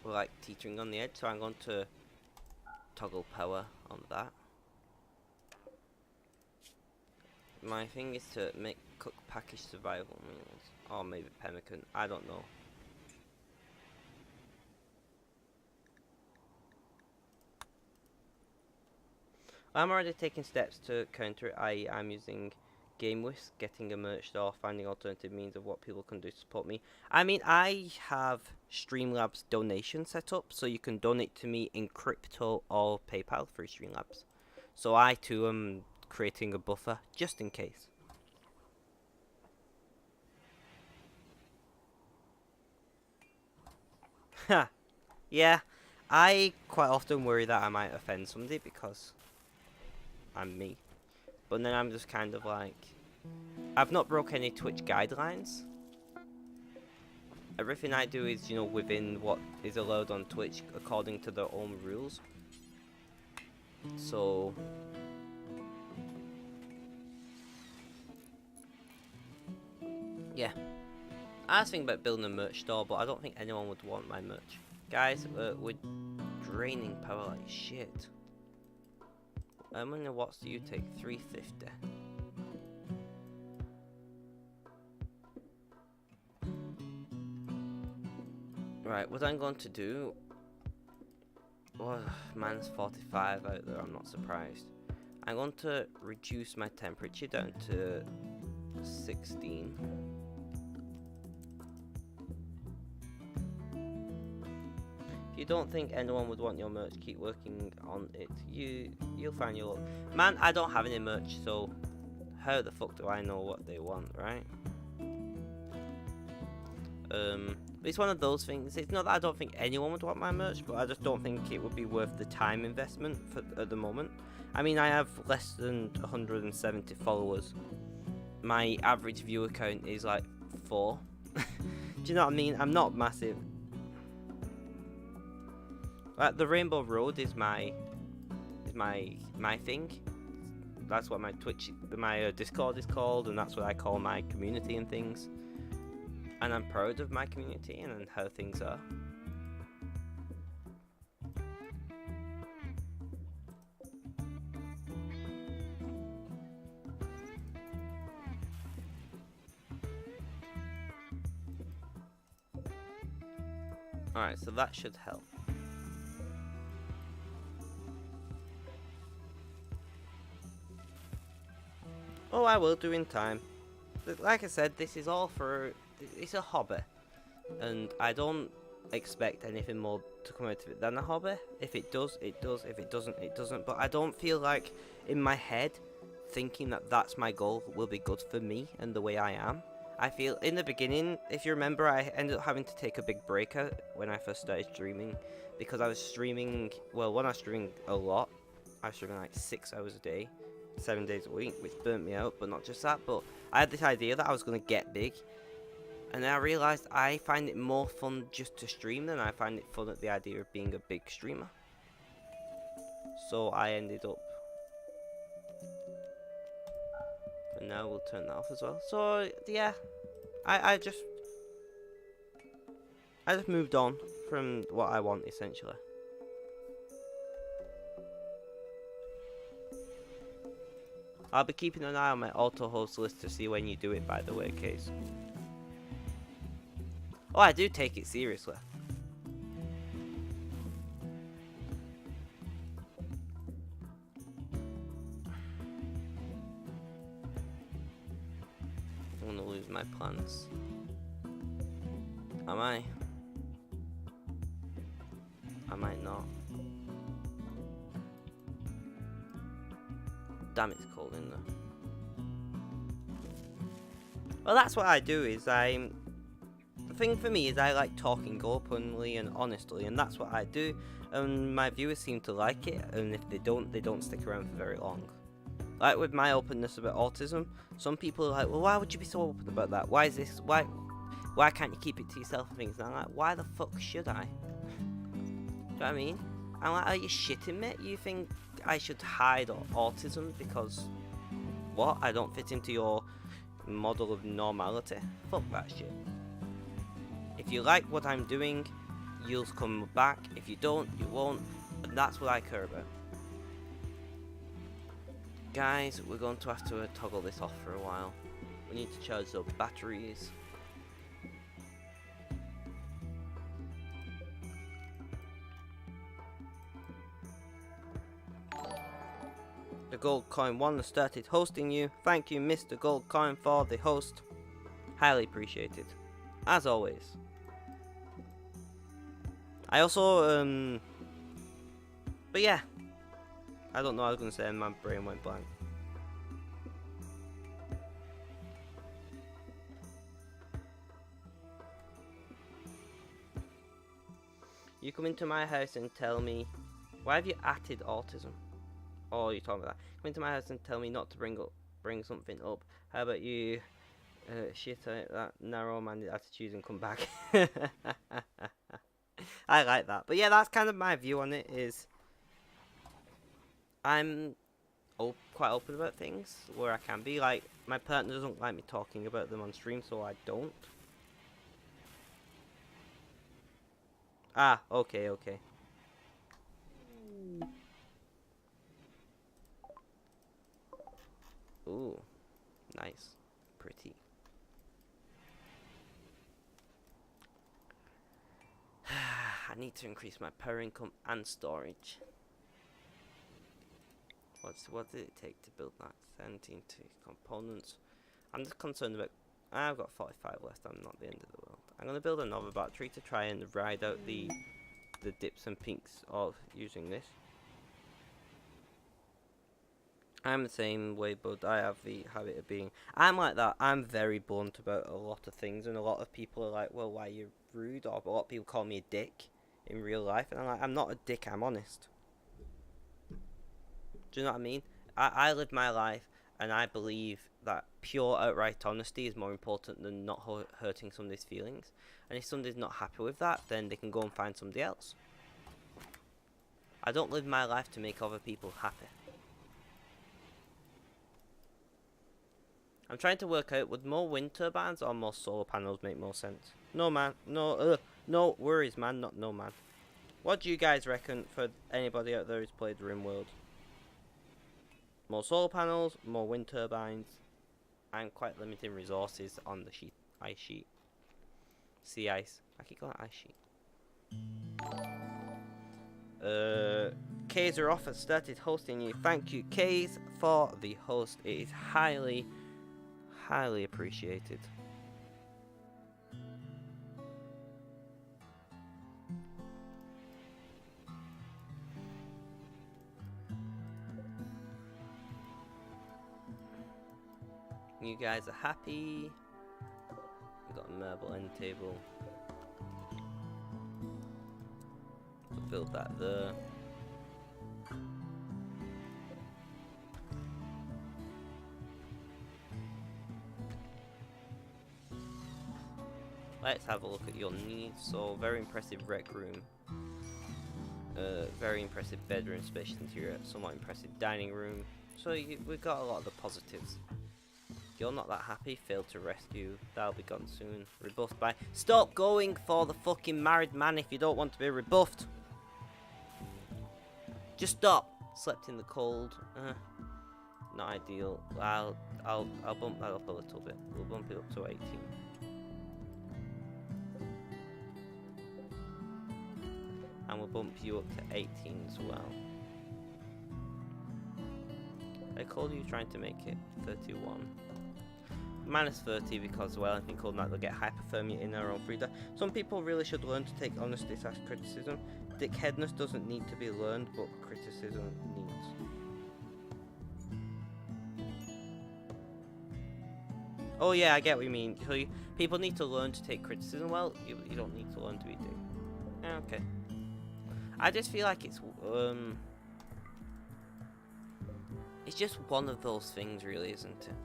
We're like teetering on the edge, so I'm going to toggle power on that. My thing is to make cook packaged survival meals, or maybe pemmican, I don't know. I'm already taking steps to counter it, i.e. I'm using game whisk, getting a merch store, finding alternative means of what people can do to support me. I mean, I have Streamlabs donation set up, so you can donate to me in crypto or PayPal through Streamlabs. So I too am creating a buffer, just in case. Ha! Yeah, I quite often worry that I might offend somebody because I'm me. But then I'm just kind of like, I've not broke any Twitch guidelines. Everything I do is, you know, within what is allowed on Twitch according to their own rules. So, yeah. I was thinking about building a merch store, but I don't think anyone would want my merch. Guys, we're draining power like shit. How many watts do you take? 350. Right, what I'm going to do... Oh, minus 45 out there, I'm not surprised. I'm going to reduce my temperature down to 16. If you don't think anyone would want your merch, keep working on it. You'll find your... Man, I don't have any merch, so how the fuck do I know what they want, right? But it's one of those things. It's not that I don't think anyone would want my merch, but I just don't think it would be worth the time investment at the moment. I mean, I have less than 170 followers. My average viewer count is like 4. Do you know what I mean? I'm not massive. Like, the Rainbow Road is my thing. That's what my Discord is called, and that's what I call my community and things. And I'm proud of my community and how things are. Alright, so that should help. Oh, I will do in time. Like I said, this is all for... It's a hobby. And I don't expect anything more to come out of it than a hobby. If it does, it does. If it doesn't, it doesn't. But I don't feel like, in my head, thinking that that's my goal will be good for me and the way I am. I feel, in the beginning, if you remember, I ended up having to take a big break out when I first started streaming. Because I was streaming, well, when I was streaming a lot, I was streaming like 6 hours a day, 7 days a week, which burnt me out. But not just that, but I had this idea that I was going to get big. And then I realised I find it more fun just to stream than I find it fun at the idea of being a big streamer. So I ended up... And now we'll turn that off as well. So, yeah. I just moved on from what I want, essentially. I'll be keeping an eye on my auto-host list to see when you do it, by the way, Case. Oh, I do take it seriously. I'm gonna lose my plants. Am I? I might not. Damn, it's cold in there. Well, that's what I do, is the thing for me is I like talking openly and honestly, and that's what I do, and my viewers seem to like it, and if they don't stick around for very long. Like with my openness about autism, some people are like, well, why would you be so open about that? Why is this, why can't you keep it to yourself and things? And I'm like, why the fuck should I? Do you know what I mean? I'm like, are you shitting me? You think I should hide autism because, what? I don't fit into your model of normality? Fuck that shit. If you like what I'm doing, you'll come back. If you don't, you won't. And that's what I care about. Guys, we're going to have to toggle this off for a while. We need to charge up batteries. The Gold Coin one has started hosting you. Thank you, Mr. Gold Coin, for the host. Highly appreciated. As always. I also, but yeah. I don't know what I was going to say and my brain went blank. You come into my house and tell me, why have you added autism? Oh, you're talking about that. Come into my house and tell me not to bring something up. How about you shit out that narrow-minded attitude and come back? I like that. But yeah, that's kind of my view on it. Is I'm quite open about things where I can be. Like, my partner doesn't like me talking about them on stream, so I don't. Ah, okay. Ooh, nice. Pretty. I need to increase my power income and storage. What did it take to build that? 17 components. I'm just concerned about... I've got 45 left, I'm not the end of the world. I'm going to build another battery to try and ride out the dips and peaks of using this. I'm the same way, bud. I have the habit of being... I'm like that. I'm very blunt about a lot of things, and a lot of people are like, well, why are you rude? Or a lot of people call me a dick in real life, and I'm like, I'm not a dick, I'm honest. Do you know what I mean? I live my life, and I believe that pure outright honesty is more important than not hurting somebody's feelings. And if somebody's not happy with that, then they can go and find somebody else. I don't live my life to make other people happy. I'm trying to work out, would more wind turbines or more solar panels make more sense? No, man. No worries, man. Not no, man. What do you guys reckon for anybody out there who's played Rimworld? More solar panels, more wind turbines. I'm quite limiting resources on the ice sheet. Sea ice. I keep calling it ice sheet. K's are off and started hosting you. Thank you, K's, for the host. It is highly appreciated. You guys are happy. We've got a marble end table. We'll build that there. Let's have a look at your needs. So, very impressive rec room. Very impressive bedroom, spacious interior, somewhat impressive dining room. So we've got a lot of the positives. You're not that happy, failed to rescue, that'll be gone soon. Rebuffed by... Stop going for the fucking married man if you don't want to be rebuffed. Just stop. Slept in the cold. Not ideal. I'll bump that up a little bit. We'll bump it up to 18. And we'll bump you up to 18 as well. How cold are you trying to make it? 31. Minus 30 because, well, anything cold than that, they'll get hypothermia in their own freezer. Some people really should learn to take honesty as criticism. Dickheadness doesn't need to be learned, but criticism needs. Oh yeah, I get what you mean. So people need to learn to take criticism. Well, you don't need to learn to be dick. Yeah, okay. I just feel like it's just one of those things, really, isn't it?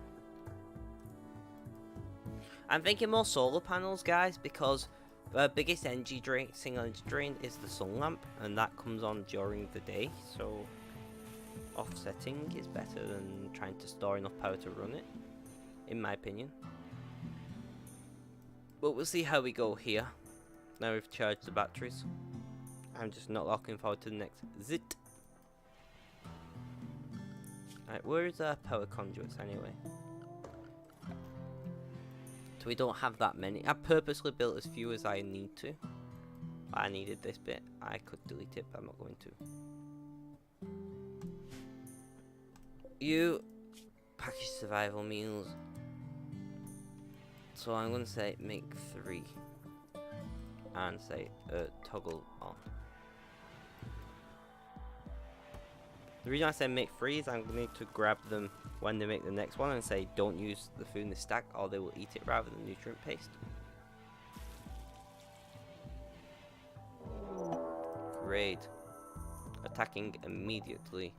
I'm thinking more solar panels, guys, because the biggest energy drain, single energy drain, is the sun lamp, and that comes on during the day. So offsetting is better than trying to store enough power to run it, in my opinion. But we'll see how we go here. Now we've charged the batteries. I'm just not looking forward to the next zit. Right, where is our power conduits anyway? So we don't have that many. I purposely built as few as I need to. I needed this bit. I could delete it, but I'm not going to. You package survival meals. So I'm gonna say make 3 and say toggle on. The reason I say make 3 is I'm gonna need to grab them when they make the next one and say don't use the food in the stack or they will eat it rather than nutrient paste. Great. Attacking immediately.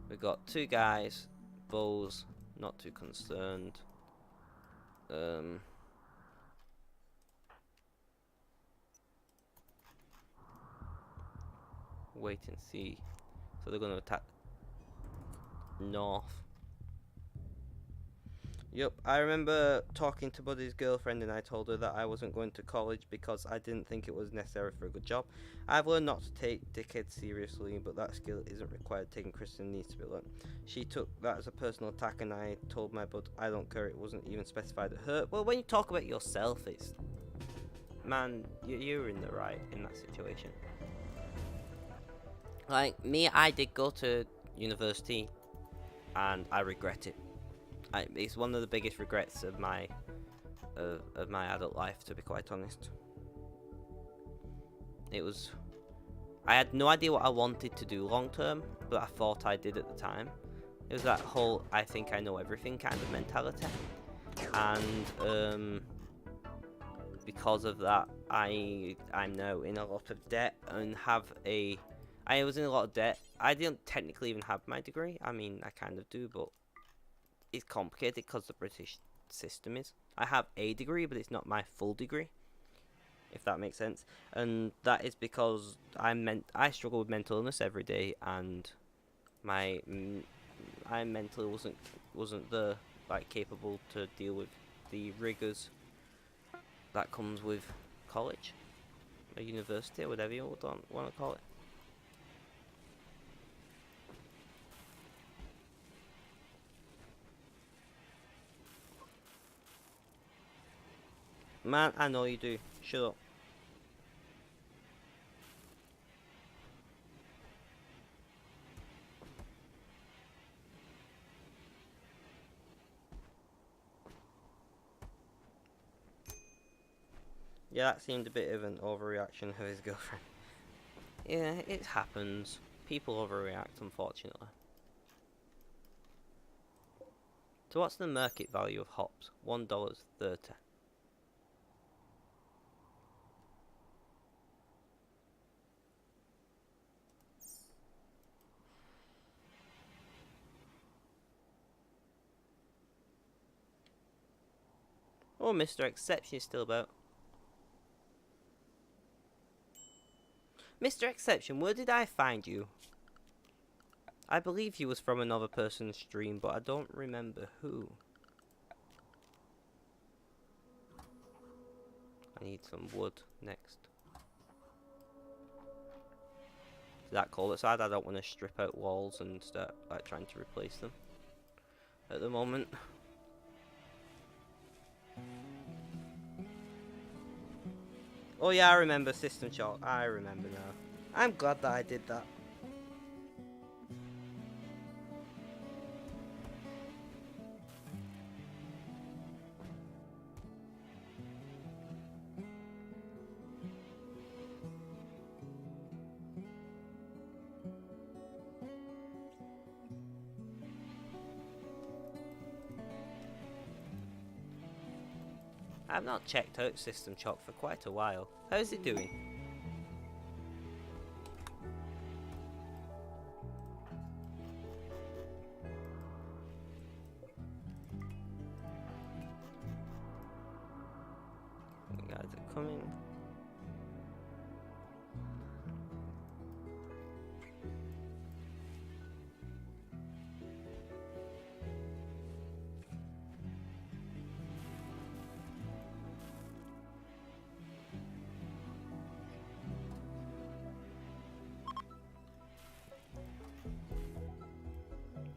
We got 2 guys, bows, not too concerned. Wait and see. So they're gonna attack north. Yep, I remember talking to Buddy's girlfriend and I told her that I wasn't going to college because I didn't think it was necessary for a good job. I've learned not to take dickheads seriously, but that skill isn't required. Taking Christian needs to be learned. She took that as a personal attack and I told my bud I don't care, it wasn't even specified at her. Well, when you talk about yourself, it's... Man, you're in the right in that situation. Like, me, I did go to university and I regret it. It's one of the biggest regrets of my adult life, to be quite honest. It was... I had no idea what I wanted to do long term, but I thought I did at the time. It was that whole I think I know everything kind of mentality. And because of that, I'm now in a lot of debt and have a... I was in a lot of debt. I didn't technically even have my degree. I mean, I kind of do, but it's complicated because the British system is. I have a degree, but it's not my full degree, if that makes sense. And that is because I struggle with mental illness every day, and I mentally wasn't capable to deal with the rigors that comes with college, or university, or whatever you want to call it. Man, I know you do. Shut up. Yeah, that seemed a bit of an overreaction of his girlfriend. Yeah, it happens. People overreact, unfortunately. So what's the market value of hops? $1.30. Oh, Mr. Exception is still about. Mr. Exception, where did I find you? I believe you was from another person's stream, but I don't remember who. I need some wood next. Is that cold outside? I don't want to strip out walls and start trying to replace them at the moment. Oh yeah, I remember System Shock. I remember now. I'm glad that I did that. I've not checked out System Shock for quite a while. How's it doing? You guys are coming.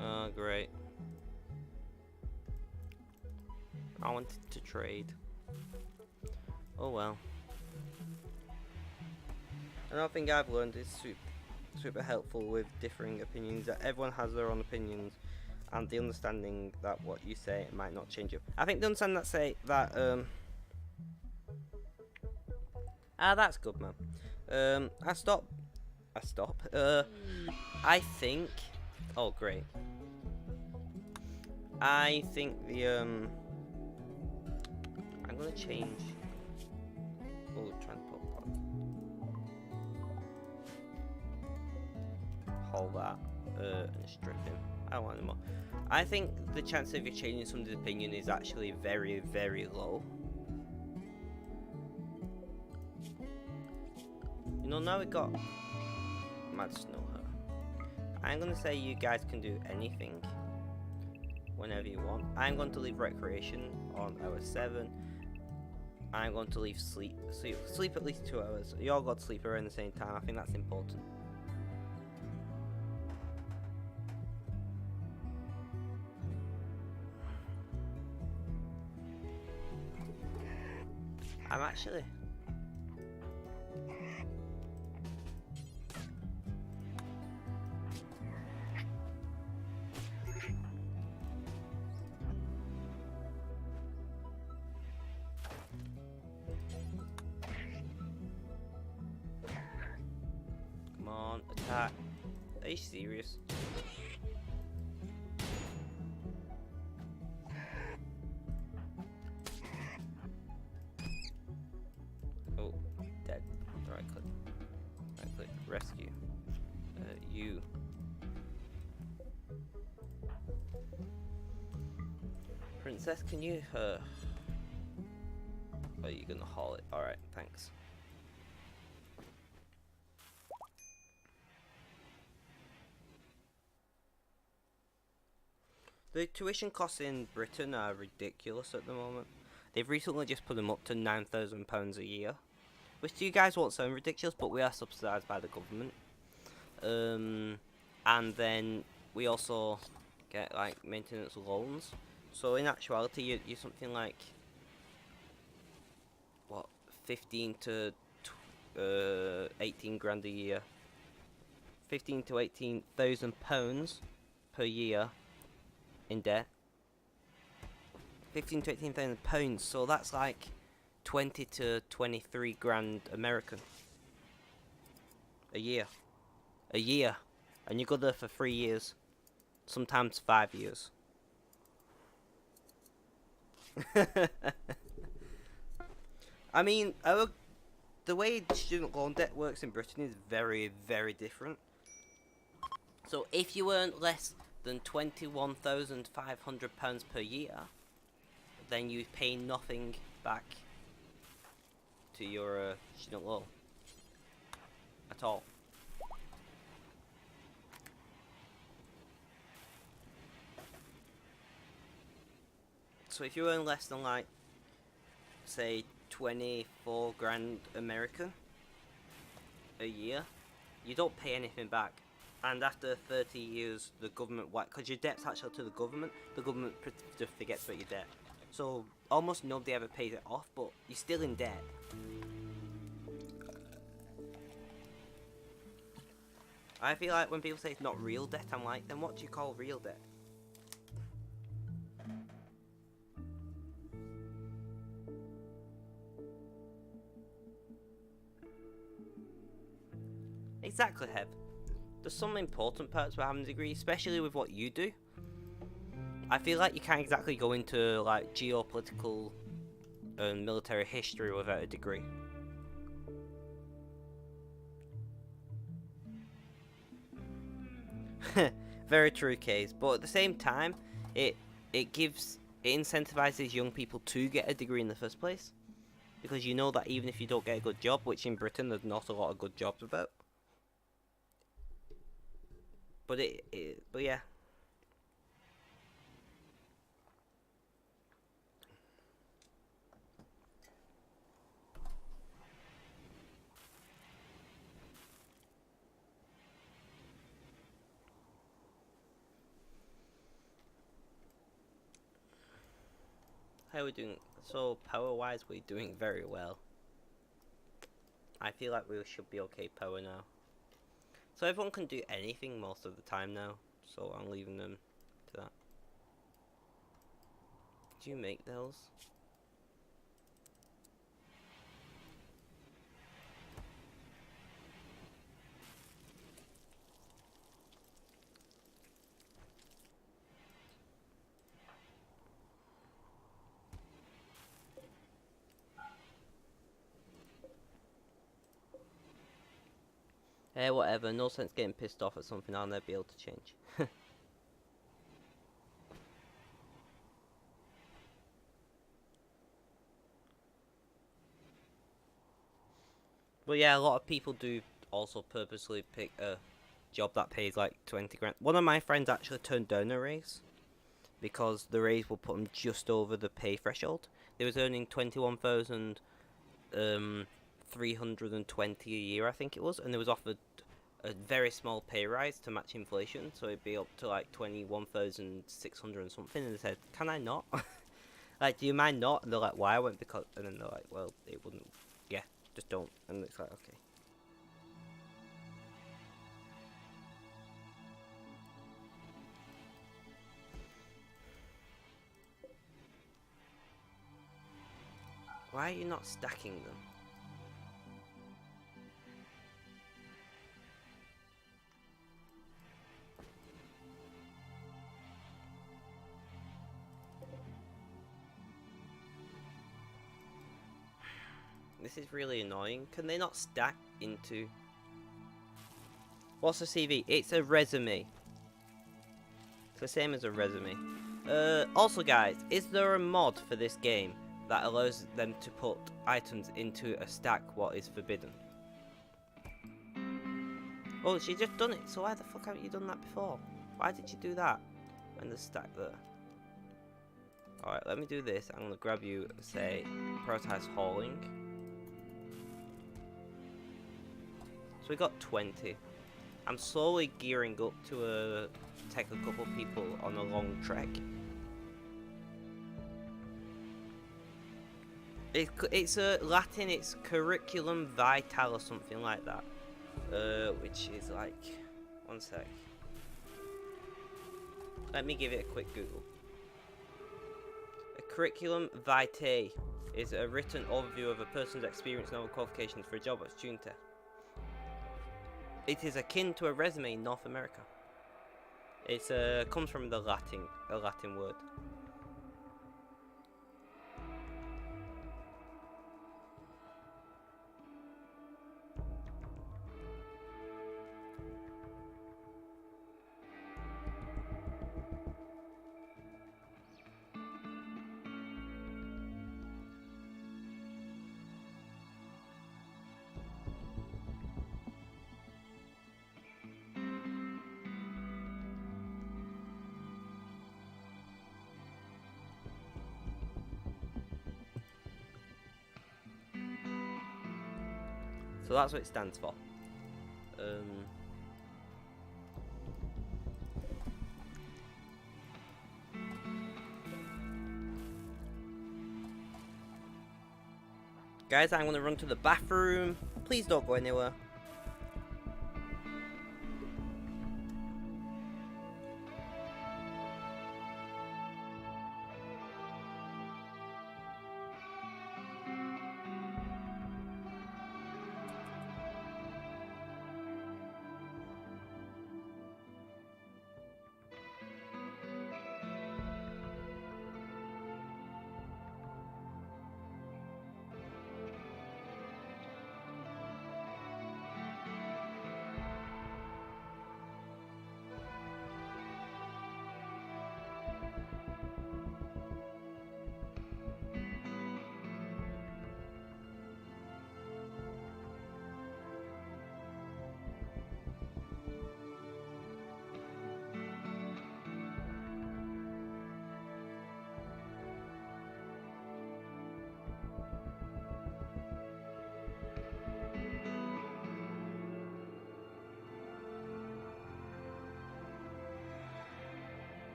Oh, great. I wanted to trade. Oh well. Another thing I've learned is super helpful with differing opinions, that everyone has their own opinions, and the understanding that what you say might not change you. I think the understanding that say that that's good, man. I stop. I think. Oh, great. I think the I'm gonna change. Oh, transport pod. Hold that. And strip him. I don't want anymore. I think the chance of you changing somebody's opinion is actually very, very low. You know, now we got Mad Snow Her. I'm gonna say you guys can do anything whenever you want. I'm going to leave recreation on hour 7. I'm going to leave sleep at least 2 hours. You all got to sleep around the same time. I think that's important. I'm actually come on, attack. Are you serious? Oh, dead. Right click. Right click. Rescue. You. Princess, can you are you gonna haul it? Alright, thanks. The tuition costs in Britain are ridiculous at the moment. They've recently just put them up to £9,000 a year, which to you guys won't sound ridiculous, but we are subsidised by the government. And then we also get like maintenance loans. So in actuality, you're something like what, 15 to 18 grand a year, 15 to 18,000 pounds per year in debt. 15 to 18,000 pounds, so that's like 20 to 23 grand American a year. And you go there for 3 years, sometimes 5 years. I mean, the way student loan debt works in Britain is very, very different. So if you earn less than £21,500 per year, then you pay nothing back to your student loan at all. So if you earn less than, like, say 24 grand American a year, you don't pay anything back. And after 30 years, the government, because your debt's actually to the government just forgets about your debt. So almost nobody ever pays it off, but you're still in debt. I feel like when people say it's not real debt, I'm like, then what do you call real debt? Exactly, Hev. There's some important parts about having a degree, especially with what you do. I feel like you can't exactly go into like geopolitical and military history without a degree. Very true, Case. But at the same time, it incentivizes young people to get a degree in the first place, because you know that even if you don't get a good job, which in Britain there's not a lot of good jobs about. But but yeah. How are we doing? So power-wise, we're doing very well. I feel like we should be okay power now. So everyone can do anything most of the time now, so I'm leaving them to that. Did you make those? Whatever, no sense getting pissed off at something I'll never be able to change. But yeah, a lot of people do also purposely pick a job that pays like 20 grand. One of my friends actually turned down a raise because the raise will put him just over the pay threshold. They was earning 21,320 a year, I think it was, and they was offered a very small pay rise to match inflation, so it'd be up to like 21,600 and something. And they said, "Can I not? Like, do you mind not?" And they're like, "Why?" I went because, and then they're like, "Well, it wouldn't. Yeah, just don't." And it's like, okay. Why are you not stacking them? This is really annoying. Can they not stack into... What's a CV? It's a resume. It's the same as a resume. Also guys, is there a mod for this game that allows them to put items into a stack what is forbidden? Oh, she just done it, so why the fuck haven't you done that before? Why did you do that? And the stack there. Alright, let me do this. I'm gonna grab you, say, prioritize hauling. So we got 20. I'm slowly gearing up to take a couple people on a long trek. It's a Latin, it's curriculum vitae or something like that. Which is like, one sec. Let me give it a quick Google. A curriculum vitae is a written overview of a person's experience and other qualifications for a job opportunity. It is akin to a resume in North America. It's comes from the Latin word. So that's what it stands for. Guys, I'm gonna run to the bathroom. Please don't go anywhere.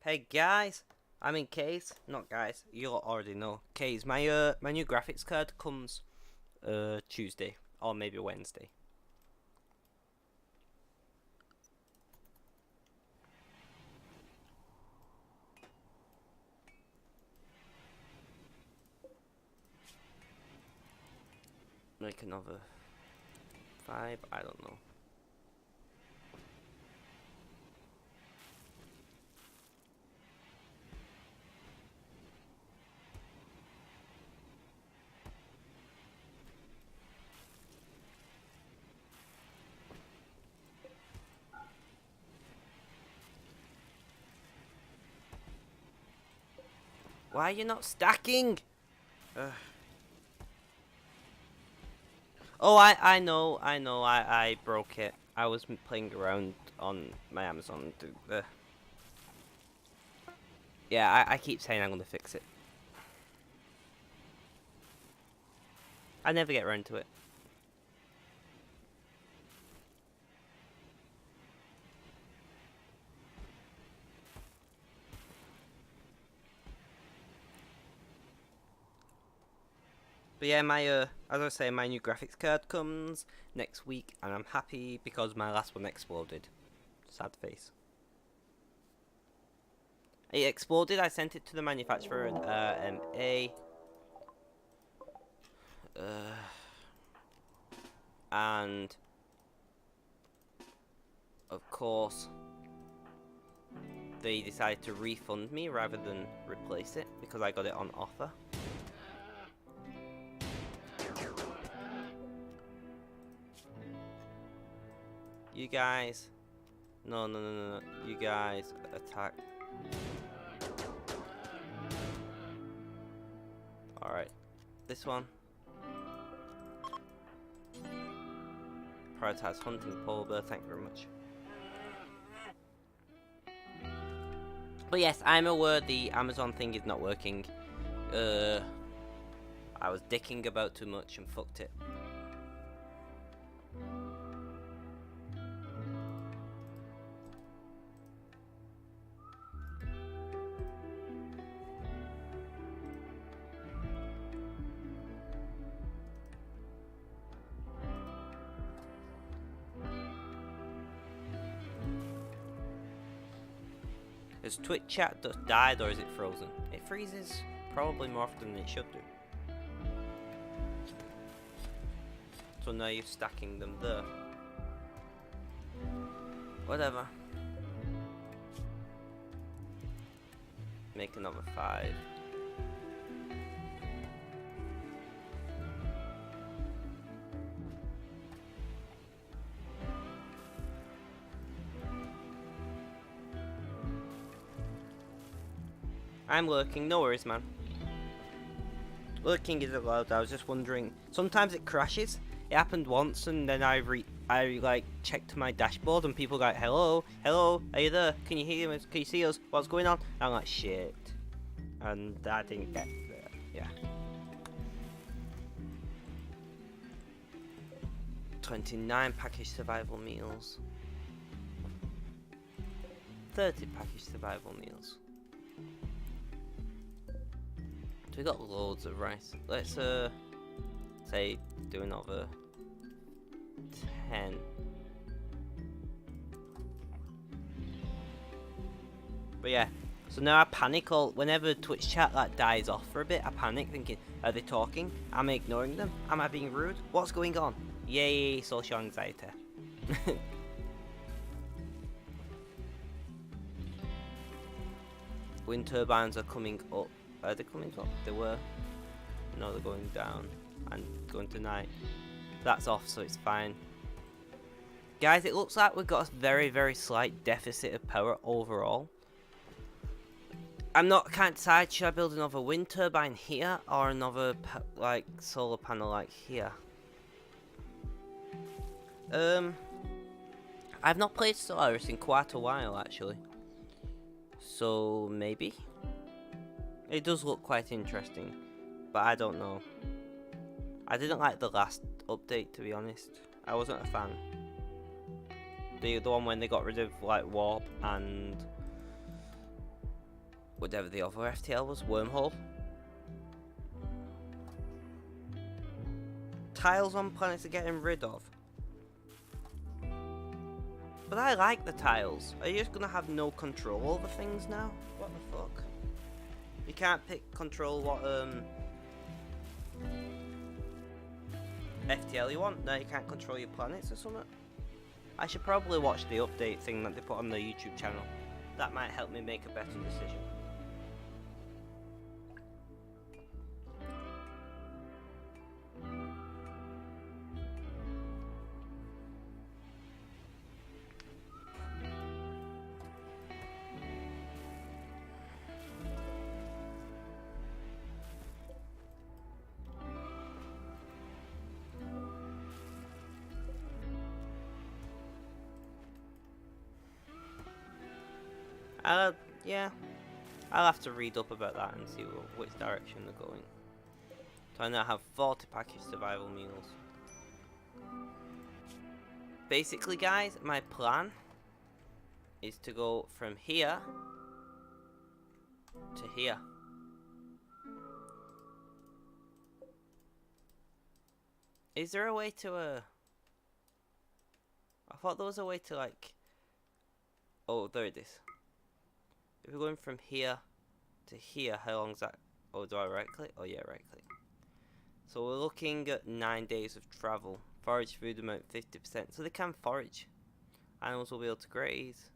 Hey guys, I'm in K's. Not guys, you already know. K's. My new graphics card comes Tuesday or maybe Wednesday. Make another 5. I don't know. Why are you not stacking? Oh, I know. I broke it. I was playing around on my Amazon. Yeah, I keep saying I'm gonna fix it. I never get around to it. But yeah, my as I say, my new graphics card comes next week, and I'm happy because my last one exploded. Sad face. It exploded. I sent it to the manufacturer and and of course they decided to refund me rather than replace it because I got it on offer. You guys, no, you guys attack. Alright, this one. Prioritize hunting polar bear, thank you very much. But yes, I'm aware the Amazon thing is not working. I was dicking about too much and fucked it. Has Twitch chat died or is it frozen? It freezes probably more often than it should do. So now you're stacking them there. Whatever. Make another 5. I'm lurking, no worries, man. Lurking is allowed. I was just wondering. Sometimes it crashes. It happened once, and then I like checked my dashboard, and people like, "Hello, are you there? Can you hear us? Can you see us? What's going on?" I'm like, "Shit," and I didn't get there. Yeah. 29 packaged survival meals. 30 packaged survival meals. We got loads of rice. Let's say do another 10. But yeah, so now I panic all whenever Twitch chat like dies off for a bit. I panic thinking, are they talking? Am I ignoring them? Am I being rude? What's going on? Yay, social anxiety. Wind turbines are coming up. Are they coming up? They were. No, they're going down and going tonight. That's off, so it's fine. Guys, it looks like we've got a very slight deficit of power overall. Can't decide, should I build another wind turbine here or another like solar panel like here? I've not played Solaris in quite a while actually. So maybe? It does look quite interesting, but I don't know. I didn't like the last update, to be honest. I wasn't a fan. The one when they got rid of like warp and whatever the other FTL was, wormhole. Tiles on planets are getting rid of. But I like the tiles. Are you just gonna have no control over things now? What the fuck? You can't pick control what FTL you want? No, you can't control your planets or something? I should probably watch the update thing that they put on the YouTube channel. That might help me make a better decision. Yeah, I'll have to read up about that and see which direction they're going. So I now have 40 packaged survival meals. Basically, guys, my plan is to go from here to here. Is there a way to I thought there was a way to like... Oh, there it is. If we're going from here to here, how long is that? Oh, do I right click? Oh yeah, right click. So we're looking at 9 days of travel. Forage food amount 50%. So they can forage. Animals will be able to graze.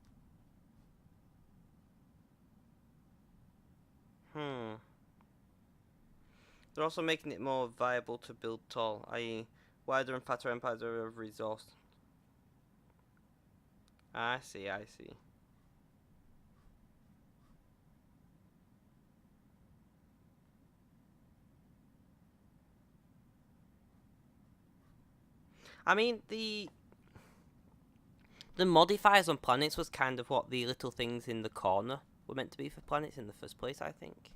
They're also making it more viable to build tall, i.e. wider and fatter empires are of resource. I see, I see. I mean, the modifiers on planets was kind of what the little things in the corner were meant to be for planets in the first place, I think.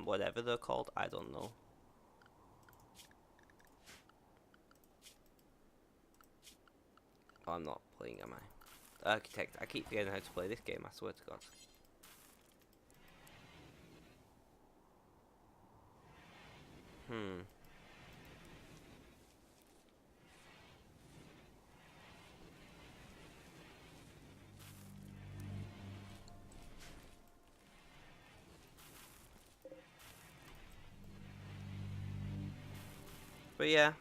Whatever they're called, I don't know. Oh, I'm not playing, am I? Architect, I keep forgetting how to play this game, I swear to God. But yeah.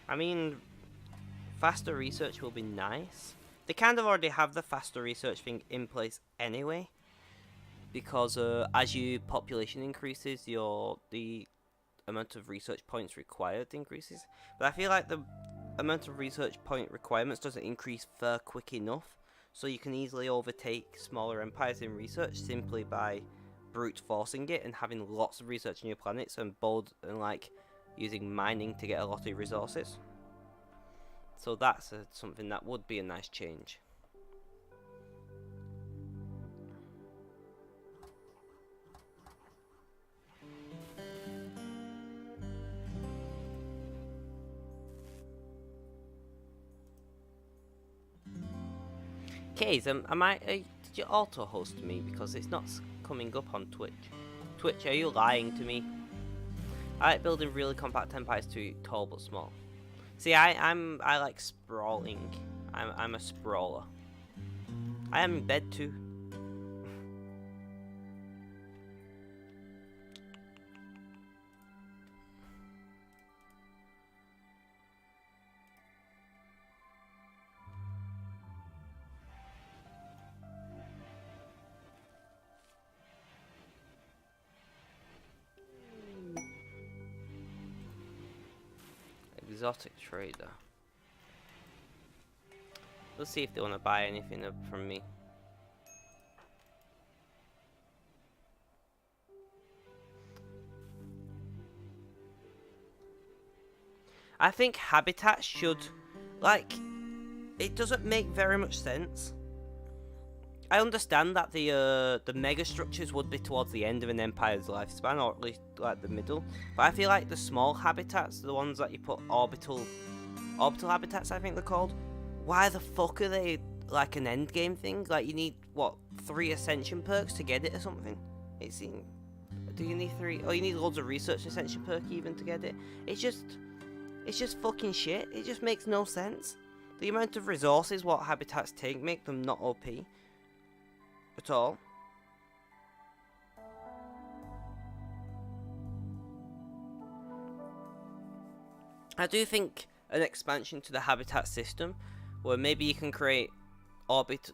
I mean, faster research will be nice. They kind of already have the faster research thing in place anyway, because as your population increases, the amount of research points required increases. But I feel like the amount of research point requirements doesn't increase far quick enough, so you can easily overtake smaller empires in research simply by brute forcing it and having lots of research on your planets and like using mining to get a lot of resources. So that's something that would be a nice change. Kays, did you auto host me because it's not coming up on Twitch? Twitch, are you lying to me? I like building really compact empires too tall but small. See, I like sprawling. I'm a sprawler. I am in bed too. Exotic trader. Let's see if they want to buy anything from me. I think habitat should, like, it doesn't make very much sense I understand that the mega structures would be towards the end of an empire's lifespan, or at least like the middle. But I feel like the small habitats, the ones that you put orbital habitats, I think they're called. Why the fuck are they like an end game thing? Like you need what 3 ascension perks to get it or something? It seems. Do you need 3? Oh, you need loads of research ascension perk even to get it. It's just fucking shit. It just makes no sense. The amount of resources what habitats take make them not OP at all. I do think an expansion to the habitat system, where maybe you can create orbit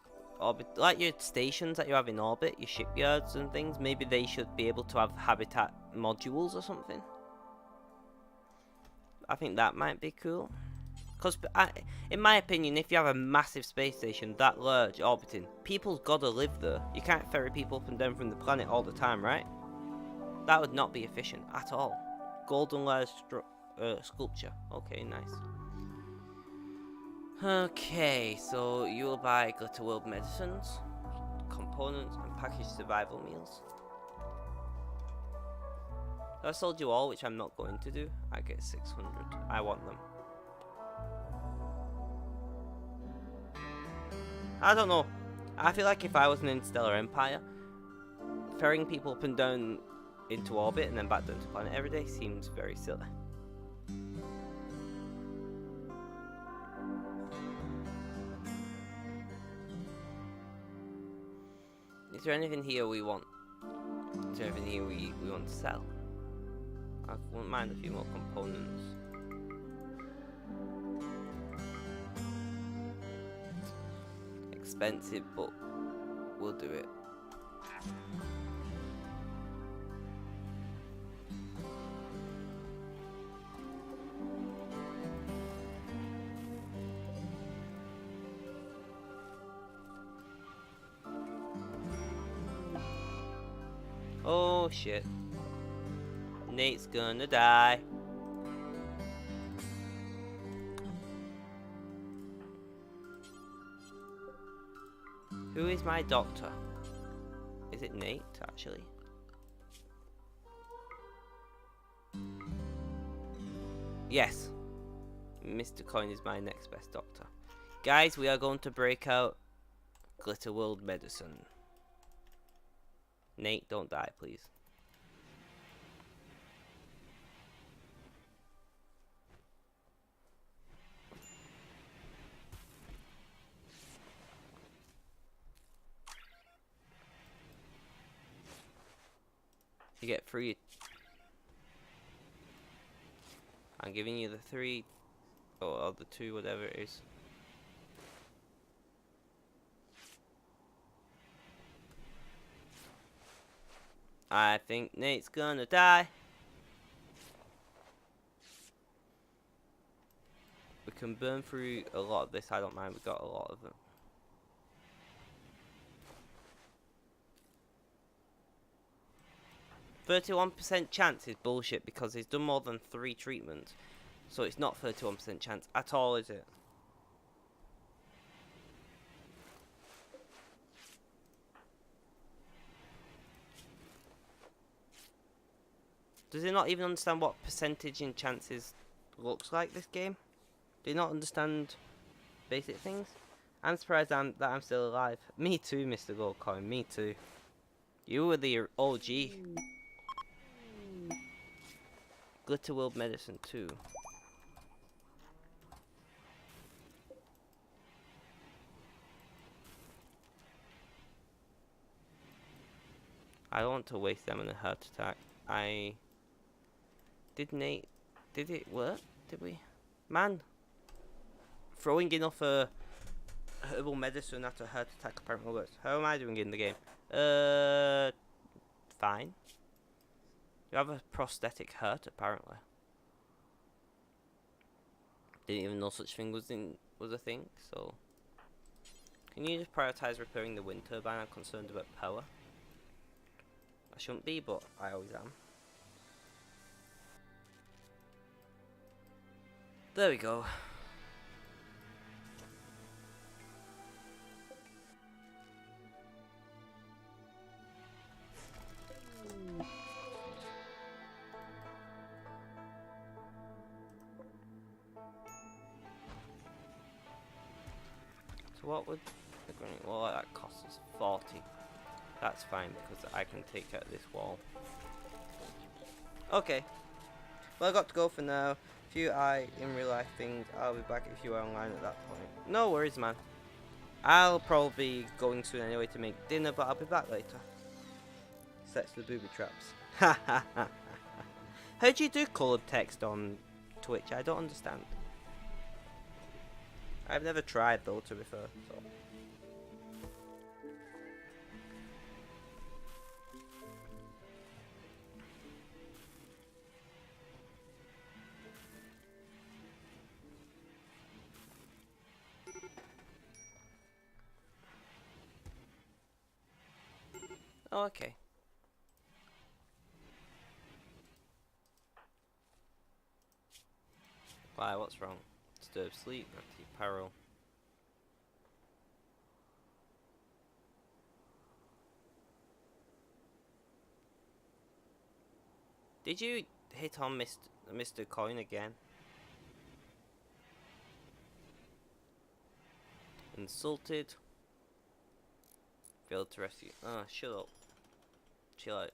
like your stations that you have in orbit, your shipyards and things. Maybe they should be able to have habitat modules or something. I think that might be cool. Because, in my opinion, if you have a massive space station that large orbiting, people's gotta live there. You can't ferry people up and down from the planet all the time, right? That would not be efficient at all. Golden layer sculpture. Okay, nice. Okay, so you will buy Glitter World medicines, components, and packaged survival meals. I sold you all, which I'm not going to do. I get 600. I want them. I don't know. I feel like if I was an Interstellar Empire, ferrying people up and down into orbit and then back down to planet every day seems very silly. Is there anything here we want? Is there anything here we want to sell? I wouldn't mind a few more components. Expensive, but we'll do it. Oh shit. Nate's gonna die. Who is my doctor? Is it Nate, actually? Yes. Mr. Coin is my next best doctor. Guys, we are going to break out Glitter World medicine. Nate, don't die, please. You get 3. I'm giving you the 3, or the 2, whatever it is. I think Nate's gonna die. We can burn through a lot of this, I don't mind, we got a lot of them. %31% chance is bullshit because he's done more than 3 treatments. So it's not 31% chance at all, is it? Does he not even understand what percentage in chances looks like this game? Do you not understand basic things? I'm surprised that I'm still alive. Me too, Mr. Goldcoin, me too. You were the OG. Glitter World medicine too. I don't want to waste them on a heart attack. Did it work? Did we? Man, throwing enough herbal medicine after a heart attack apparently works. How am I doing in the game? Fine. You have a prosthetic heart apparently. Didn't even know such thing was a thing. So, can you just prioritize repairing the wind turbine? I'm concerned about power. I shouldn't be, but I always am. There we go. what would the granite wall like that cost us? 40. That's fine because I can take out this wall. Okay. Well, I got to go for now. If you are in real life things, I'll be back if you are online at that point. No worries, man. I'll probably be going soon anyway to make dinner, but I'll be back later. Sets the booby traps. Ha ha ha. How do you do coloured text on Twitch? I don't understand. I've never tried though, to be fair. So. Oh, okay. Why, what's wrong? Disturb sleep, anti-peril. Did you hit on Mr. Coin again? Insulted. Failed to rescue. Ah, shut up. Chill out.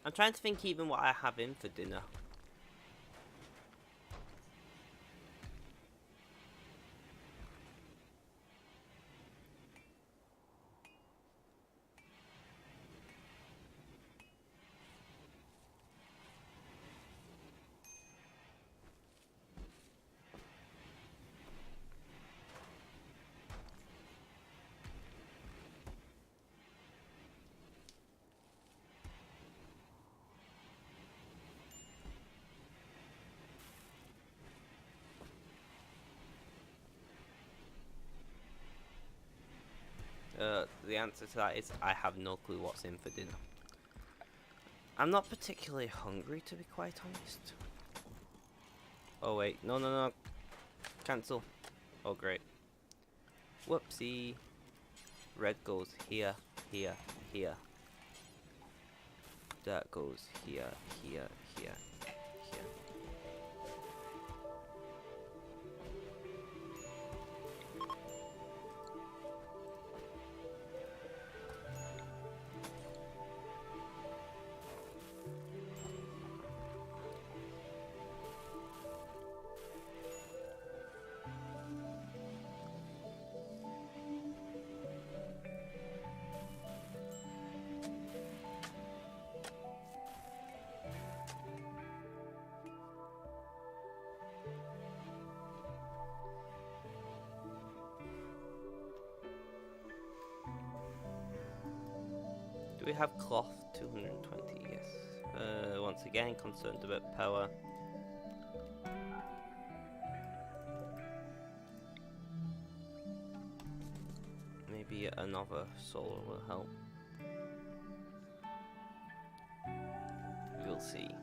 I'm trying to think even what I have in for dinner. The answer to that is I have no clue what's in for dinner. I'm not particularly hungry, to be quite honest. Oh wait, no. Cancel. Oh great. Whoopsie. Red goes here, here, here. That goes here, here, here, here. Do we have cloth? 220, yes. Once again, concerned about power. Maybe another solar will help. We'll see.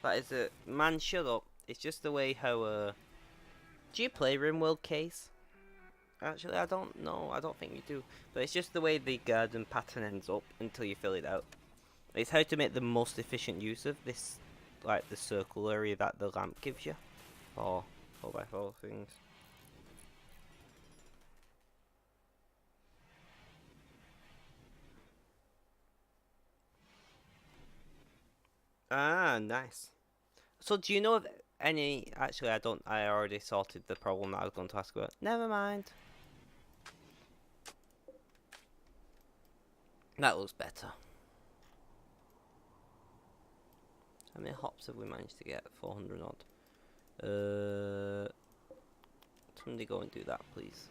That is it. Man, shut up. It's just the way how, do you play Rimworld Case? Actually, I don't know. I don't think you do. But it's just the way the garden pattern ends up until you fill it out. It's how to make the most efficient use of this, like, the circle area that the lamp gives you. For 4x4 things. Ah, nice. So do you know of any... Actually, I don't. I already sorted the problem that I was going to ask about. Never mind. That looks better. How many hops have we managed to get? 400 odd. Somebody go and do that, please.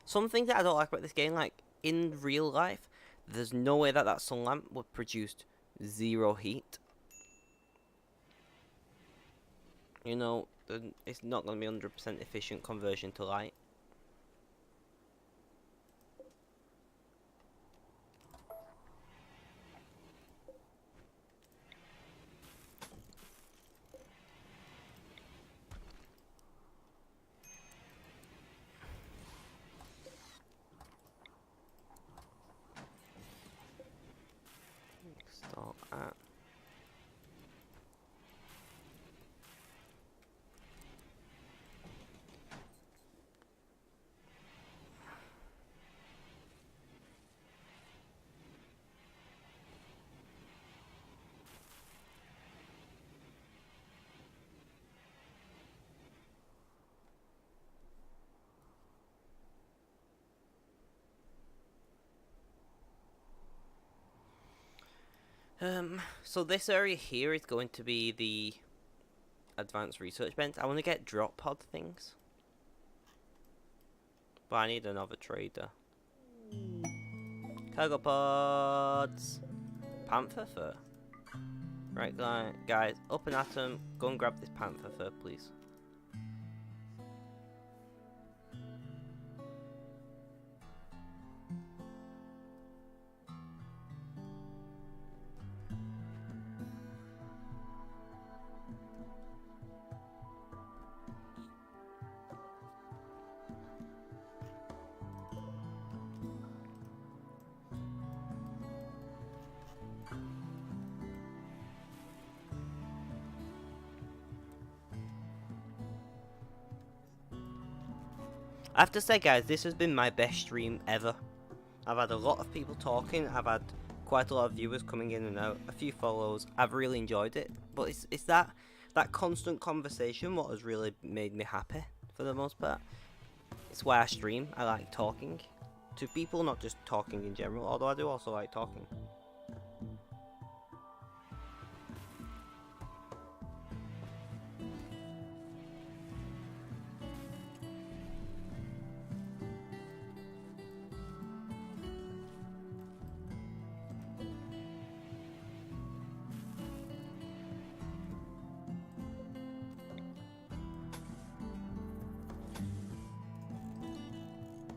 Something that I don't like about this game, like, in real life, there's no way that sun lamp would produce 0 heat. you know, it's not going to be 100% efficient conversion to light. Start at. So this area here is going to be the advanced research bench. I want to get drop pod things, but I need another trader. Cargo pods, panther fur. Right, guys, up and atom. Go and grab this panther fur, please. I have to say, guys, this has been my best stream ever. I've had a lot of people talking. I've had quite a lot of viewers coming in and out. A few follows. I've really enjoyed it. But it's that constant conversation what has really made me happy for the most part. It's why I stream. I like talking to people, not just talking in general. Although I do also like talking.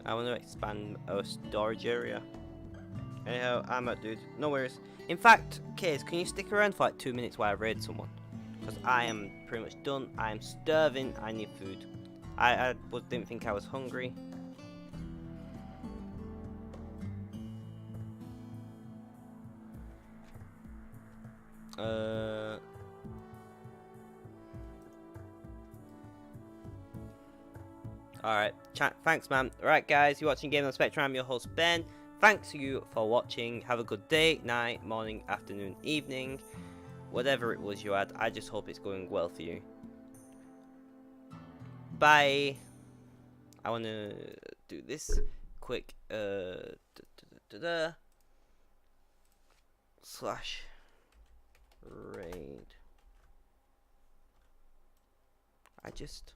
I want to expand our storage area. Anyhow, I'm out, dude. No worries. In fact, Case, can you stick around for like 2 minutes while I raid someone? Because I am pretty much done. I am starving. I need food. I didn't think I was hungry. Alright, thanks, man. Alright, guys, you're watching Game on Spectrum. I'm your host, Ben. Thanks to you for watching. Have a good day, night, morning, afternoon, evening. Whatever it was you had, I just hope it's going well for you. Bye. I want to do this quick. Slash raid. I just.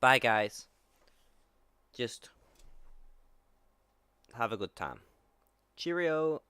Bye, guys. Just have a good time. Cheerio.